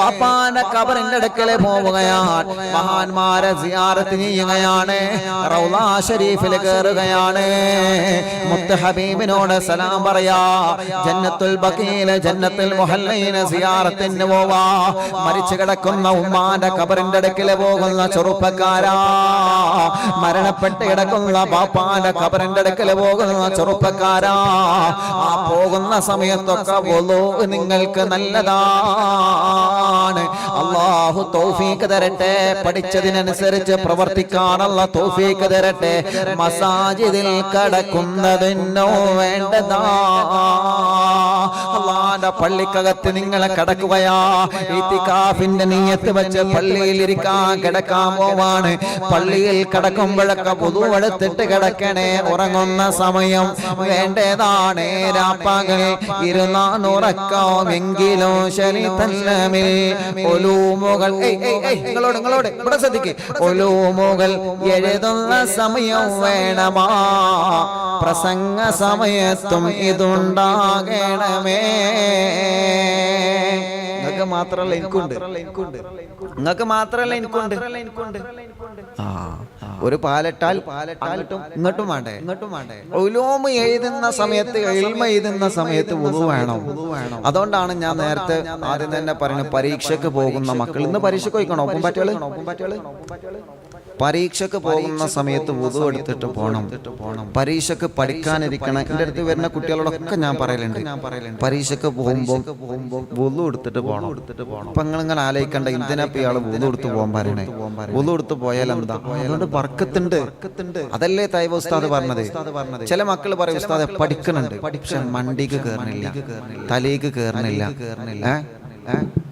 ബാപ്പാന്റെ ഖബറിന്റെ അടുക്കൽ പോവുകയാണ്, മഹാന്മാരെ സിയാറത്ത് ചെയ്യുകയാണ്, റൗള ശരീഫിൽ കയറുകയാണ്, മുത്ത് ഹബീബിനോട് സലാം പറയാ, ജന്നത്തുൽ ബഖീല ജന്നത്തുൽ മുഹല്ലയിലെ സിയാറത്തിന് പോവാ. മരിച്ചു കിടക്കുന്ന ഉമ്മാന്റെ ഖബറിന്റെ അടുക്കൽ പോകുന്ന ചെറുപ്പക്കാരാ, മരണപ്പെട്ട് കിടക്കുന്ന ബാപ്പാന്റെ ഖബറിന്റെ അടുക്കൽ പോകുന്ന ചെറുപ്പക്കാരാ, ആ പോകുന്ന സമയത്തൊക്കെ വുളു നിങ്ങൾക്ക് നല്ലതാണ്. അല്ലാഹു തൗഫീഖ് തരട്ടെ, പഠിച്ചതിനനുസരിച്ച് പ്രവർത്തിക്കാനുള്ള തൗഫീഖ് തരട്ടെ. മസാജിദിൽ കടക്കുന്നതിനോ വേണ്ടതാ. അല്ലാഹുവിന്റെ പള്ളിക്കകത്ത് നിങ്ങളെ കടക്കുകയാ, ഇത്തികാഫിന്റെ നിയ്യത്ത് വെച്ച് പള്ളിയിൽ കിടക്കാൻ പോവാണ്. പള്ളിയിൽ കിടക്കുമ്പോഴൊക്കെ വുളു എടുത്തിട്ട് കിടക്കണേ. ഉറങ്ങുന്ന സമയം വേണ്ടതാണ്. രാപ്പകൽ ഇരുന്നാണുറക്കാമെങ്കിലും ശരി തല്ലമിൽ ഒലൂമുകൾ നിങ്ങളോട് ഇവിടെ ശ്രദ്ധിക്ക്. ഒലൂമുകൾ എഴുതുന്ന സമയം വേണമാ, പ്രസംഗ സമയത്തും ഇതുണ്ടാകണമേ. നിങ്ങൾക്ക് മാത്രല്ല എനിക്കുണ്ട്. ഒരു പാലട്ടാൽ ഇങ്ങോട്ടും വേണ്ടേ. ഉലൂമ് എഴുതുന്ന സമയത്ത്, ഇൽമ എഴുതുന്ന സമയത്ത് വുളു വേണം. അതുകൊണ്ടാണ് ഞാൻ നേരത്തെ ആദ്യം തന്നെ പറയുന്നത്, പരീക്ഷയ്ക്ക് പോകുന്ന മക്കൾ, ഇന്ന് പരീക്ഷയ്ക്ക് പോയിക്കണോ ഒപ്പം പറ്റുകള്? പരീക്ഷയ്ക്ക് പോകുന്ന സമയത്ത് വുളു എടുത്തിട്ട് പോകണം. പരീക്ഷയ്ക്ക് പഠിക്കാനിരിക്കണം. എൻ്റെ അടുത്ത് വരുന്ന കുട്ടികളോടൊക്കെ ഞാൻ പറയലുണ്ട്, പരീക്ഷയ്ക്ക് പോകുമ്പോൾ വുളു എടുത്തിട്ട് പോകണം. അപ്പൊ നിങ്ങളിങ്ങനെ ആലോചിക്കണ്ട, എന്തിനാ ഇയാള് വുളു എടുത്ത് പോകാൻ പറയണേ? വുളു എടുത്ത് പോയാൽ എന്താ? അതുകൊണ്ട് ബർക്കത്തുണ്ട്. അതല്ലേ തൈവ ഉസ്താദ് പറഞ്ഞത്. ചില മക്കൾ പറയും ഉസ്താദ് പഠിക്കണുണ്ട്, പക്ഷെ മണ്ടിക്ക് കയറണില്ല, തലേക്ക് കയറണില്ല,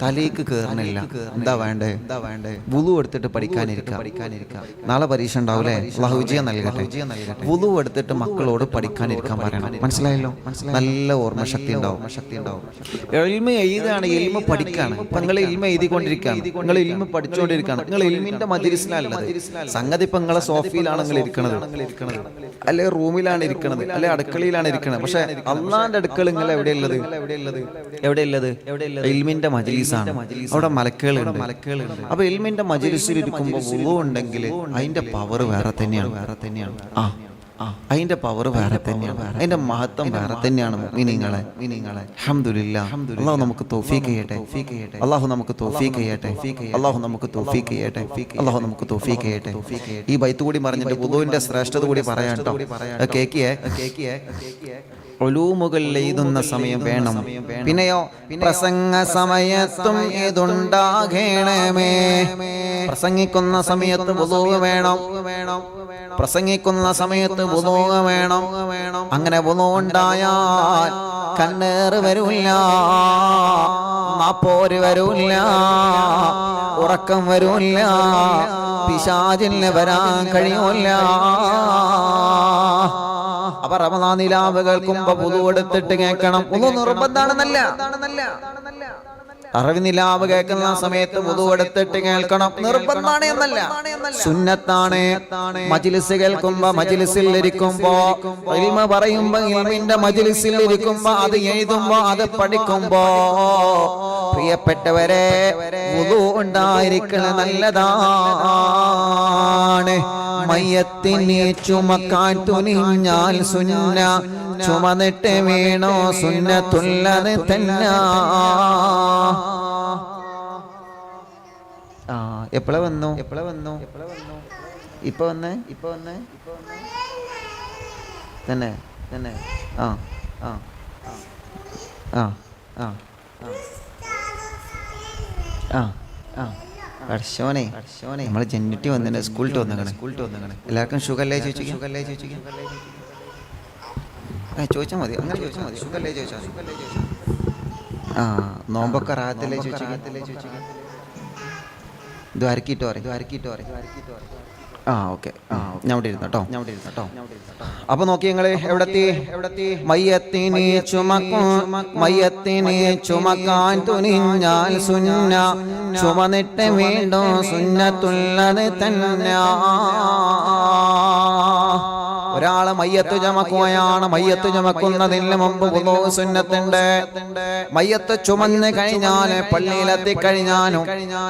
തലേക്ക് കയറണില്ല. എന്താ വേണ്ടേ? വുളു എടുത്തിട്ട് പഠിക്കാനിരിക്കാം. നാളെ പരീക്ഷ ഉണ്ടാവൂലേ, അല്ലാഹു വിജയം നൽകട്ടെ. വുളു എടുത്തിട്ട് മക്കളോട് പഠിക്കാനിരിക്കാൻ പറയണം. മനസ്സിലായല്ലോ? നല്ല ഓർമ്മശക്തി ഉണ്ടാവും. ഇൽമ എഴുതാണ്, ഇൽമ പഠിക്കാണ്. ഇപ്പൊ നിങ്ങൾ ഇൽമ എഴുതിക്കൊണ്ടിരിക്കുകയാണ്, നിങ്ങൾ ഇൽമ പഠിച്ചുകൊണ്ടിരിക്കുകയാണ്. നിങ്ങൾ ഇൽമിന്റെ മജ്‌ലിസിലല്ലത്. സംഗതി ഇപ്പൊ നിങ്ങളെ സോഫയിലാണ് നിങ്ങൾ ഇരിക്കണത്, അല്ലെ റൂമിലാണ് ഇരിക്കണത്, അല്ലെ അടുക്കളയിലാണ് ഇരിക്കണത്. പക്ഷെ അള്ളാന്റെ അടുക്കള നിങ്ങൾ എവിടെയുള്ളത്? ഇൽമിന്റെ ഇൽമിന്റെ മജ്‌ലിസാണ്. അവിടെ മലക്കുകളുണ്ട്. അപ്പൊ ഇൽമിന്റെ മജ്‌ലിസിൽ ഇരിക്കുമ്പോൾ വുളു ഉണ്ടെങ്കിൽ അതിന്റെ പവർ വേറെ തന്നെയാണ്. അതിന്റെ പവർ വേറെ തന്നെയാണ്. അതിന്റെ മഹത്വം വേറെ തന്നെയാണ്. മുഅ്മിനീങ്ങളെ അൽഹംദുലില്ലാഹ്. അല്ലാഹു നമുക്ക് തൗഫീഖ് ചെയ്യട്ടെ. അല്ലാഹു നമുക്ക് തൗഫീഖ് ചെയ്യട്ടെ. അല്ലാഹു നമുക്ക് തൗഫീഖ് ചെയ്യട്ടെ. അല്ലാഹു നമുക്ക് തൗഫീഖ് ചെയ്യട്ടെ. ഈ ബൈത്ത് കൂടി പറഞ്ഞിട്ട് വുദൂവിന്റെ ശ്രേഷ്ഠത കൂടി പറയാം കേട്ടോ. കേക്കിയേ ഉലൂമുകൾ എഴുതുന്ന സമയം വേണം. പിന്നെയോ പ്രസംഗ സമയത്തും ഇതുണ്ടാകണമേ. പ്രസംഗിക്കുന്ന സമയത്ത് വുദൂ വേണം. പ്രസംഗിക്കുന്ന സമയത്ത് വുദൂ വേണം. അങ്ങനെ വുദൂ ഉണ്ടായാൽ കണ്ണേറ് വരൂല്ല, നാപ്പോര് വരൂല്ല, ഉറക്കം വരൂല്ല, പിശാചിന് വരാൻ കഴിയൂല. അപ്പൊ റമദാൻ നിലാവ് കേൾക്കുമ്പോ വുദൂ എടുത്തിട്ട് കേൾക്കണം. വുദൂ നിർബന്ധാണെന്നല്ല, അറവി നിലാവ് കേൾക്കുന്ന സമയത്ത് വുദൂ എടുത്തിട്ട് കേൾക്കണം. നിർബന്ധാണ് എന്നല്ല, സുന്നത്താണ്. മജ്‌ലിസ് കേൾക്കുമ്പോ, മജ്‌ലിസിൽ ഇരിക്കുമ്പോ, ഇൽമ പറയുമ്പോ, ഇൽമിന്റെ മജ്‌ലിസിൽ ഇരിക്കുമ്പോ, അത് എഴുതുമ്പോ, അത് പഠിക്കുമ്പോ, പ്രിയപ്പെട്ടവരെ വുദൂ ഉണ്ടായിരിക്കണ നല്ലതാണ്. മയ്യത്തിനെ ചുമക്കാൻ തുനിഞ്ഞാൽ സുന്ന, ചുമന്നിട്ട് വീണോ സുന്നത്തുള്ളത് തന്നെ. എപ്പോഴാ വന്നു? ഇപ്പൊ വന്നേ തന്നെ തന്നെ. ആ ആ ആ ആ ആ ആ കർശോനെ നമ്മളെ ജന്നിട്ടി വന്നിട്ട് സ്കൂളിട്ട് വന്നേക്കണേ. എല്ലാവർക്കും ഷുഗല്ലേ ചോദിച്ചു? ചോദിച്ചാൽ മതി, അങ്ങനെ ചോദിച്ചാൽ മതി. ഷുഗല്ലേ ചോദിച്ചാൽ മതി. ആ നോമ്പൊക്കെ റാഹത്തല്ലേ ചോദിച്ചു? ദ്വാരക്കിട്ടോ ആ ഓക്കെ. ഞാൻ ഇവിടെ ഇരുന്നോ. അപ്പൊ നോക്കി നിങ്ങള് എവിടെത്തി? മയ്യത്തിനെ ചുമക്കാൻ തുനിഞ്ഞാൽ സുന്ന, ചുമന്നിട്ട് വീണ്ടും സുന്നത്തുള്ളത് തന്നെ. ഒരാള് മയ്യത്ത് ചുമക്കുകയാണ്. മയ്യത്ത് ചുമക്കുന്നതിന് മുമ്പ് വുദൂ സുന്നത്തുണ്ട്. മയ്യത്ത് ചുമന്ന് കഴിഞ്ഞാൽ പള്ളിയിലെത്തി കഴിഞ്ഞാലും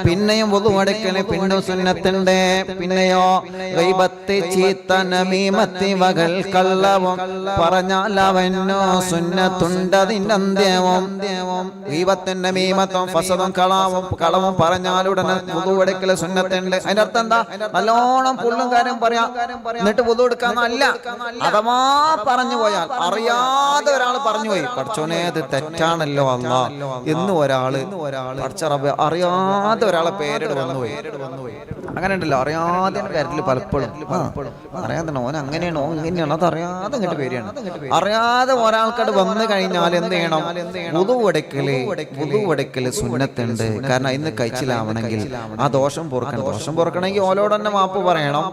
പിന്നെയും വുദൂ എടുക്കല് പിന്നും സുന്നത്തുണ്ട്. പിന്നെയോ ഗൈബത്ത്, ചീത്ത, നമീമത്ത് വകൾ കള്ളവും പറഞ്ഞാൽ അവനോ സുന്നത്തുണ്ട്. അതിന്റെ അന്ത്യവും ഗൈബത്തും നമീമത്തും ഫസദും കളവും പറഞ്ഞാൽ ഉടനെ വുദൂ എടുക്കല് സുന്നത്തുണ്ട്. അതിന്റെ അർത്ഥം എന്താ? നല്ലോണം പുള്ളും കാര്യം പറയാം, എന്നിട്ട് വുദൂ എടുക്കാന്നല്ല. അഥവാ പറഞ്ഞു പോയാൽ, അറിയാതെ ഒരാൾ പറഞ്ഞു പോയി, പഠിച്ചോനെ അത് തെറ്റാണല്ലോ അല്ലാ എന്ന് ഒരാള് അറിയാതെ ഒരാളെ പേരിട് വന്നുപോയി. അങ്ങനെ ഉണ്ടല്ലോ, അറിയാതെ കാര്യത്തിൽ പലപ്പോഴും അറിയാതെ ഓൻ അങ്ങനെയാണോ ഇങ്ങനെയാണോ അത് അറിയാതെ ഇങ്ങോട്ട് പേരാണ്. അറിയാതെ ഒരാൾക്കട് വന്നു കഴിഞ്ഞാൽ എന്ത് ചെയ്യണം? വുദൂ എടുക്കല് സുന്നത്തുണ്ട്. കാരണം ഇന്ന് കഴിച്ചിലാവണമെങ്കിൽ ആ ദോഷം പൊറുക്കണമെങ്കിൽ ഓലോട് തന്നെ മാപ്പ് പറയണം.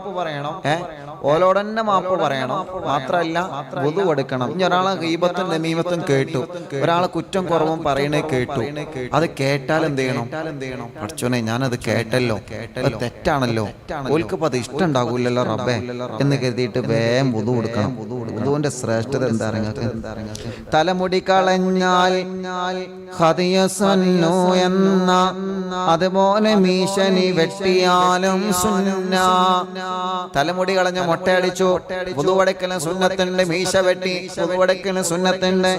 ഓലോട് തന്നെ മാപ്പ് പറയണം. മാത്രല്ല വുദൂ എടുക്കണം. ഇനി ഒരാളെ ഗീബത്തും നമീമത്തും കേട്ടു, ഒരാളെ കുറ്റം കുറവും പറയണേ കേട്ടു, അത് കേട്ടാൽ എന്ത് ചെയ്യണം? പഠിച്ചോനെ ഞാനത് കേട്ടല്ലോ, തെറ്റാണല്ലോ, ഓൽക്കിപ്പോ അത് ഇഷ്ടം ഉണ്ടാകൂലല്ലോ റബ്ബേ എന്ന് കരുതിയിട്ട് വേഗം വുദൂ എടുക്കണം. വുദൂവിന്റെ ശ്രേഷ്ഠത എന്താ? തലമുടി കളഞ്ഞാൽ ഖദിയസന്നു എന്ന, അതുപോലെ മീശനി വെട്ടിയാലും സുന്ന. തലമുടി കളഞ്ഞ മൊട്ടയടിച്ചു, വുദൂ എടുക്കലും സുന്നത്തുണ്ട്. മീശ വെട്ടി വുദൂ എടുക്കലും സുന്നത്തുണ്ട്.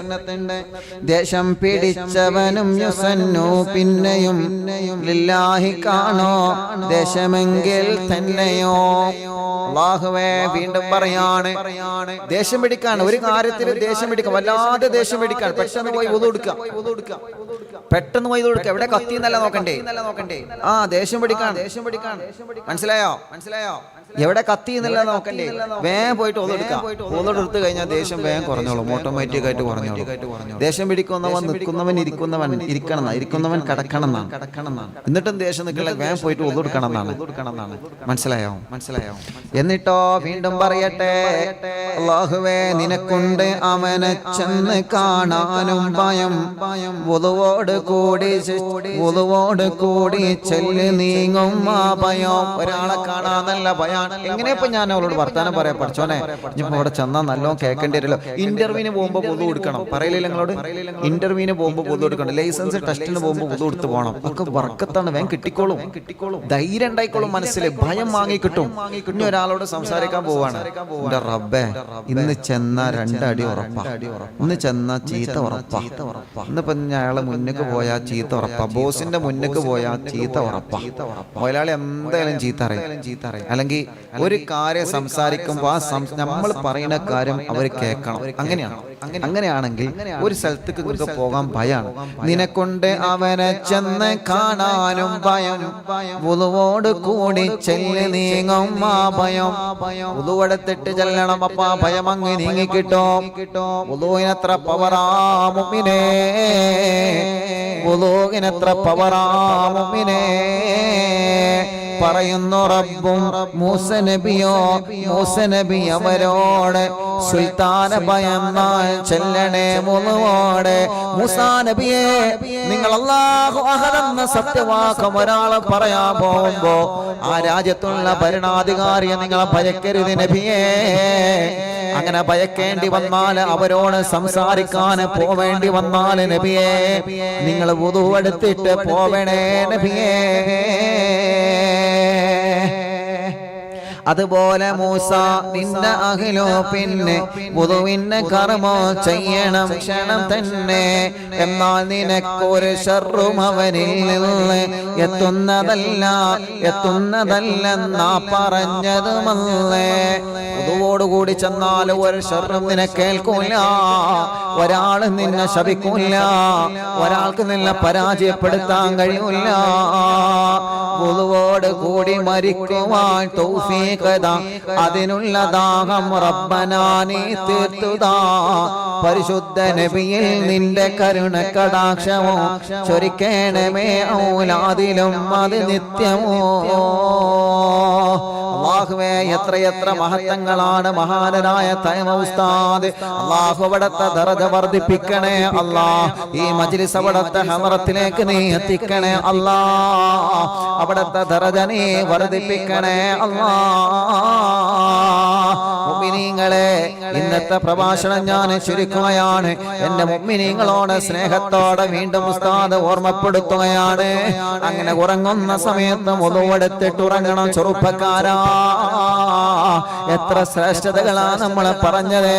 ദേശം പിടിച്ചവനും യുസന്നു, പിന്നെയും ലില്ലാഹി കാണോ ദേശമെങ്കിൽ തന്നെയോ. അല്ലാഹുവേ വീണ്ടും പറയാണ്, ദേഷ്യം പിടിക്കാൻ ഒരു കാര്യത്തിൽ ദേഷ്യം പിടിക്കാം, വല്ലാതെ ദേഷ്യം പിടിക്കാൻ പെട്ടെന്ന് പോയി വുദൂ എടുക്കാം. എവിടെ കത്തി എന്നല്ല നോക്കണ്ടേ? ആ ദേഷ്യം പിടിക്കാൻ മനസ്സിലായോ? എവിടെ കത്തി എന്നല്ല നോക്കണ്ടേ? വേഗം പോയിട്ട് വുദൂ എടുക്കാം. വുദൂ എടുത്തു കഴിഞ്ഞാൽ ദേഷ്യം വേഗം കുറഞ്ഞോളും, ഓട്ടോമാറ്റിക് ആയിട്ട് കുറഞ്ഞോളും. ദേഷ്യം പിടിക്കുന്നവൻ ഇരിക്കുന്നവൻ കിടക്കണം എന്നാണ്. എന്നിട്ടും ദേഷ്യം നിൽക്കില്ല, വേഗം പോയിട്ട് വുദൂ എടുക്കണം എന്നാണ്. മനസ്സിലായോ? എന്നിട്ടോ വീണ്ടും പറയട്ടെ, അല്ലാഹുവേ നിനക്കുണ്ട് അവനെ ചെന്ന് കാണാനും ഭയം, വുദൂവോട് കൂടി ചെല്ല് നീങ്ങും ആ ഭയം. ഒരാളെ കാണാന്നല്ല ഭയാണ്. എങ്ങനെ ഇപ്പൊ ഞാൻ അവളോട് വർത്താനം പറയാ? പഠിച്ചോനെ ഇനിയിപ്പോ അവിടെ ചെന്നാൽ നല്ലോണം കേൾക്കേണ്ടി വരില്ലോ. ഇന്റർവ്യൂവിന് പോകുമ്പോ പൊതു കൊടുക്കണം, പറയില്ല നിങ്ങളോട്? ഇന്റർവ്യൂവിന് പോകുമ്പോ പൊതു കൊടുക്കണം, ലൈസൻസ് ടെസ്റ്റിന് പോകുമ്പോ പൊതു കൊടുത്ത് പോകണം. ഒക്കെ വർക്കത്താണ്, വേഗം കിട്ടിക്കോളും. ധൈര്യം ഉണ്ടായിക്കോളും, മനസ്സിൽ ഭയം വാങ്ങിക്കിട്ടും. ഇനി ഒരാളോട് സംസാരിക്കാൻ പോവാണ്, എന്റെ റബ്ബേ ഇന്ന് ചെന്ന 2 അടി ഉറപ്പാ, ഇന്ന് ചെന്ന ചീത്ത ഉറപ്പാ, ഇന്നിപ്പോ അയാളെ മുന്നിക്ക് പോയാ ചീത്ത ഉറപ്പാ, ബോസിന്റെ മുന്നിക്ക് പോയാ ചീത്ത ഉറപ്പാ, ഒരാളെ എന്തായാലും ചീത്ത അറിയും. അല്ലെങ്കിൽ ഒരു കാര്യം സംസാരിക്കുമ്പോ ആ നമ്മൾ പറയുന്ന കാര്യം അവർ കേൾക്കണം. അങ്ങനെയാണെങ്കിൽ ഒരു സ്ഥലത്തേക്ക് നിങ്ങൾക്ക് പോകാൻ ഭയാണ്. നിനക്കൊണ്ട് അവനെ ചെന്ന് കാണാനും ഭയം, വുളുവോട് കൂടി ചെല്ല് നീങ്ങും ആ ഭയം. വുളുവെടുത്തിട്ട് ചെല്ലണം, അപ്പൊ ആ ഭയം അങ്ങ് നീങ്ങിക്കിട്ടും. വുളുവിനത്ര പവറാ മുഅ്മിനേ, വുളുവിനത്ര പവറാ മുഅ്മിനേ. പറയുന്നു റബ്ബും മൂസ നബി അവരോട് സുൽത്താന ഭയന്നാൽ ചെല്ലണേ വുളുവോടെ. മൂസാ നബിയെ, നിങ്ങൾ അല്ലാഹു അഹദെന്ന സത്യവാക്യം ഒരാൾ പറയാൻ പോകുമ്പോ ആ രാജ്യത്തുള്ള ഭരണാധികാരിയെ നിങ്ങൾ ഭയക്കരുത് നബിയേ. അങ്ങനെ ഭയക്കേണ്ടി വന്നാൽ, അവരോട് സംസാരിക്കാൻ പോവേണ്ടി വന്നാൽ നബിയേ, നിങ്ങൾ വുളു എടുത്തിട്ട് പോവണേ നബിയേ. അതുപോലെ മൂസ നിന്റെ അഖിലോ പിന്നെ വുളുവിന്റെ കർമ്മോ ചെയ്യണം ക്ഷണം തന്നെ. എന്നാൽ നിനക്കൊരു ശർറും അവനിൽ നിന്ന് എത്തുന്നതല്ലെന്നാ പറഞ്ഞതുമല്ലേ. വുളുവോടുകൂടി ചെന്നാൽ ഒരു ശർറും നിനക്കേൽക്കൂല, ഒരാൾ നിന്നെ ശപിക്കൂല, ഒരാൾക്ക് നിന്നെ പരാജയപ്പെടുത്താൻ കഴിയൂല. വുളുവോട് കൂടി മരിക്കുവാൻ തൗഫീഖ് അതിനുള്ള ദാഹം റബ്ബനാ നീ തീർത്തുതാ. പരിശുദ്ധ നബിയിൽ നിന്റെ കരുണ കടാക്ഷമോ ചൊരിക്കണമേ ഔലാദിലും അത് നിത്യമോ. അല്ലാഹുവേ, എത്രയെത്ര മഹത്വങ്ങളാണ് മഹാനായ തൈമ ഉസ്താദ്. അല്ലാഹു അവിടുത്തെ ദറജ വർദ്ധിപ്പിക്കണേ അല്ലാഹ്. ഈ മജ്ലിസ് അവിടുത്തെ ഹദറത്തിലേക്ക് നീ എത്തിക്കണേ അല്ലാഹ്. അവിടുത്തെ ദറജ നീ വർദ്ധിപ്പിക്കണേ അല്ലാഹ്. മുഅ്മിനീങ്ങളെ, ഇന്നത്തെ പ്രഭാഷണം ഞാൻ ചുരുക്കുകയാണ്. എന്റെ മുഅ്മിനീങ്ങളോട് സ്നേഹത്തോടെ വീണ്ടും ഉസ്താദ് ഓർമ്മപ്പെടുത്തുകയാണ്. അങ്ങനെ ഉറങ്ങുന്ന സമയത്ത് വുളുവെടുത്തിട്ട് ഉറങ്ങണം ചെറുപ്പക്കാരാ. എത്ര ശ്രേഷ്ഠതകളാ നമ്മൾ പറഞ്ഞത്,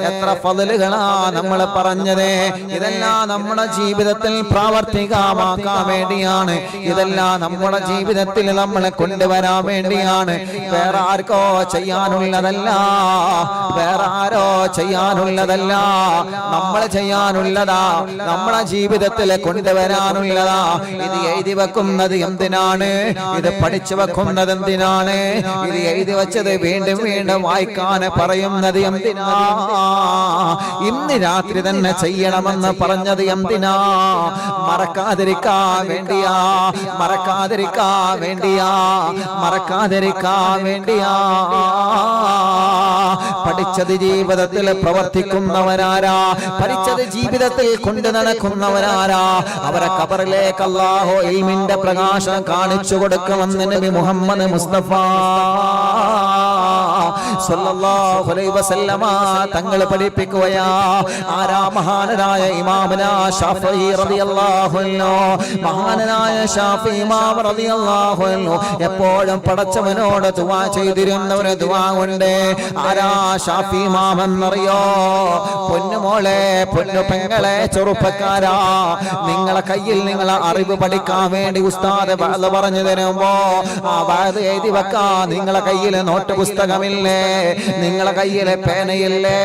എത്ര ഫളലുകളാ നമ്മൾ പറഞ്ഞത്. ഇതെല്ലാം നമ്മുടെ ജീവിതത്തിൽ പ്രാവർത്തികമാക്കാൻ വേണ്ടിയാണ്, ഇതെല്ലാം നമ്മുടെ ജീവിതത്തിൽ നമ്മളെ കൊണ്ടുവരാൻ വേണ്ടിയാണ്. വേറെ ആർക്കോ ചെയ്യാനുള്ളതല്ല, വേറെ ആരോ ചെയ്യാനുള്ളതല്ല, നമ്മൾ ചെയ്യാനുള്ളതാ, നമ്മളെ ജീവിതത്തിൽ കൊണ്ടുവരാനുള്ളതാ. ഇത് എഴുതി വെക്കുന്നത് എന്തിനാണ്? ഇത് പഠിച്ചു വെക്കുന്നത് എന്തിനാണ്? ഇത് എഴുതി വെച്ചത് വീണ്ടും വീണ്ടും വായിക്കാൻ പറയുന്നത് എന്തിനാ? ഇന്ന് രാത്രി തന്നെ ചെയ്യണമെന്ന് പറഞ്ഞത് എന്തിനാ? മറക്കാതിരിക്കാൻ വേണ്ടിയാ, മറക്കാതിരിക്കാൻ വേണ്ടിയാ, മറക്കാതിരിക്കാൻ വേണ്ടിയാ. പഠിച്ചത് ജീവിതത്തിൽ പ്രവർത്തിക്കുന്നവരാരാ? പഠിച്ചത് ജീവിതത്തിൽ കൊണ്ടു നടക്കുന്നവരാരാ? അവരെ ഖബറിലേക്ക് അല്ലാഹു ഇൽമിന്റെ പ്രകാശം കാണിച്ചു കൊടുക്കുമെന്ന് നബി മുഹമ്മദ് മുസ്തഫ സല്ലല്ലാഹു അലൈഹി വസല്ലമ തങ്ങൾ പഠിപ്പിക്കുകയാ. ആരാ? മഹാനായ ഇമാമുനാ ശാഫഈ റളിയല്ലാഹു അൻഹു. മഹാനായ ശാഫഈ ഇമാം റളിയല്ലാഹു അൻഹു എപ്പോഴും പടച്ചവനോട് ദുആ ചെയ്തിരുന്ന ഒരു ദുആ ഉണ്ട്. ആരാ ശാഫഈ ഇമാം എന്നറിയോ? പൊന്നുമോളെ, പൊന്നു പെങ്ങളെ, ചെറുപ്പക്കാരാ, നിങ്ങളെ കയ്യിൽ നിങ്ങളെ അറിവ് പഠിക്കാൻ വേണ്ടി ഉസ്താദ് വഅദ് പറഞ്ഞു തരുമ്പോ ആ വഅദ് എഴുതി വെക്കാൻ നിങ്ങളെ കയ്യിൽ നോട്ട് പുസ്തകമില്ലേ? നിങ്ങളെ കയ്യിലെ പേനയില്ലേ?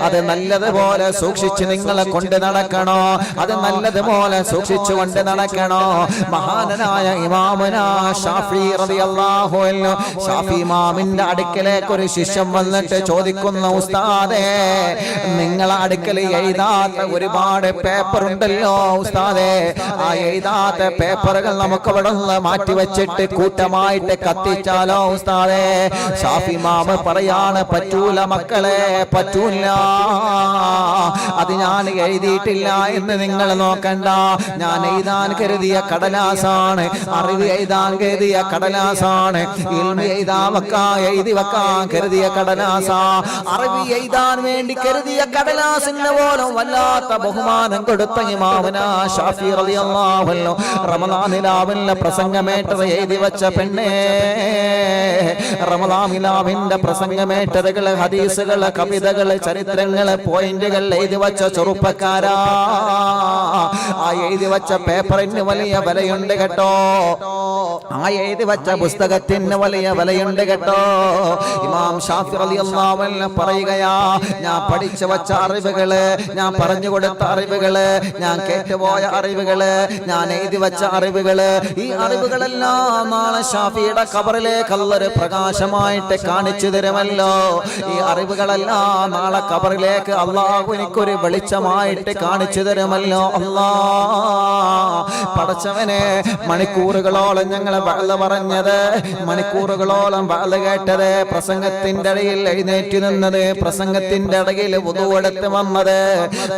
അത് നല്ലതുപോലെ സൂക്ഷിച്ച് നിങ്ങളെ കൊണ്ട് നടക്കണോ? അത് നല്ലതുപോലെ സൂക്ഷിച്ചു കൊണ്ട് നടക്കണോ? മഹാനായ ഇമാമുനാ ശാഫഈ റളിയല്ലാഹു അൻഹു, ശാഫഈ ഇമാമിന്റെ അടുക്കലേക്ക് ഒരു ശിഷ്യൻ വന്നിട്ട് ചോദിക്കുന്നു, ഉസ്താദേ, നിങ്ങളെ അടുക്കൽ എഴുതാത്ത ഒരുപാട് പേപ്പർ ഉണ്ടല്ലോ ഉസ്താദേ, ആ എഴുതാത്ത പേപ്പറുകൾ നമുക്ക് ഇവിടെ നിന്ന് മാറ്റി വെച്ചിട്ട് കൂട്ടമായിട്ട് കത്തിച്ചാലോ ഉസ്താദേ? ഷാഫി ഇമാം പറയാണ് പറ്റൂല മക്കളെ, പറ്റൂല. അത് ഞാൻ എഴുതിയിട്ടില്ല എന്ന് നിങ്ങൾ നോക്കണ്ട. ഞാൻ എഴുതാൻ കരുതിയ കടലാസാണ്, അറിവ് എഴുതാൻ കരുതിയ കടലാസാണ്, ഇൽമ് എഴുതി വെക്കാൻ കരുതിയ കടലാസാ. അറിവ് എഴുതാൻ വേണ്ടി കരുതിയ കടലാസിന് പോലും വല്ലാത്ത ബഹുമാനം കൊടുത്ത ഇമാമുനാ ഷാഫി റളിയല്ലാഹു അൻഹു റമളാനിലാവിലെ പ്രസംഗമേറ്റത് എഴുതി വെച്ച പെണ്ണേ. റമളാനിലാവിന്റെ പ്രസംഗമേറ്റതുകള്, ഹദീസുകള്, കവിതകള്, ചരിത്രങ്ങള്, പോയിന്റുകൾ എഴുതി വെച്ച ചെറുപ്പക്കാരാ, ആ എഴുതി വെച്ച പേപ്പറിന് വലിയ വിലയുണ്ട് കേട്ടോ. ആ എഴുതി വെച്ച പുസ്തകത്തിന് വലിയ വിലയുണ്ട് കേട്ടോ. ഇമാം ഷാഫി റളിയല്ലാഹു അൻഹു പറയുകയാ, ഞാൻ പഠിച്ചു വെച്ച അറിവുകള്, ഞാൻ പറഞ്ഞു കൊടുത്ത അറിവുകള്, ഞാൻ കേട്ടുപോയ അറിവുകള്, ഞാൻ എഴുതി വെച്ച അറിവുകള്, ഈ അറിവുകളെല്ലാം നാളെ ഷാഫിയുടെ ഖബറിലേക്ക് അല്ലാഹു പ്രകാശമായിട്ട് കാണിച്ചു തരുമല്ലോ. ഈ അറിവുകളെല്ലാം നാളെ ഖബറിലേക്ക് അല്ലാഹു എനിക്കൊരു വെളിച്ചമായിട്ട് കാണിച്ചു തരുമല്ലോ. പടച്ചവനെ, മണിക്കൂറുകളോളം ഞങ്ങൾ വഅദ് പറഞ്ഞത്, മണിക്കൂറുകളോളം വഅദ് കേട്ടത്, പ്രസംഗത്തിന്റെ ഇടയിൽ എഴുന്നേറ്റ് നിന്നത്, പ്രസംഗത്തിന്റെ ഇടയിൽ വുദു എടുത്ത് വന്നത്,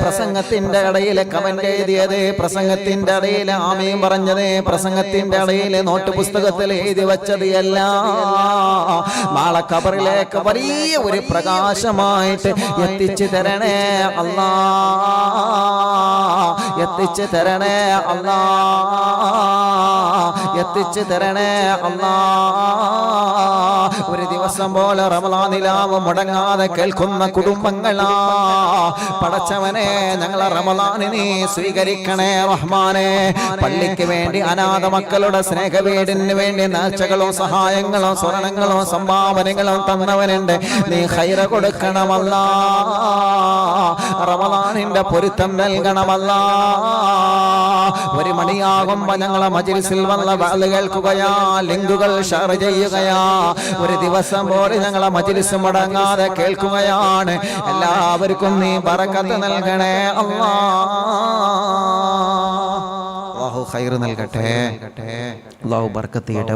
പ്രസംഗത്തിന്റെ ഇടയിൽ കമന്റ് എഴുതിയത്, പ്രസംഗത്തിന്റെ ഇടയിൽ ആമീൻ പറഞ്ഞത്, പ്രസംഗത്തിന്റെ ഇടയിൽ നോട്ട് പുസ്തകത്തിൽ എഴുതി വെച്ചത് എല്ലാം നാളെ ഖബറിലേക്ക് വലിയ ഒരു പ്രകാശമായിട്ട് എത്തിച്ചു തരണേ അല്ലാ, എത്തിച്ചു തരണേ അല്ലാ, എത്തിച്ചു തരണേ അല്ലാ. ഒരു ദിവസം പോലെ റമളാനിലാവ് മുടങ്ങാതെ കേൾക്കുന്ന കുടുംബങ്ങളാ. പടച്ചവനെ, ഞങ്ങളെ റമളാനിനെ സ്വീകരിക്കണേ റഹ്മാനെ. പള്ളിക്ക് വേണ്ടി അനാഥ മക്കളുടെ സ്നേഹവീടിന് വേണ്ടി നേർച്ചകളും സഹായങ്ങളും സ്വർണങ്ങളും സംഭാവനകളും തന്നവനുണ്ട്, നീ ഖൈറ കൊടുക്കണമല്ലാ. റമളാനിന്റെ പൊരുത്തം നൽകണമല്ലാ. ഒരു മണിയാകുമ്പോ ഞങ്ങളെ മജ്‌ലിസിൽ വന്ന വഅദ് കേൾക്കുകയാ, ലിങ്കുകൾ ഷെയർ ചെയ്യുകയാ. ഒരു ദിവസം പോലെ ഞങ്ങളെ മജ്‌ലിസ് മുടങ്ങാതെ കേൾക്കുകയാണ്. എല്ലാവർക്കും നീ ബറക്കത്ത് നൽകണേ അല്ലാ. അല്ലാഹു ഖൈർ നൽകട്ടെ, അല്ലാഹു ബർക്കത്ത് ചെയ്യട്ടെ.